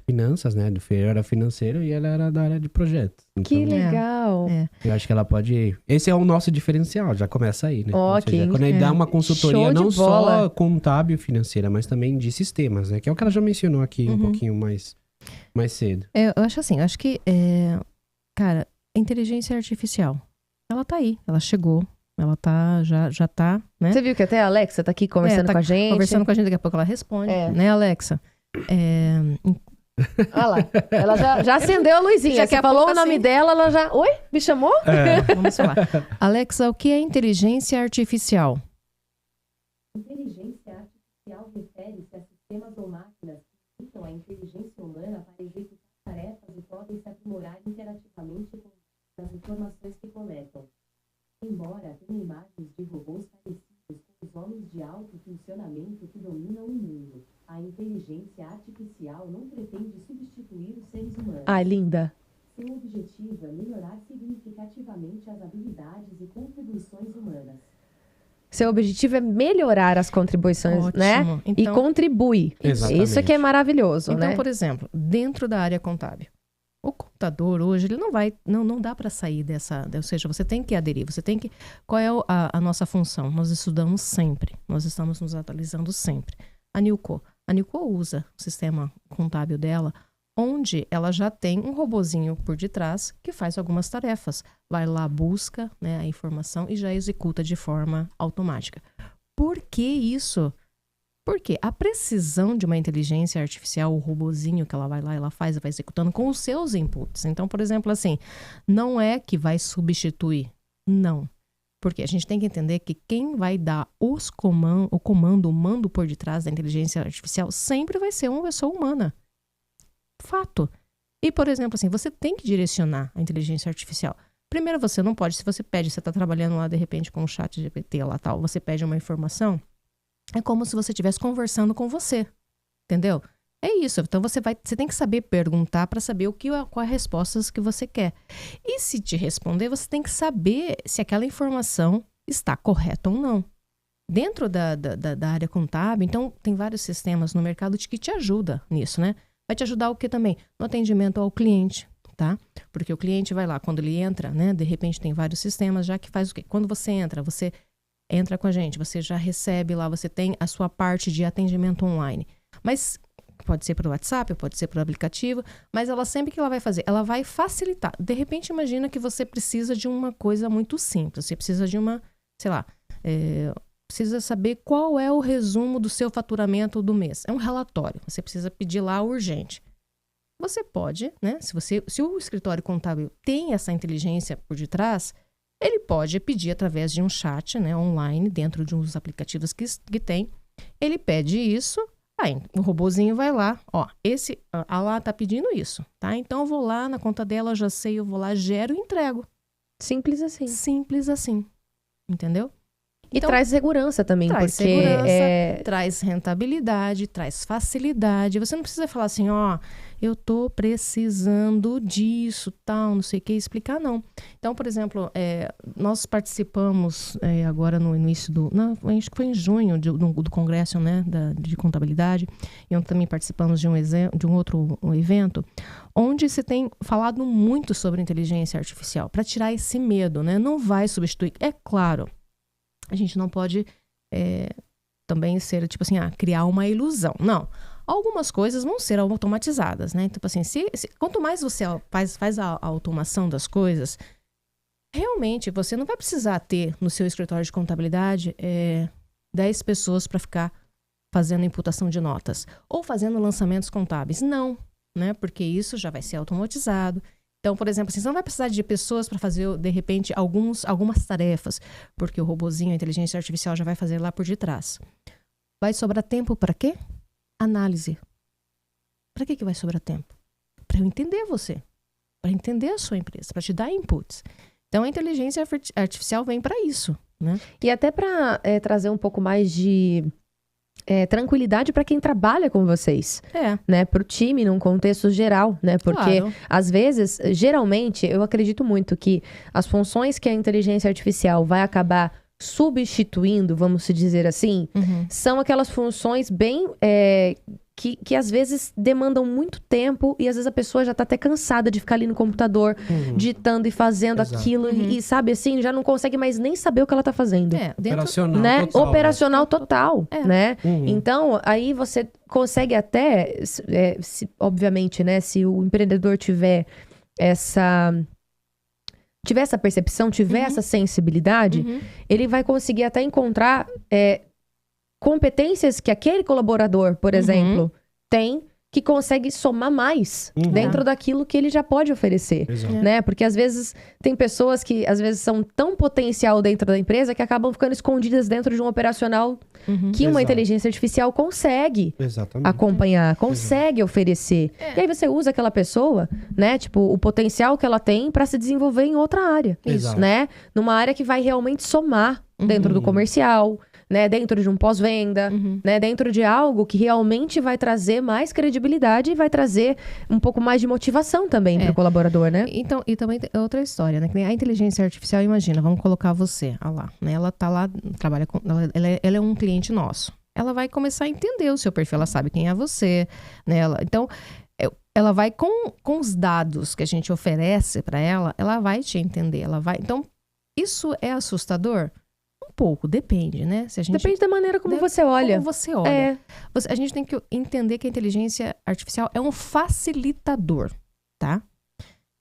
Speaker 3: finanças, né? Eu era financeiro e ela era da área de projetos. Então,
Speaker 1: Que legal!
Speaker 3: eu acho que ela pode... Esse é o nosso diferencial, já começa aí, né?
Speaker 1: Ó,
Speaker 3: Ou seja,
Speaker 1: que-
Speaker 3: quando ele dá uma consultoria
Speaker 1: Show de
Speaker 3: não
Speaker 1: bola.
Speaker 3: só contábil financeira, mas também de sistemas, né? Que é o que ela já mencionou aqui um pouquinho mais cedo.
Speaker 2: Eu acho assim, eu acho que, cara, a inteligência artificial, ela tá aí, ela chegou, ela tá, já tá, né?
Speaker 1: Você viu que até a Alexa tá aqui conversando
Speaker 2: tá
Speaker 1: com a gente?
Speaker 2: Conversando com a gente, daqui a pouco ela responde, né, Alexa?
Speaker 1: Olha lá, ela já acendeu a luzinha.
Speaker 2: Daqui
Speaker 1: Você
Speaker 2: a
Speaker 1: falou
Speaker 2: pouco,
Speaker 1: o nome
Speaker 2: assim-
Speaker 1: dela, ela já... Oi? Me chamou?
Speaker 2: Vamos lá. Alexa, o que é inteligência artificial?
Speaker 4: Inteligência artificial refere-se a sistemas ou máquinas que usam a inteligência humana para executar tarefas e podem se aprimorar interativamente com as informações que coletam. Embora tenha imagens de robôs parecidos com os homens de alto funcionamento que dominam o mundo, a inteligência artificial não pretende substituir os seres humanos.
Speaker 1: Ai, linda.
Speaker 4: Seu objetivo é melhorar significativamente as habilidades e contribuições humanas.
Speaker 1: Seu objetivo é melhorar as contribuições,
Speaker 2: Ótimo.
Speaker 1: né? E
Speaker 2: Então-
Speaker 1: contribui.
Speaker 3: Exatamente.
Speaker 1: Isso que é maravilhoso,
Speaker 2: Então,
Speaker 1: né?
Speaker 2: por exemplo, dentro da área contábil, o contador hoje, ele não dá para sair dessa, ou seja, você tem que aderir, você tem que, qual é a nossa função? Nós estudamos sempre, nós estamos nos atualizando sempre. A Nilco usa o sistema contábil dela, onde ela já tem um robozinho por detrás que faz algumas tarefas. Vai lá, busca, né, a informação e já executa de forma automática. Por que isso? Porque a precisão de uma inteligência artificial, o robozinho que ela vai lá, ela vai executando com os seus inputs. Então, por exemplo, assim, não é que vai substituir, não. Porque a gente tem que entender que quem vai dar o mando por detrás da inteligência artificial sempre vai ser uma pessoa humana. Fato. E, por exemplo, assim, você tem que direcionar a inteligência artificial. Primeiro, você não pode, se você pede, você está trabalhando lá, de repente, com o chat GPT lá, tal, você pede uma informação, é como se você estivesse conversando com você, entendeu? É isso, então você tem que saber perguntar para saber quais respostas que você quer. E se te responder, você tem que saber se aquela informação está correta ou não. Dentro da área contábil, então, tem vários sistemas no mercado que te ajudam nisso, né? Vai te ajudar o que também? No atendimento ao cliente, tá? Porque o cliente vai lá, quando ele entra, né? De repente tem vários sistemas já que faz o quê? Quando você entra com a gente, você já recebe lá, você tem a sua parte de atendimento online. Mas pode ser pelo WhatsApp, pode ser pelo aplicativo, mas ela sempre que ela vai fazer, ela vai facilitar. De repente, imagina que você precisa de uma coisa muito simples, você precisa de uma, sei lá, precisa saber qual é o resumo do seu faturamento do mês. É um relatório, você precisa pedir lá urgente. Você pode, né? Se o escritório contábil tem essa inteligência por detrás, ele pode pedir através de um chat, né, online, dentro de uns aplicativos que tem. Ele pede isso, aí o robozinho vai lá, ó, a lá tá pedindo isso, tá? Então eu vou lá na conta dela, eu já sei, eu vou lá, gero e entrego.
Speaker 1: Simples assim.
Speaker 2: Simples assim, entendeu?
Speaker 1: E
Speaker 2: Então,
Speaker 1: traz segurança também,
Speaker 2: traz
Speaker 1: porque
Speaker 2: segurança, traz rentabilidade, traz facilidade. Você não precisa falar assim, ó, eu tô precisando disso, tal, não sei o que, explicar, não. Então, por exemplo, nós participamos agora no início acho que foi em junho do congresso, né, de contabilidade, e onde também participamos de um outro evento, onde se tem falado muito sobre inteligência artificial, para tirar esse medo, né? Não vai substituir, é claro. A gente não pode também ser, tipo assim, criar uma ilusão. Não. Algumas coisas vão ser automatizadas, né? Tipo assim, quanto mais você faz a automação das coisas, realmente você não vai precisar ter no seu escritório de contabilidade 10 pessoas para ficar fazendo imputação de notas ou fazendo lançamentos contábeis. Não, né? Porque isso já vai ser automatizado. Então, por exemplo, assim, você não vai precisar de pessoas para fazer, de repente, algumas tarefas, porque o robozinho, a inteligência artificial já vai fazer lá por detrás. Vai sobrar tempo para quê? Análise. Para que vai sobrar tempo? Para eu entender você, para entender a sua empresa, para te dar inputs. Então, a inteligência artificial vem para isso, né?
Speaker 1: E até para trazer um pouco mais de tranquilidade para quem trabalha com vocês, né? Para o time, num contexto geral, né? Porque, às vezes, geralmente, eu acredito muito que as funções que a inteligência artificial vai acabar substituindo, vamos se dizer assim, são aquelas funções bem... Que às vezes demandam muito tempo e às vezes a pessoa já tá até cansada de ficar ali no computador, digitando e fazendo aquilo e sabe assim, já não consegue mais nem saber o que ela tá fazendo.
Speaker 3: Operacional,
Speaker 1: né?
Speaker 3: total.
Speaker 1: Operacional total, né? Então, aí você consegue até, obviamente, né? Se o empreendedor tiver essa percepção, tiver essa sensibilidade, ele vai conseguir até encontrar competências que aquele colaborador, por exemplo, tem, que consegue somar mais dentro daquilo que ele já pode oferecer, né? Porque às vezes tem pessoas que às vezes são tão potencial dentro da empresa que acabam ficando escondidas dentro de um operacional que uma inteligência artificial consegue acompanhar, consegue oferecer. E aí você usa aquela pessoa, né? Tipo, o potencial que ela tem para se desenvolver em outra área, né? Numa área que vai realmente somar dentro do comercial, né, dentro de um pós-venda, né, dentro de algo que realmente vai trazer mais credibilidade e vai trazer um pouco mais de motivação também para o colaborador, né?
Speaker 2: Então, e também é outra história, né? A inteligência artificial, imagina, vamos colocar você, lá, né? Ela tá lá, trabalha com, ela é um cliente nosso. Ela vai começar a entender o seu perfil, ela sabe quem é você, né? Então, ela vai com os dados que a gente oferece para ela vai te entender, Então, isso é assustador? Um pouco, depende, né?
Speaker 1: Depende da maneira como você olha.
Speaker 2: Como você olha. A gente tem que entender que a inteligência artificial é um facilitador, tá?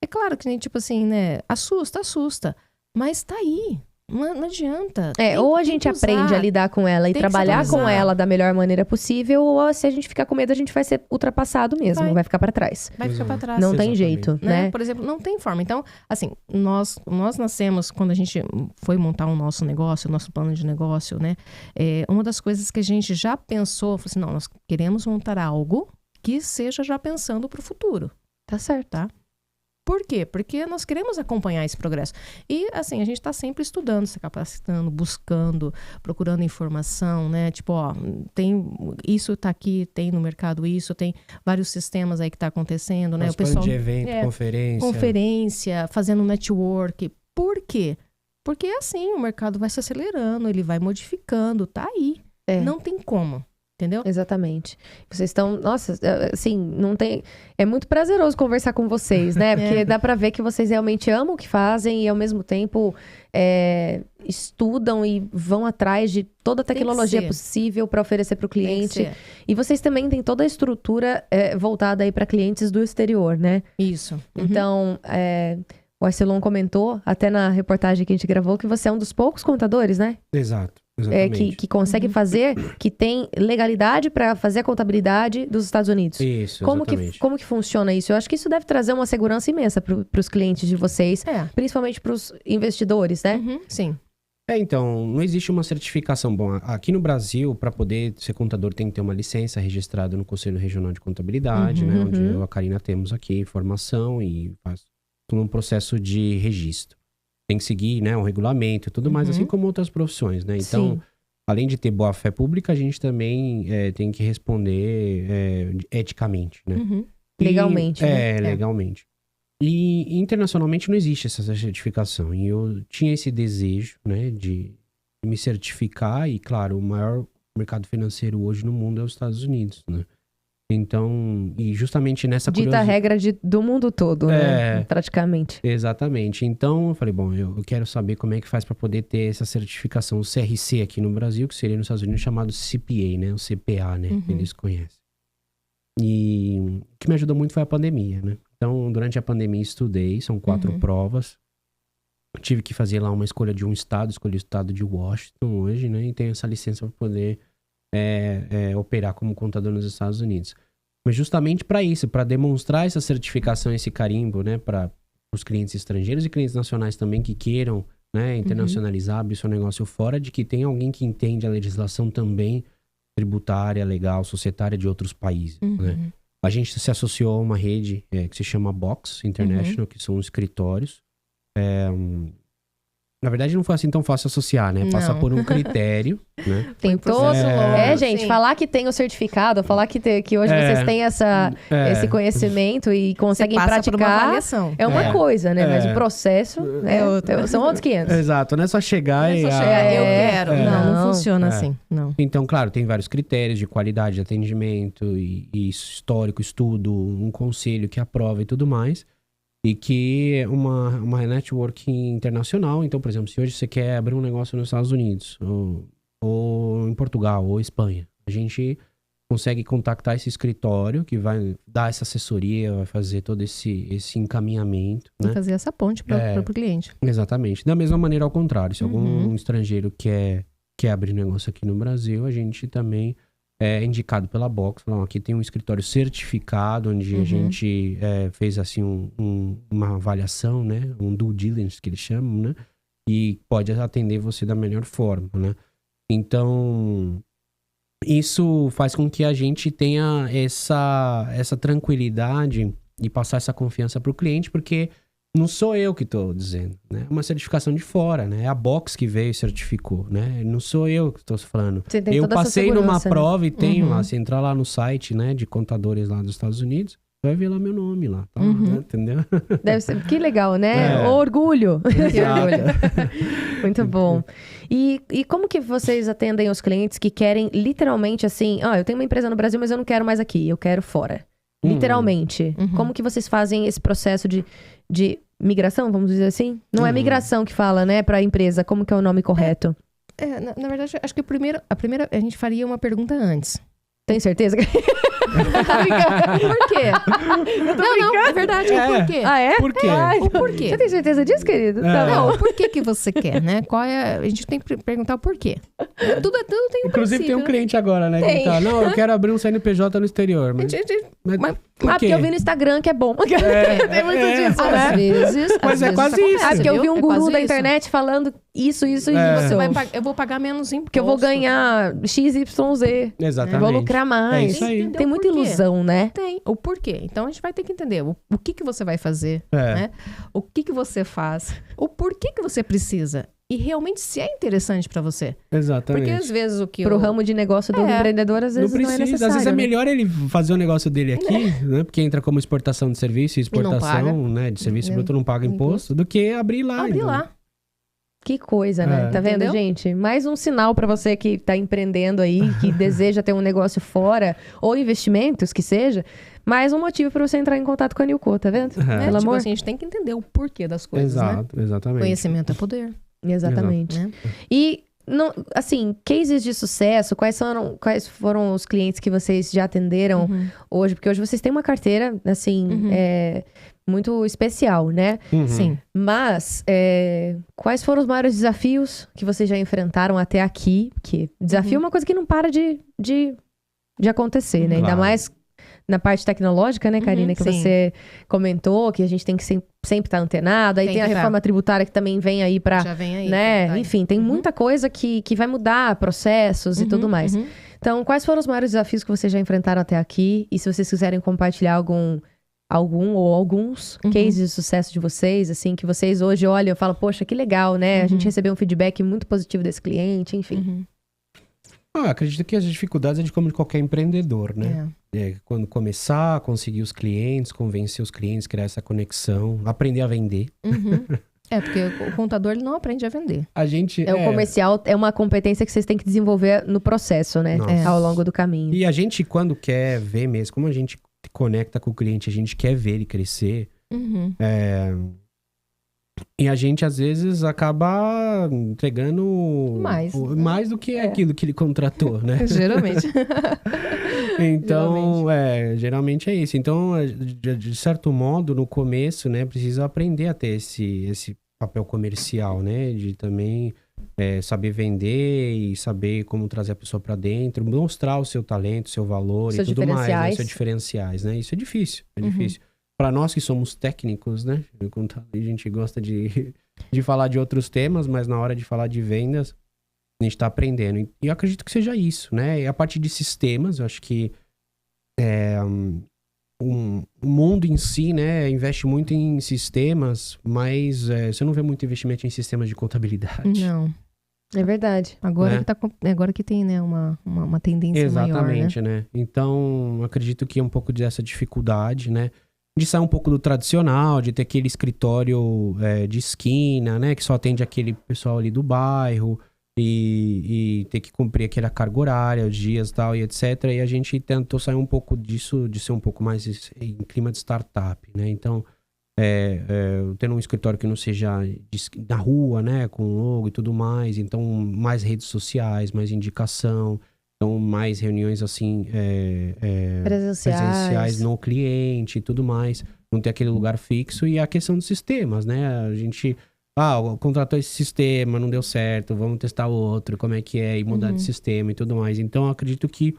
Speaker 2: É claro que, tipo assim, né? Assusta. Mas tá aí. Não adianta.
Speaker 1: Ou a gente aprende a lidar com ela e trabalhar com ela da melhor maneira possível, ou se a gente ficar com medo, a gente vai ser ultrapassado mesmo, vai ficar para trás.
Speaker 2: Vai ficar para trás.
Speaker 1: Não tem jeito, né?
Speaker 2: Por exemplo, não tem forma. Então, assim, nós nascemos, quando a gente foi montar o nosso negócio, o nosso plano de negócio, né? Uma das coisas que a gente já pensou, foi assim, não, nós queremos montar algo que seja já pensando para o futuro.
Speaker 1: Tá certo,
Speaker 2: tá? Por quê? Porque nós queremos acompanhar esse progresso. E, assim, a gente está sempre estudando, se capacitando, buscando, procurando informação, né? Tipo, isso tá aqui, tem no mercado isso, tem vários sistemas aí que tá acontecendo, né? O pessoal
Speaker 3: de evento,
Speaker 2: conferência, fazendo network. Por quê? Porque, assim, o mercado vai se acelerando, ele vai modificando, tá aí. Não tem como. Entendeu?
Speaker 1: Exatamente. Vocês estão... Nossa, assim, não tem... É muito prazeroso conversar com vocês, né? Porque dá pra ver que vocês realmente amam o que fazem e, ao mesmo tempo, estudam e vão atrás de toda a tecnologia possível para oferecer para o cliente. E vocês também têm toda a estrutura voltada aí para clientes do exterior, né?
Speaker 2: Isso.
Speaker 1: Então, o Arcelon comentou, até na reportagem que a gente gravou, que você é um dos poucos contadores, né?
Speaker 3: Exato.
Speaker 1: Que consegue fazer, que tem legalidade para fazer a contabilidade dos Estados Unidos.
Speaker 3: Isso,
Speaker 1: exatamente. Como que funciona isso? Eu acho que isso deve trazer uma segurança imensa para os clientes de vocês, principalmente para os investidores, né?
Speaker 2: Sim.
Speaker 3: Então, não existe uma certificação. Bom, aqui no Brasil, para poder ser contador, tem que ter uma licença registrada no Conselho Regional de Contabilidade, né? Onde eu e a Karina temos aqui formação e faz todo um processo de registro. Tem que seguir, né, um regulamento e tudo mais, assim como outras profissões, né? Então, além de ter boa fé pública, a gente também tem que responder eticamente, né?
Speaker 1: Legalmente, né?
Speaker 3: Legalmente. E internacionalmente não existe essa certificação. E eu tinha esse desejo, né, de me certificar. E, claro, o maior mercado financeiro hoje no mundo é os Estados Unidos, né? Então, e justamente nessa
Speaker 1: dita a regra do mundo todo, né? Praticamente.
Speaker 3: Exatamente. Então, eu falei, bom, eu quero saber como é que faz para poder ter essa certificação, o CRC aqui no Brasil, que seria nos Estados Unidos chamado CPA, né? O CPA, né? Que eles conhecem. E o que me ajudou muito foi a pandemia, né? Então, durante a pandemia estudei, são 4 provas. Eu tive que fazer lá uma escolha de um estado, escolhi o estado de Washington hoje, né? E tenho essa licença para poder operar como contador nos Estados Unidos. Mas justamente para isso, para demonstrar essa certificação, esse carimbo, né, para os clientes estrangeiros e clientes nacionais também que queiram, né, internacionalizar, abrir seu negócio fora, de que tem alguém que entende a legislação também tributária, legal, societária de outros países, né? A gente se associou a uma rede que se chama Box International, que são escritórios. Na verdade, não foi assim tão fácil associar, né? Passa por um critério, né?
Speaker 1: Tem todo... gente, falar que tem o certificado, falar que hoje vocês têm esse conhecimento e conseguem praticar, é uma coisa, né? Mas o processo são outros 500.
Speaker 3: Exato, não é só chegar e...
Speaker 2: eu quero. Não funciona assim, não.
Speaker 3: Então, claro, tem vários critérios de qualidade de atendimento e histórico, estudo, um conselho que aprova e tudo mais. E que é uma networking internacional. Então, por exemplo, se hoje você quer abrir um negócio nos Estados Unidos, ou em Portugal, ou Espanha, a gente consegue contactar esse escritório que vai dar essa assessoria, vai fazer todo esse encaminhamento.
Speaker 2: E
Speaker 3: né?
Speaker 2: fazer essa ponte para o cliente.
Speaker 3: Exatamente. Da mesma maneira, ao contrário. Se algum estrangeiro quer abrir negócio aqui no Brasil, a gente também... é indicado pela Box, aqui tem um escritório certificado, onde a gente fez assim uma avaliação, né? Um due diligence que eles chamam, né? E pode atender você da melhor forma, né? Então, isso faz com que a gente tenha essa tranquilidade e passar essa confiança para o cliente, porque não sou eu que estou dizendo, né? É uma certificação de fora, né? É a Box que veio e certificou, né? Não sou eu que estou falando. Eu passei numa prova e tenho lá, se entrar lá no site, né, de contadores lá dos Estados Unidos, vai ver lá meu nome lá, tá? Né? Entendeu?
Speaker 1: Deve ser, que legal, né? Orgulho. Muito bom. E como que vocês atendem os clientes que querem literalmente assim, eu tenho uma empresa no Brasil, mas eu não quero mais aqui, eu quero fora. Literalmente. Como que vocês fazem esse processo de migração, vamos dizer assim? Não é migração que fala, né, para a empresa. Como que é o nome correto?
Speaker 2: Na verdade, acho que a primeira a gente faria uma pergunta antes.
Speaker 1: Tem certeza?
Speaker 2: Por quê? Não, é verdade. Por quê?
Speaker 1: Ah, é?
Speaker 3: Por quê?
Speaker 2: O porquê?
Speaker 1: Você tem certeza disso, querido?
Speaker 2: Não, o porquê que você quer, né? A gente tem que perguntar o porquê. Tudo tem um
Speaker 3: Inclusive, tem um cliente agora, né? Que tá, não, eu quero abrir um CNPJ no exterior. Mas
Speaker 1: porque eu vi no Instagram que é bom. Tem muito disso, né?
Speaker 2: Às vezes.
Speaker 3: Mas é quase isso.
Speaker 1: Porque eu vi um guru da internet falando isso e isso.
Speaker 2: Eu vou pagar menos imposto.
Speaker 1: Porque eu vou ganhar XYZ.
Speaker 3: Exatamente.
Speaker 1: Eu vou lucrar mais.
Speaker 3: É isso aí.
Speaker 1: Tem muita ilusão, né?
Speaker 2: Tem. O porquê. Então, a gente vai ter que entender o que você vai fazer, né? O que você faz. O porquê que você precisa. E realmente se é interessante pra você.
Speaker 3: Exatamente.
Speaker 2: Porque às vezes
Speaker 1: Pro ramo de negócio do empreendedor, às vezes não é necessário.
Speaker 3: Às vezes é melhor ele fazer o negócio dele aqui, né? Porque entra como exportação de serviço e exportação, né? De serviço bruto não paga imposto, do que abrir lá.
Speaker 2: Abrir lá.
Speaker 1: Que coisa, né? Tá vendo, gente? Mais um sinal pra você que tá empreendendo aí, que deseja ter um negócio fora, ou investimentos, que seja. Mais um motivo pra você entrar em contato com a Nilco, tá vendo? Pelo amor.
Speaker 2: Assim, a gente tem que entender o porquê das coisas,
Speaker 3: Exatamente.
Speaker 2: Conhecimento é poder.
Speaker 1: Exatamente.
Speaker 2: Né?
Speaker 1: E, assim, cases de sucesso, quais foram os clientes que vocês já atenderam hoje? Porque hoje vocês têm uma carteira, assim, muito especial, né?
Speaker 2: Sim.
Speaker 1: Mas, quais foram os maiores desafios que vocês já enfrentaram até aqui? Porque desafio é uma coisa que não para de acontecer, né?
Speaker 3: Claro.
Speaker 1: Ainda mais na parte tecnológica, né, Karina, que você comentou, que a gente tem que sempre estar antenado. Aí tem a reforma tributária que também vem aí pra...
Speaker 2: Já vem aí.
Speaker 1: Né? Enfim, tem muita coisa que vai mudar, processos e tudo mais. Então, quais foram os maiores desafios que vocês já enfrentaram até aqui? E se vocês quiserem compartilhar algum ou alguns cases de sucesso de vocês, assim, que vocês hoje olham e falam, poxa, que legal, né? A gente recebeu um feedback muito positivo desse cliente, enfim.
Speaker 3: Acredito que as dificuldades é de como de qualquer empreendedor, né? Quando começar, conseguir os clientes, convencer os clientes, criar essa conexão, aprender a vender.
Speaker 2: Porque o contador ele não aprende a vender.
Speaker 1: O comercial é uma competência que vocês têm que desenvolver no processo, né? Ao longo do caminho.
Speaker 3: E a gente, quando quer ver mesmo, como a gente conecta com o cliente, a gente quer ver ele crescer. E a gente, às vezes, acaba entregando mais do que aquilo que ele contratou, né?
Speaker 2: Geralmente.
Speaker 3: Então, geralmente é isso. Então, de certo modo, no começo, né, precisa aprender a ter esse papel comercial, né? De também saber vender e saber como trazer a pessoa para dentro, mostrar o seu talento, o seu valor e tudo mais, né? Seus diferenciais, né? Isso é difícil, difícil. Para nós que somos técnicos, né? A gente gosta de falar de outros temas, mas na hora de falar de vendas, a gente está aprendendo. E eu acredito que seja isso, né? E a partir de sistemas, eu acho que o mundo em si, né, investe muito em sistemas, mas você não vê muito investimento em sistemas de contabilidade.
Speaker 2: Não.
Speaker 1: É verdade.
Speaker 2: Agora, agora que tem, né, uma tendência maior,
Speaker 3: exatamente, né? Então, acredito que é um pouco dessa dificuldade, né? De sair um pouco do tradicional, de ter aquele escritório de esquina, né? Que só atende aquele pessoal ali do bairro e ter que cumprir aquela carga horária, os dias e tal, e etc. E a gente tentou sair um pouco disso, de ser um pouco mais em clima de startup, né? Então, tendo um escritório que não seja na rua, né? Com logo e tudo mais. Então, mais redes sociais, mais indicação. Então, mais reuniões assim, presenciais no cliente e tudo mais. Não ter aquele lugar fixo. E a questão dos sistemas, né? A gente, contratou esse sistema, não deu certo, vamos testar outro, como é que é, e mudar de sistema e tudo mais. Então, eu acredito que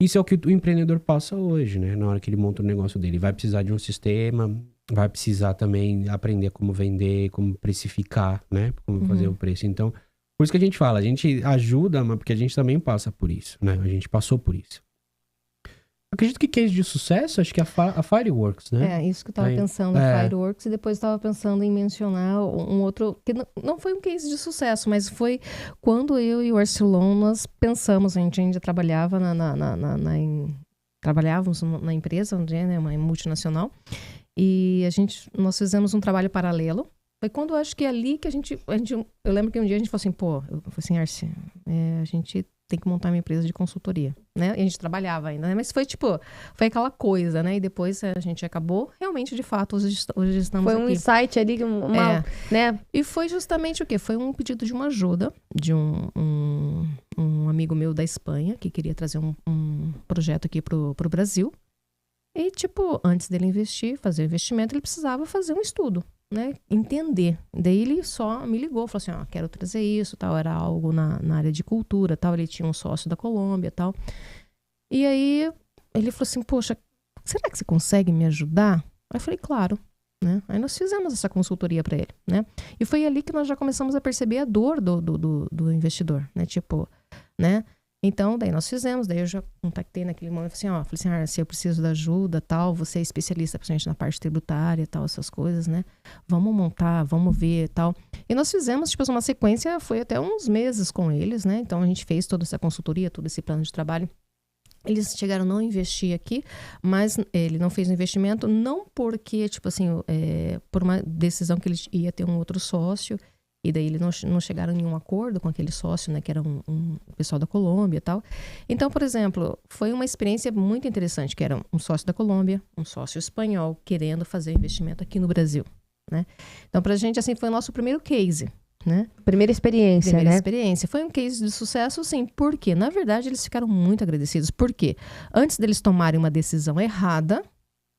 Speaker 3: isso é o que o empreendedor passa hoje, né? Na hora que ele monta o negócio dele. Vai precisar de um sistema, vai precisar também aprender como vender, como precificar, né? Como fazer o preço. Então, por isso que a gente fala, a gente ajuda, mas porque a gente também passa por isso, né? A gente passou por isso. Acredito que case de sucesso, acho que é a Fireworks, né?
Speaker 2: Isso que eu tava pensando, a Fireworks, e depois eu tava pensando em mencionar um outro, que não foi um case de sucesso, mas foi quando eu e o Arcelon, nós pensamos, a gente ainda trabalhava trabalhávamos na empresa, né, uma multinacional, e nós fizemos um trabalho paralelo. Foi quando eu acho que é ali que eu lembro que um dia a gente falou assim, eu falei assim, Arce, a gente tem que montar uma empresa de consultoria, né? E a gente trabalhava ainda, né? Mas foi foi aquela coisa, né? E depois a gente acabou, realmente, de fato, hoje estamos aqui.
Speaker 1: Foi um insight ali, né?
Speaker 2: E foi justamente o quê? Foi um pedido de uma ajuda de um amigo meu da Espanha, que queria trazer um projeto aqui pro Brasil. E, antes dele fazer o investimento, ele precisava fazer um estudo, né? Entender. Daí ele só me ligou, falou assim, quero trazer isso, tal. Era algo na área de cultura, tal. Ele tinha um sócio da Colômbia, tal. E aí ele falou assim, poxa, será que você consegue me ajudar? Aí eu falei, claro, né? Aí nós fizemos essa consultoria para ele, né? E foi ali que nós já começamos a perceber a dor do investidor, né? Né? Então, daí nós fizemos, daí eu já contactei naquele momento, falei assim, se eu preciso da ajuda, tal, você é especialista, principalmente na parte tributária, tal, essas coisas, né? Vamos montar, vamos ver, tal. E nós fizemos, uma sequência, foi até uns meses com eles, né? Então, a gente fez toda essa consultoria, todo esse plano de trabalho. Eles chegaram a não investir aqui, mas ele não fez o investimento, não porque, por uma decisão que ele ia ter um outro sócio, e daí eles não chegaram em nenhum acordo com aquele sócio, né, que era um pessoal da Colômbia e tal. Então, por exemplo, foi uma experiência muito interessante, que era um sócio da Colômbia, um sócio espanhol, querendo fazer investimento aqui no Brasil, né? Então, pra gente, foi o nosso primeiro case, né?
Speaker 1: Primeira experiência,
Speaker 2: Primeira
Speaker 1: né?
Speaker 2: experiência. Foi um case de sucesso, sim. Por quê? Na verdade, eles ficaram muito agradecidos. Por quê? Antes deles tomarem uma decisão errada,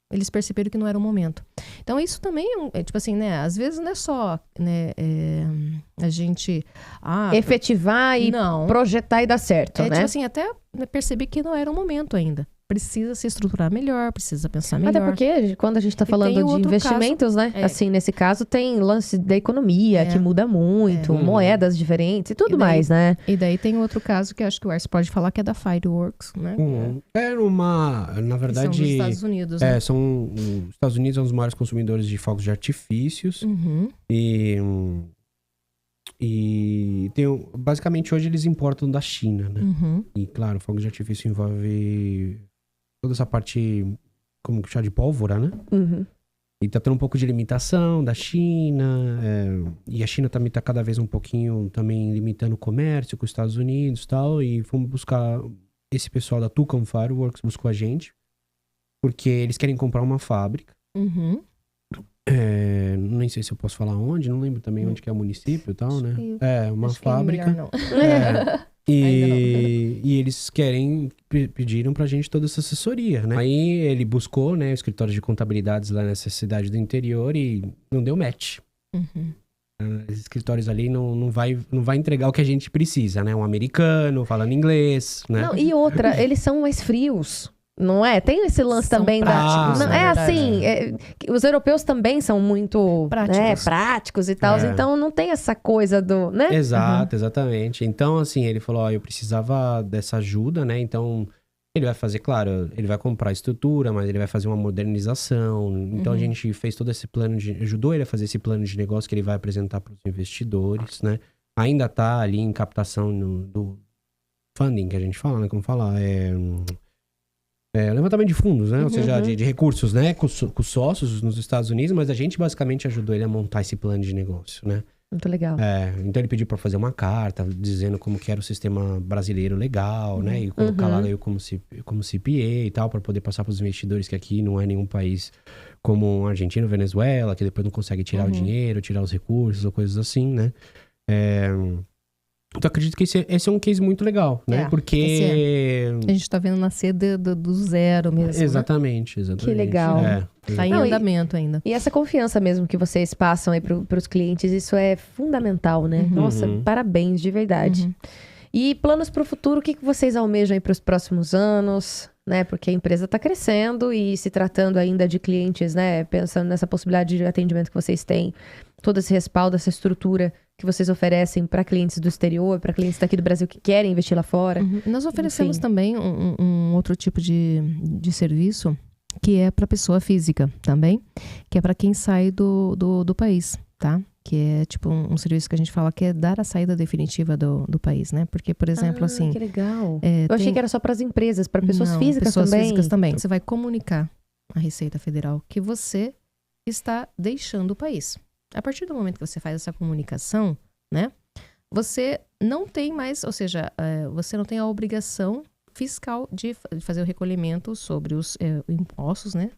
Speaker 2: eles perceberam que não era o momento. Então, isso também né? Às vezes não é só, né, a gente...
Speaker 1: efetivar e projetar e dar certo, né?
Speaker 2: Até perceber que não era o momento ainda. Precisa se estruturar melhor, precisa pensar melhor.
Speaker 1: Até porque quando a gente está falando de investimentos,
Speaker 2: caso,
Speaker 1: né? Assim, nesse caso, tem lance da economia que muda muito, moedas diferentes e tudo mais, né?
Speaker 2: E daí tem outro caso que eu acho que o Arce pode falar, que é da Fireworks, né?
Speaker 3: Na verdade...
Speaker 2: São dos Estados Unidos, né?
Speaker 3: Os Estados Unidos são os maiores consumidores de fogos de artifícios. E basicamente hoje eles importam da China, né? E claro, fogos de artifício envolve toda essa parte, como que chama, de pólvora, né? E tá tendo um pouco de limitação da China, e a China também tá cada vez um pouquinho também limitando o comércio com os Estados Unidos e tal, e fomos buscar esse pessoal da Tucson Fireworks, buscou a gente, porque eles querem comprar uma fábrica. Nem sei se eu posso falar onde, não lembro também onde que é o município e tal, né? Uma fábrica.
Speaker 2: Não.
Speaker 3: E eles pediram pra gente toda essa assessoria, né? Aí ele buscou, né, o escritório de contabilidades lá nessa cidade do interior e não deu match. Esses escritórios ali não vai entregar o que a gente precisa, né? Um americano falando inglês, né?
Speaker 1: Não, e outra, eles são mais frios. Não é? Tem esse lance
Speaker 2: São
Speaker 1: também
Speaker 2: práticos,
Speaker 1: da... Não,
Speaker 2: na
Speaker 1: é
Speaker 2: verdade.
Speaker 1: assim, os europeus também são muito práticos e tal, então não tem essa coisa do... né?
Speaker 3: Exato, exatamente. Então, assim, ele falou, ó, eu precisava dessa ajuda, né? Então, ele vai fazer, claro, ele vai comprar a estrutura, mas ele vai fazer uma modernização. Então, a gente fez todo esse plano ajudou ele a fazer esse plano de negócio que ele vai apresentar para os investidores, né? Ainda tá ali em captação do funding, que a gente fala, né? Como falar, levantamento de fundos, né? Ou seja, de recursos, né? Com os sócios nos Estados Unidos, mas a gente basicamente ajudou ele a montar esse plano de negócio, né?
Speaker 1: Muito legal.
Speaker 3: Então ele pediu para fazer uma carta dizendo como que era o sistema brasileiro legal, né? E colocar lá eu como CPA e tal, para poder passar para os investidores que aqui não é nenhum país como Argentina ou Venezuela, que depois não consegue tirar o dinheiro, tirar os recursos ou coisas assim, né? Então, acredito que esse é um case muito legal, né? Porque...
Speaker 2: A gente tá vendo nascer do zero mesmo,
Speaker 3: Exatamente.
Speaker 1: Que legal.
Speaker 2: Tá em andamento ainda.
Speaker 1: E essa confiança mesmo que vocês passam aí pros clientes, isso é fundamental, né? Nossa, parabéns, de verdade. E planos pro futuro, o que vocês almejam aí pros próximos anos, né? Porque a empresa tá crescendo e se tratando ainda de clientes, né? Pensando nessa possibilidade de atendimento que vocês têm, todo esse respaldo, essa estrutura que vocês oferecem para clientes do exterior, para clientes daqui do Brasil que querem investir lá fora.
Speaker 2: Nós oferecemos também um outro tipo de serviço, que é para pessoa física também, que é para quem sai do país, tá? Que é tipo um serviço que a gente fala que é dar a saída definitiva do país, né? Porque, por exemplo, assim...
Speaker 1: que legal. Eu achei que era só para as empresas, para pessoas físicas
Speaker 2: também.
Speaker 1: Pessoas
Speaker 2: físicas também. Você vai comunicar à Receita Federal que você está deixando o país. A partir do momento que você faz essa comunicação, né? Você não tem mais, ou seja, você não tem a obrigação fiscal de fazer o recolhimento sobre os impostos, né?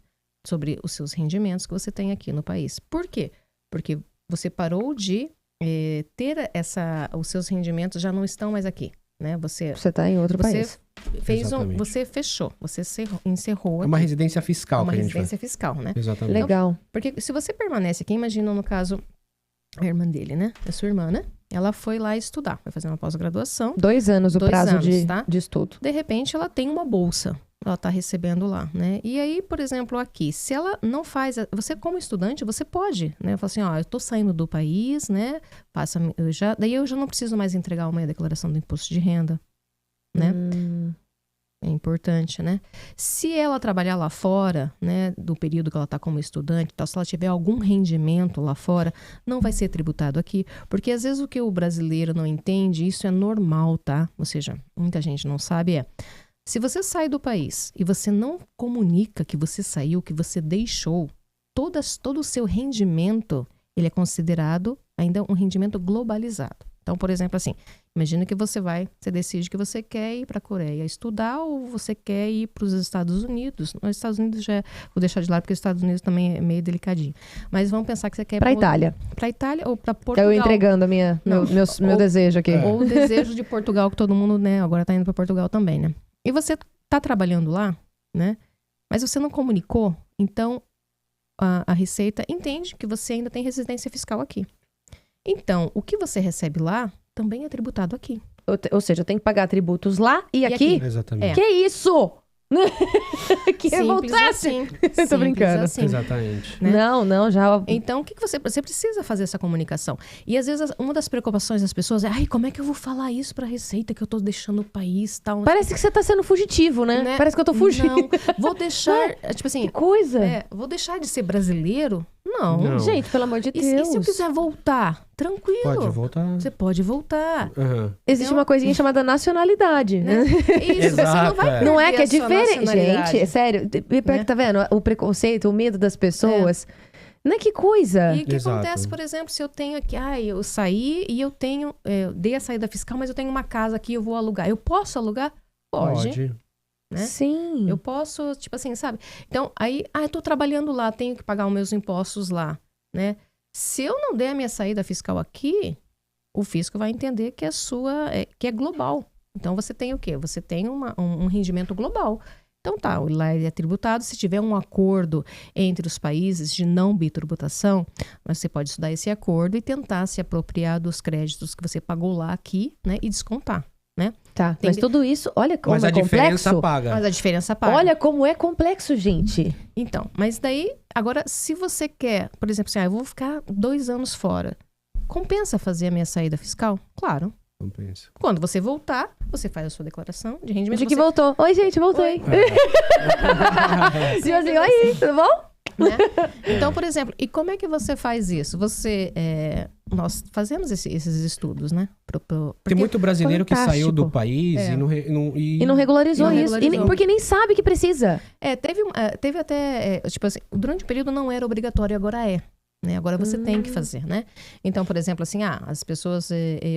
Speaker 2: Sobre os seus rendimentos que você tem aqui no país. Por quê? Porque você parou de ter os seus rendimentos já não estão mais aqui, né? Você está
Speaker 1: em outro país.
Speaker 2: Você fechou, você encerrou.
Speaker 3: É uma residência fiscal.
Speaker 2: Uma residência fiscal, né?
Speaker 3: Exatamente.
Speaker 1: Legal.
Speaker 2: Então, porque se você permanece aqui, imagina no caso a irmã dele, né? A sua irmã, né? Ela foi lá estudar, foi fazer uma pós-graduação.
Speaker 1: 2 anos o prazo de estudo.
Speaker 2: De repente, ela tem uma bolsa. Ela está recebendo lá, né? E aí, por exemplo, aqui, se ela não faz... Você, como estudante, você pode, né? Fala assim, eu tô saindo do país, né? Daí eu já não preciso mais entregar uma declaração do imposto de renda, né? É importante, né? Se ela trabalhar lá fora, né? Do período que ela está como estudante, se ela tiver algum rendimento lá fora, não vai ser tributado aqui. Porque às vezes o que o brasileiro não entende, isso é normal, tá? Ou seja, muita gente não sabe, se você sai do país e você não comunica que você saiu, que você deixou, todo o seu rendimento, ele é considerado ainda um rendimento globalizado. Então, por exemplo, assim, imagina que você decide que você quer ir para a Coreia estudar ou você quer ir para os Estados Unidos. Os Estados Unidos vou deixar de lado porque os Estados Unidos também é meio delicadinho. Mas vamos pensar que você quer ir
Speaker 1: para Itália.
Speaker 2: Para Itália ou para Portugal.
Speaker 1: Eu entregando meu desejo aqui.
Speaker 2: Ou o desejo de Portugal, que todo mundo, né, agora está indo para Portugal também, né? E você está trabalhando lá, né? Mas você não comunicou, então a Receita entende que você ainda tem residência fiscal aqui. Então, o que você recebe lá também é tributado aqui.
Speaker 1: Ou seja, eu tenho que pagar tributos lá e aqui?
Speaker 3: Exatamente.
Speaker 1: Que isso? Que
Speaker 2: simples assim.
Speaker 1: Tô brincando.
Speaker 2: Assim,
Speaker 3: exatamente.
Speaker 2: Né?
Speaker 1: Não, já...
Speaker 2: Então, o que você precisa fazer essa comunicação? E às vezes uma das preocupações das pessoas é, como é que eu vou falar isso pra Receita que eu tô deixando o país, tal.
Speaker 1: Parece que você tá sendo fugitivo, né? Parece que eu tô fugindo.
Speaker 2: Não, vou deixar, tipo assim...
Speaker 1: Que coisa!
Speaker 2: Vou deixar de ser brasileiro? Não.
Speaker 1: Gente, pelo amor de Deus.
Speaker 2: E se eu quiser voltar? Tranquilo.
Speaker 3: Pode voltar.
Speaker 2: Você pode voltar.
Speaker 1: Existe uma coisinha chamada nacionalidade, né?
Speaker 2: Isso, você não vai
Speaker 1: Não é que é
Speaker 2: diferente.
Speaker 1: Gente, é sério. Tá vendo? O preconceito, o medo das pessoas. Não é que coisa.
Speaker 2: E o que acontece, por exemplo, se eu tenho aqui... eu saí e eu tenho... dei a saída fiscal, mas eu tenho uma casa aqui, eu vou alugar. Eu posso alugar? Pode. Né?
Speaker 1: Sim.
Speaker 2: Eu posso, tipo assim, sabe? Então, aí... eu tô trabalhando lá, tenho que pagar os meus impostos lá, né? Se eu não der a minha saída fiscal aqui, o fisco vai entender que que é global. Então, você tem o quê? Você tem um rendimento global. Então tá, lá ele é tributado. Se tiver um acordo entre os países de não bitributação, você pode estudar esse acordo e tentar se apropriar dos créditos que você pagou lá aqui, né? E descontar, né?
Speaker 1: Tá, mas tudo isso, olha como
Speaker 3: Mas
Speaker 1: é
Speaker 3: a diferença
Speaker 1: complexo.
Speaker 3: paga.
Speaker 2: Mas a diferença paga.
Speaker 1: Olha como é complexo, gente.
Speaker 2: Então, mas daí, agora, se você quer, por exemplo, assim, eu vou ficar 2 anos fora, compensa fazer a minha saída fiscal? Claro.
Speaker 3: Compensa.
Speaker 2: Quando você voltar, você faz a sua declaração de rendimento.
Speaker 1: De que voltou. Oi, gente, voltei. Tipo assim, oi, tudo bom?
Speaker 2: Né? Então, por exemplo, e como é que você faz isso? Nós fazemos esses estudos, né?
Speaker 3: Tem muito brasileiro que saiu do
Speaker 1: fantástico.
Speaker 3: país
Speaker 1: E não regularizou isso. Porque nem sabe que precisa.
Speaker 2: Teve até, tipo assim, durante o período não era obrigatório, agora é. Né? Agora você tem que fazer, né? Então, por exemplo, assim, as pessoas...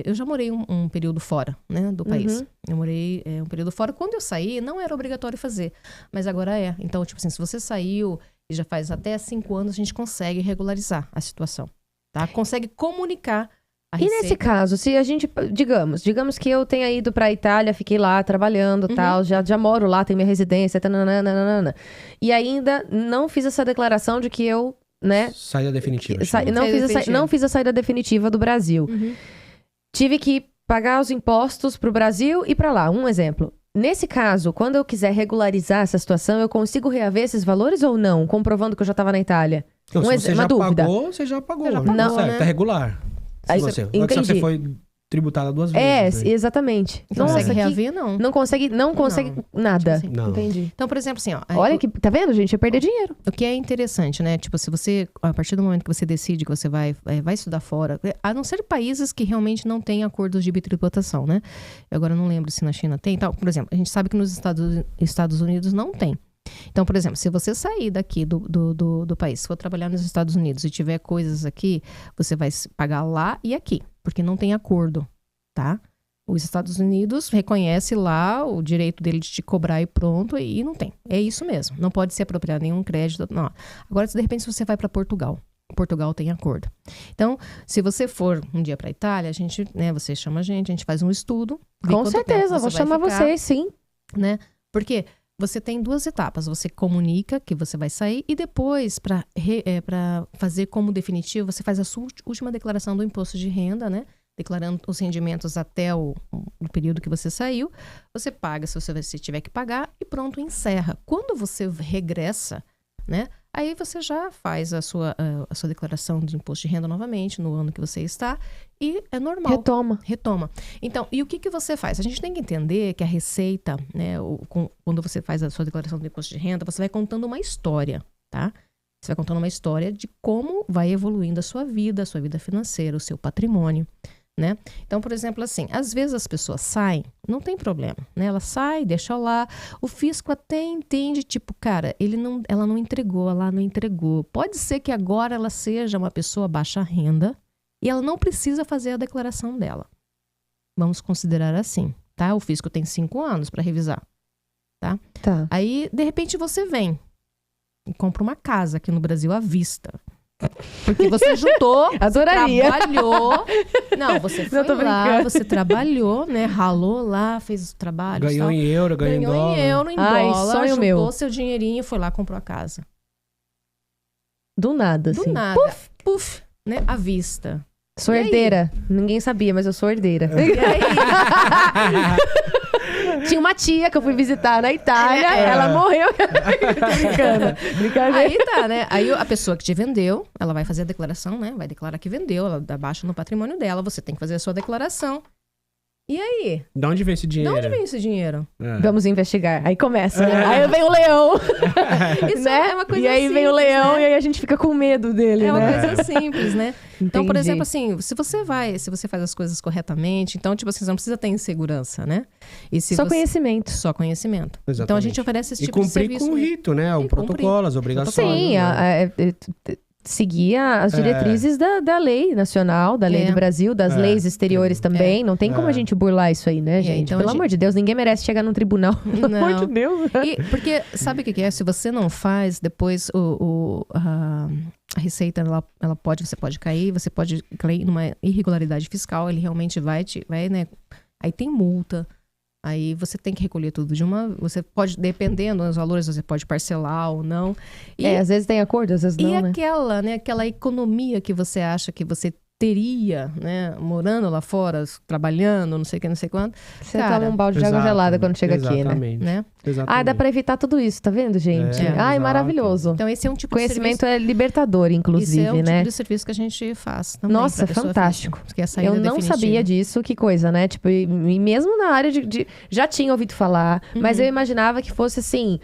Speaker 2: eu já morei um período fora, né, do país. Eu morei um período fora. Quando eu saí, não era obrigatório fazer. Mas agora é. Então, tipo assim, se você saiu e já faz até 5 anos, a gente consegue regularizar a situação, tá? Consegue comunicar a
Speaker 1: E
Speaker 2: receita.
Speaker 1: nesse caso, se a gente... Digamos que eu tenha ido pra Itália, fiquei lá trabalhando e tal, já moro lá, tenho minha residência, tananana, e ainda não fiz essa declaração de que eu... né?
Speaker 3: Saída definitiva.
Speaker 1: Não fiz a saída definitiva do Brasil. Tive que pagar os impostos pro Brasil e pra lá. Um exemplo. Nesse caso, quando eu quiser regularizar essa situação, eu consigo reaver esses valores ou não? Comprovando que eu já estava na Itália.
Speaker 3: Não, se você
Speaker 1: uma
Speaker 3: já
Speaker 1: dúvida.
Speaker 3: pagou, você já pagou.
Speaker 1: Não,
Speaker 3: certo,
Speaker 1: né?
Speaker 3: tá regular.
Speaker 1: Aí
Speaker 3: Não é que
Speaker 1: entendi.
Speaker 3: você foi tributada 2 vezes. né?
Speaker 1: Exatamente.
Speaker 2: Não
Speaker 1: Nossa,
Speaker 2: consegue
Speaker 1: que-
Speaker 2: reaver, não.
Speaker 1: Não consegue nada.
Speaker 2: Tipo assim.
Speaker 3: Não.
Speaker 1: Entendi.
Speaker 2: Então, por exemplo, assim, ó.
Speaker 1: Olha que... Tá vendo, gente? Eu perder dinheiro.
Speaker 2: O que é interessante, né? Tipo, se você, a partir do momento que você decide que você vai estudar fora, a não ser países que realmente não têm acordos de bitributação, né? Eu agora não lembro se na China tem. Então, por exemplo, a gente sabe que nos Estados Unidos não tem. Então, por exemplo, se você sair daqui do país, se for trabalhar nos Estados Unidos e tiver coisas aqui, você vai pagar lá e aqui, porque não tem acordo, tá? Os Estados Unidos reconhece lá o direito dele de te cobrar e pronto, e não tem. É isso mesmo. Não pode se apropriar nenhum crédito. Não. Agora, se de repente você vai para Portugal tem acordo. Então, se você for um dia para Itália, a gente, né, você chama a gente faz um estudo. vê
Speaker 1: Com
Speaker 2: quanto tempo
Speaker 1: certeza,
Speaker 2: você
Speaker 1: vou
Speaker 2: vai
Speaker 1: chamar
Speaker 2: ficar,
Speaker 1: vocês, sim.
Speaker 2: né? Porque você tem 2 etapas. Você comunica que você vai sair e depois, para fazer como definitivo, você faz a sua última declaração do imposto de renda, né? Declarando os rendimentos até o período que você saiu. Você paga se você tiver que pagar e pronto, encerra. Quando você regressa, né? Aí você já faz a sua declaração de imposto de renda novamente no ano que você está e é normal. Retoma. Então, e o que você faz? A gente tem que entender que a Receita, né, quando você faz a sua declaração do imposto de renda, você vai contando uma história, tá? Você vai contando uma história de como vai evoluindo a sua vida financeira, o seu patrimônio, né? Então, por exemplo, assim, às vezes as pessoas saem, não tem problema, né? Ela sai, deixa lá, o fisco até entende, tipo, cara, ela não entregou. Pode ser que agora ela seja uma pessoa baixa renda e ela não precisa fazer a declaração dela. Vamos considerar assim, tá? O fisco tem 5 anos para revisar, tá?
Speaker 1: Tá.
Speaker 2: Aí, de repente, você vem e compra uma casa aqui no Brasil à vista. Porque você juntou,
Speaker 1: Adoraria.
Speaker 2: trabalhou. Não, você foi
Speaker 1: Não, tô
Speaker 2: lá,
Speaker 1: brincando.
Speaker 2: você trabalhou, né? Ralou lá, fez os trabalhos.
Speaker 3: Ganhou
Speaker 2: tal.
Speaker 3: em euro, ganhou em dólar.
Speaker 2: Ganhou em euro, em
Speaker 1: Ai,
Speaker 2: dólar.
Speaker 1: sonho
Speaker 2: juntou
Speaker 1: meu.
Speaker 2: seu dinheirinho, foi lá, comprou a casa.
Speaker 1: Do nada,
Speaker 2: Do
Speaker 1: assim.
Speaker 2: nada. Puf, né? À vista.
Speaker 1: Sou
Speaker 2: E aí?
Speaker 1: herdeira. Ninguém sabia, mas eu sou herdeira.
Speaker 2: E aí?
Speaker 1: Tinha uma tia que eu fui visitar na Itália, ela morreu. Tô brincando. Brincadeira.
Speaker 2: Aí tá, né? Aí a pessoa que te vendeu, ela vai fazer a declaração, né? Vai declarar que vendeu, ela dá baixa no patrimônio dela, você tem que fazer a sua declaração. E aí?
Speaker 3: De onde vem esse
Speaker 2: De
Speaker 3: dinheiro?
Speaker 2: onde vem esse dinheiro?
Speaker 3: É.
Speaker 1: Vamos investigar. Aí começa, né? Aí vem o leão.
Speaker 2: Isso
Speaker 1: né?
Speaker 2: é uma coisa
Speaker 1: E aí vem o
Speaker 2: simples,
Speaker 1: leão
Speaker 2: né?
Speaker 1: e aí a gente fica com medo dele,
Speaker 2: É uma
Speaker 1: né?
Speaker 2: coisa simples, né? Então, por
Speaker 1: Entendi.
Speaker 2: exemplo, assim, se você faz as coisas corretamente, então, tipo assim, você não precisa ter insegurança, né? E se
Speaker 1: Só
Speaker 2: você...
Speaker 1: conhecimento.
Speaker 2: Só conhecimento.
Speaker 3: Exatamente.
Speaker 2: Então, a gente oferece esse
Speaker 3: E
Speaker 2: tipo de
Speaker 3: cumprir
Speaker 2: serviço.
Speaker 3: com o rito, né? O
Speaker 2: E
Speaker 3: protocolo, as obrigações.
Speaker 1: Sim,
Speaker 3: né?
Speaker 1: seguir as diretrizes da lei nacional, da lei do Brasil, das leis exteriores também. Não tem como a gente burlar isso aí, né, gente?
Speaker 2: então
Speaker 1: Pelo
Speaker 2: a gente-
Speaker 1: amor de Deus, ninguém merece chegar num tribunal. Pelo
Speaker 2: Não.
Speaker 1: amor de Deus.
Speaker 2: Porque sabe o que é? Se você não faz, depois a Receita, você pode cair numa irregularidade fiscal, ele realmente vai, né? Aí tem multa, Aí você tem que recolher tudo de uma... Você pode, dependendo dos valores, você pode parcelar ou não. E,
Speaker 1: às vezes tem acordo, às vezes não, né?
Speaker 2: E aquela economia que você acha que você teria, né? Morando lá fora, trabalhando, não sei o que, não sei quanto.
Speaker 1: Você toma um balde de água gelada quando chega aqui,
Speaker 2: né?
Speaker 1: Ah, dá pra evitar tudo isso, tá vendo, gente? Ai, maravilhoso.
Speaker 2: Então esse é um tipo
Speaker 1: Conhecimento
Speaker 2: de serviço...
Speaker 1: é libertador, inclusive,
Speaker 2: né? Esse é um
Speaker 1: né?
Speaker 2: tipo de serviço que a gente faz também.
Speaker 1: Nossa, fantástico.
Speaker 2: Física,
Speaker 1: eu não sabia disso, que coisa, né? Tipo, e mesmo na área já tinha ouvido falar, mas eu imaginava que fosse assim...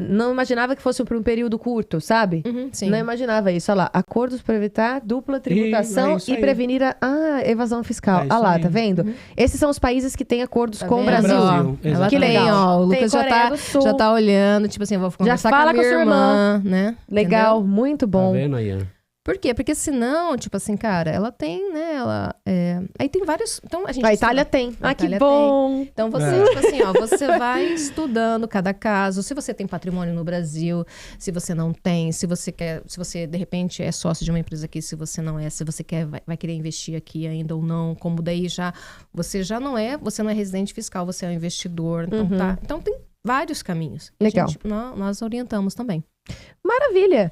Speaker 1: não imaginava que fosse por um período curto, sabe?
Speaker 2: Sim.
Speaker 1: Não imaginava isso. Olha lá, acordos para evitar dupla tributação e prevenir a evasão fiscal. Olha lá, tá vendo? Esses são os países que têm acordos com o Brasil.
Speaker 2: Ela
Speaker 1: que legal.
Speaker 2: Ó, o Lucas já tá olhando, tipo assim, eu vou conversar
Speaker 1: fala
Speaker 2: com a minha irmã, né?
Speaker 1: Legal,
Speaker 2: entendeu?
Speaker 1: muito bom.
Speaker 3: Tá vendo aí?
Speaker 2: Por quê? Porque senão, tipo assim, cara, ela tem, né? Aí tem vários... Então, a
Speaker 1: Itália tem. Que bom!
Speaker 2: Tem. Então, você, tipo assim, ó, você vai estudando cada caso. Se você tem patrimônio no Brasil, se você não tem, se você, de repente, é sócio de uma empresa aqui, se você não é, se você vai querer investir aqui ainda ou não, como daí você não é residente fiscal, você é um investidor. Então, tá. Então, tem vários caminhos.
Speaker 1: Legal.
Speaker 2: Nós orientamos também.
Speaker 1: Maravilha!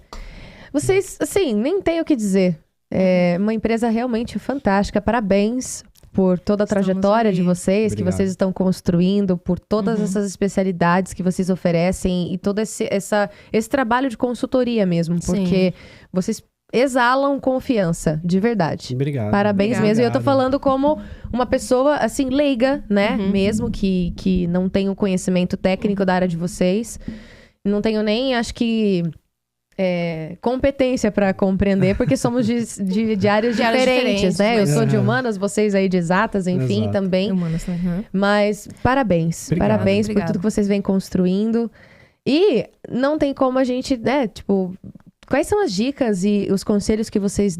Speaker 1: Vocês, assim, nem tenho o que dizer. É uma empresa realmente fantástica. Parabéns por toda a trajetória de vocês, que vocês estão construindo, por todas essas especialidades que vocês oferecem e todo esse trabalho de consultoria mesmo, porque vocês exalam confiança, de verdade.
Speaker 3: Obrigado.
Speaker 1: Parabéns mesmo. E eu tô falando como uma pessoa, assim, leiga, né? Mesmo que não tenho conhecimento técnico da área de vocês. Não tenho nem, acho que... competência para compreender, porque somos de áreas diferentes, né? Eu sou de humanas, vocês aí de exatas, enfim, também.
Speaker 2: Humanas,
Speaker 1: Mas parabéns.
Speaker 3: Obrigado.
Speaker 1: Parabéns por tudo que vocês vêm construindo. E não tem como a gente, né, tipo... Quais são as dicas e os conselhos que vocês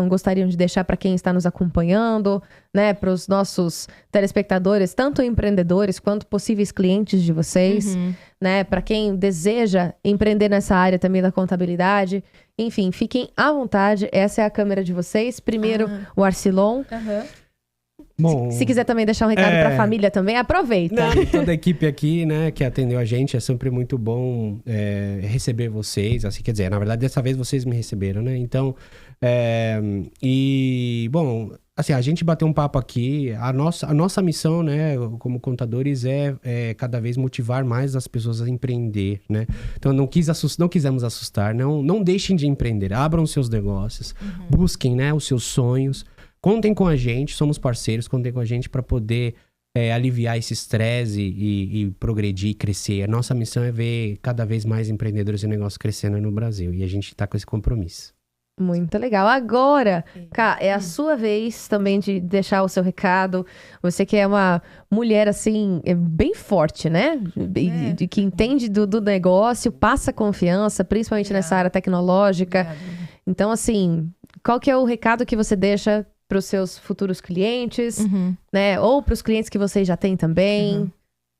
Speaker 1: gostariam de deixar para quem está nos acompanhando, né? Para os nossos telespectadores, tanto empreendedores quanto possíveis clientes de vocês, né? Para quem deseja empreender nessa área também da contabilidade. Enfim, fiquem à vontade. Essa é a câmera de vocês. Primeiro, o Arcilon.
Speaker 3: Bom,
Speaker 1: se quiser também deixar um recado para a família também, aproveita.
Speaker 3: Toda a equipe aqui, né, que atendeu a gente, é sempre muito bom receber vocês. Assim, quer dizer, na verdade, dessa vez vocês me receberam, né? Então, bom, assim, a gente bateu um papo aqui. A nossa missão, né, como contadores, é cada vez motivar mais as pessoas a empreender, né? Então, não quisemos assustar. Não deixem de empreender. Abram seus negócios. Busquem, né, os seus sonhos. Contem com a gente, somos parceiros, contem com a gente para poder aliviar esse estresse e progredir e crescer. A nossa missão é ver cada vez mais empreendedores e negócios crescendo no Brasil. E a gente está com esse compromisso.
Speaker 1: Muito legal. Agora, Ká, é a sua vez também de deixar o seu recado. Você que é uma mulher, assim, bem forte, né? De que entende do negócio, passa confiança, principalmente nessa área tecnológica. Então, assim, qual que é o recado que você deixa para os seus futuros clientes, né? Ou para os clientes que vocês já têm também.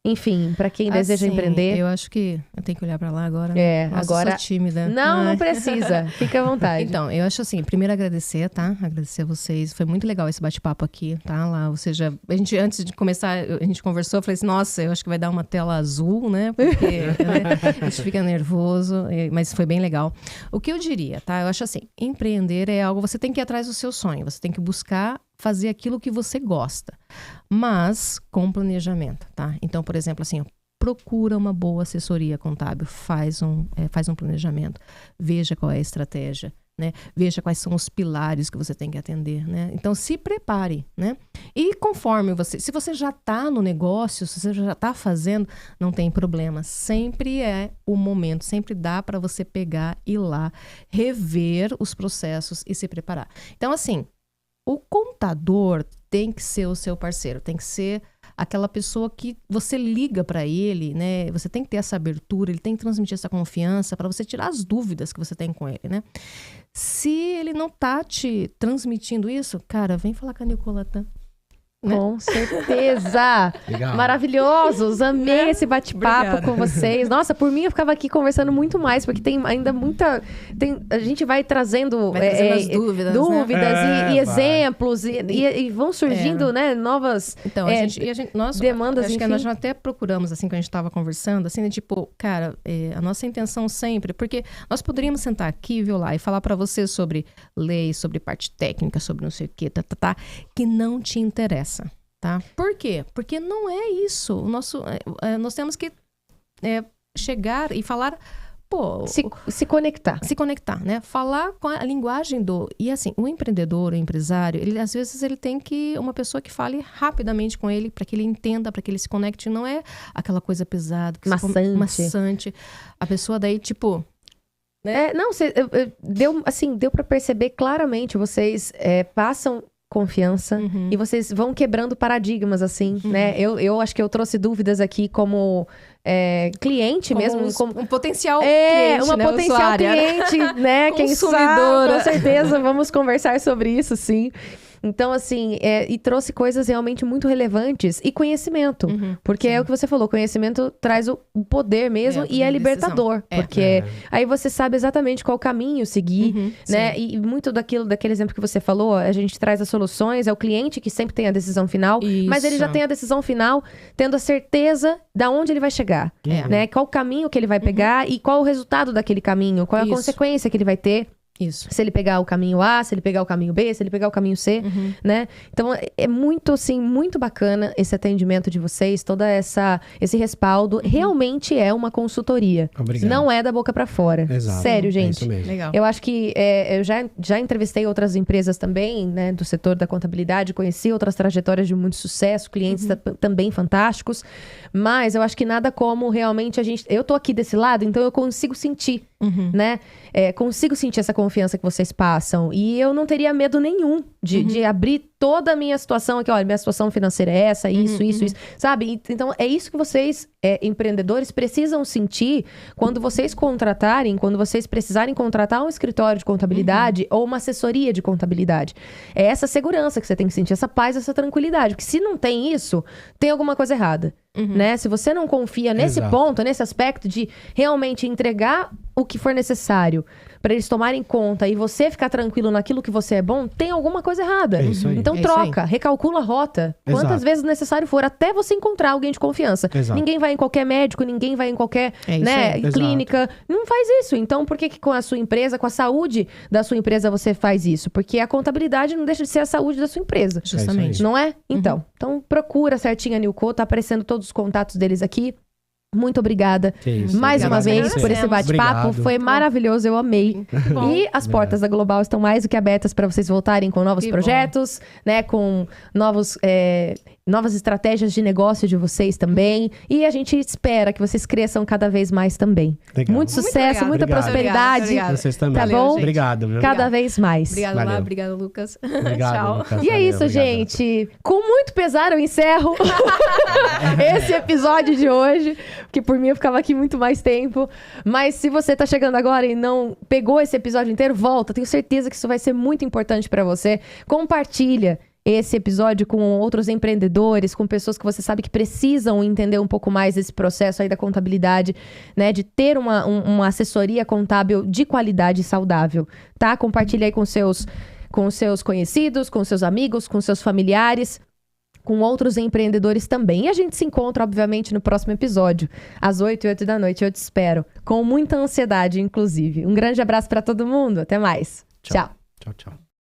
Speaker 1: Enfim, para quem deseja empreender.
Speaker 2: Eu acho que eu tenho que olhar para lá agora.
Speaker 1: Agora.
Speaker 2: Eu sou tímida.
Speaker 1: Não precisa. Fica à vontade.
Speaker 2: Então, eu acho assim, primeiro agradecer, tá? Agradecer a vocês. Foi muito legal esse bate-papo aqui, tá? Lá, ou seja, a gente, antes de começar, a gente conversou, eu falei assim, nossa, eu acho que vai dar uma tela azul, né? Porque a gente fica nervoso, mas foi bem legal. O que eu diria, tá? Eu acho assim, empreender é algo, você tem que ir atrás do seu sonho, você tem que buscar fazer aquilo que você gosta, mas com planejamento, tá? Então, por exemplo, assim, procura uma boa assessoria contábil, faz um planejamento, veja qual é a estratégia, né? Veja quais são os pilares que você tem que atender, né? Então, se prepare, né? E conforme se você já está no negócio, se você já está fazendo, não tem problema. Sempre é o momento, sempre dá para você pegar, ir lá, rever os processos e se preparar. Então, assim, o contador tem que ser o seu parceiro, tem que ser aquela pessoa que você liga para ele, né? Você tem que ter essa abertura, ele tem que transmitir essa confiança para você tirar as dúvidas que você tem com ele, né? Se ele não tá te transmitindo isso, cara, vem falar com a Nicolata. né?
Speaker 1: Com certeza!
Speaker 3: Legal.
Speaker 1: Maravilhosos! Amei esse bate-papo
Speaker 2: Obrigada.
Speaker 1: com vocês. Nossa, por mim eu ficava aqui conversando muito mais, porque tem ainda muita... a gente vai trazendo,
Speaker 2: Vai trazendo as dúvidas, né?
Speaker 1: e exemplos, e vão surgindo, né, novas
Speaker 2: Então, nós,
Speaker 1: demandas,
Speaker 2: acho que
Speaker 1: enfim.
Speaker 2: nós já até procuramos, assim, quando a gente estava conversando, assim, né, tipo, cara, a nossa intenção sempre, porque nós poderíamos sentar aqui, viu, lá, e falar para você sobre lei, sobre parte técnica, sobre não sei o quê, que não te interessa. Tá? Por quê? Porque não é isso. Nós temos que chegar e falar, pô...
Speaker 1: Se conectar.
Speaker 2: Se conectar, né? Falar com a linguagem do... E assim, o empreendedor, o empresário, às vezes ele tem que... Uma pessoa que fale rapidamente com ele, para que ele entenda, para que ele se conecte. Não é aquela coisa pesada, maçante. A pessoa daí, tipo... Né?
Speaker 1: Deu para perceber claramente, vocês passam confiança e vocês vão quebrando paradigmas, assim, né? Eu acho que eu trouxe dúvidas aqui como cliente mesmo. Como
Speaker 2: um potencial cliente,
Speaker 1: uma
Speaker 2: né?
Speaker 1: potencial
Speaker 2: Usuária,
Speaker 1: cliente, né? Quem sabe,
Speaker 2: Consumidora.
Speaker 1: com certeza, vamos conversar sobre isso, sim. Então, assim, e trouxe coisas realmente muito relevantes e conhecimento. Porque é o que você falou, conhecimento traz o poder mesmo e é libertador. Porque aí você sabe exatamente qual caminho seguir, né? E muito daquele exemplo que você falou, a gente traz as soluções, é o cliente que sempre tem a decisão final, mas ele já tem a decisão final tendo a certeza de onde ele vai chegar, né? Qual o caminho que ele vai pegar e qual o resultado daquele caminho, qual é a consequência que ele vai ter.
Speaker 2: Isso.
Speaker 1: Se ele pegar o caminho A, se ele pegar o caminho B, se ele pegar o caminho C, né? Então, é muito, assim, muito bacana esse atendimento de vocês, esse respaldo. Realmente é uma consultoria.
Speaker 3: Obrigado.
Speaker 1: Não é da boca pra fora.
Speaker 3: Exato.
Speaker 1: Sério,
Speaker 3: É
Speaker 1: gente.
Speaker 3: isso mesmo.
Speaker 2: Legal.
Speaker 1: Eu acho que eu já entrevistei outras empresas também, né, do setor da contabilidade, conheci outras trajetórias de muito sucesso, clientes também fantásticos, mas eu acho que nada como realmente eu tô aqui desse lado, então eu consigo sentir, né? Consigo sentir essa confiança que vocês passam, e eu não teria medo nenhum de abrir toda a minha situação aqui, olha, minha situação financeira é essa, isso, sabe? Então, é isso que vocês, empreendedores, precisam sentir quando vocês contratarem, quando vocês precisarem contratar um escritório de contabilidade ou uma assessoria de contabilidade. É essa segurança que você tem que sentir, essa paz, essa tranquilidade, porque se não tem isso, tem alguma coisa errada, né? Se você não confia nesse ponto, nesse aspecto de realmente entregar o que for necessário para eles tomarem conta e você ficar tranquilo naquilo que você é bom, tem alguma coisa errada.
Speaker 3: É isso aí.
Speaker 1: Então troca, recalcula a rota, quantas vezes necessário for, até você encontrar alguém de confiança.
Speaker 3: Exato.
Speaker 1: Ninguém vai em qualquer médico, ninguém vai em qualquer clínica. Não faz isso. Então, por que com a sua empresa, com a saúde da sua empresa, você faz isso? Porque a contabilidade não deixa de ser a saúde da sua empresa.
Speaker 2: Justamente.
Speaker 1: Não é? Então procura certinho a Nilco, tá aparecendo todos os contatos deles aqui. Muito obrigada mais uma vez por esse bate-papo.
Speaker 3: Obrigado.
Speaker 1: Foi maravilhoso, eu amei. E as portas da Global estão mais do que abertas para vocês voltarem com novos projetos, né? Com novas estratégias de negócio de vocês também. E a gente espera que vocês cresçam cada vez mais também.
Speaker 3: Legal.
Speaker 1: Muito sucesso, muita
Speaker 3: Obrigado.
Speaker 1: prosperidade.
Speaker 2: Obrigada.
Speaker 3: Vocês também.
Speaker 1: Tá bom?
Speaker 3: Obrigado. Viu?
Speaker 1: Cada vez mais.
Speaker 2: Obrigada,
Speaker 3: Valeu.
Speaker 2: Lá. Obrigada, Lucas.
Speaker 3: Obrigado,
Speaker 2: Tchau.
Speaker 3: Lucas.
Speaker 1: E é
Speaker 3: Valeu,
Speaker 1: isso,
Speaker 3: obrigado.
Speaker 1: gente. Com muito pesar, eu encerro esse episódio de hoje, porque por mim eu ficava aqui muito mais tempo. Mas se você tá chegando agora e não pegou esse episódio inteiro, volta. Tenho certeza que isso vai ser muito importante para você. Compartilha esse episódio com outros empreendedores, com pessoas que você sabe que precisam entender um pouco mais desse processo aí da contabilidade, né? De ter uma assessoria contábil de qualidade e saudável, tá? Compartilha aí com seus conhecidos, com seus amigos, com seus familiares, com outros empreendedores também. E a gente se encontra, obviamente, no próximo episódio, às 8 e 8 da noite. Eu te espero, com muita ansiedade, inclusive. Um grande abraço para todo mundo. Até mais. Tchau.
Speaker 3: Tchau, tchau.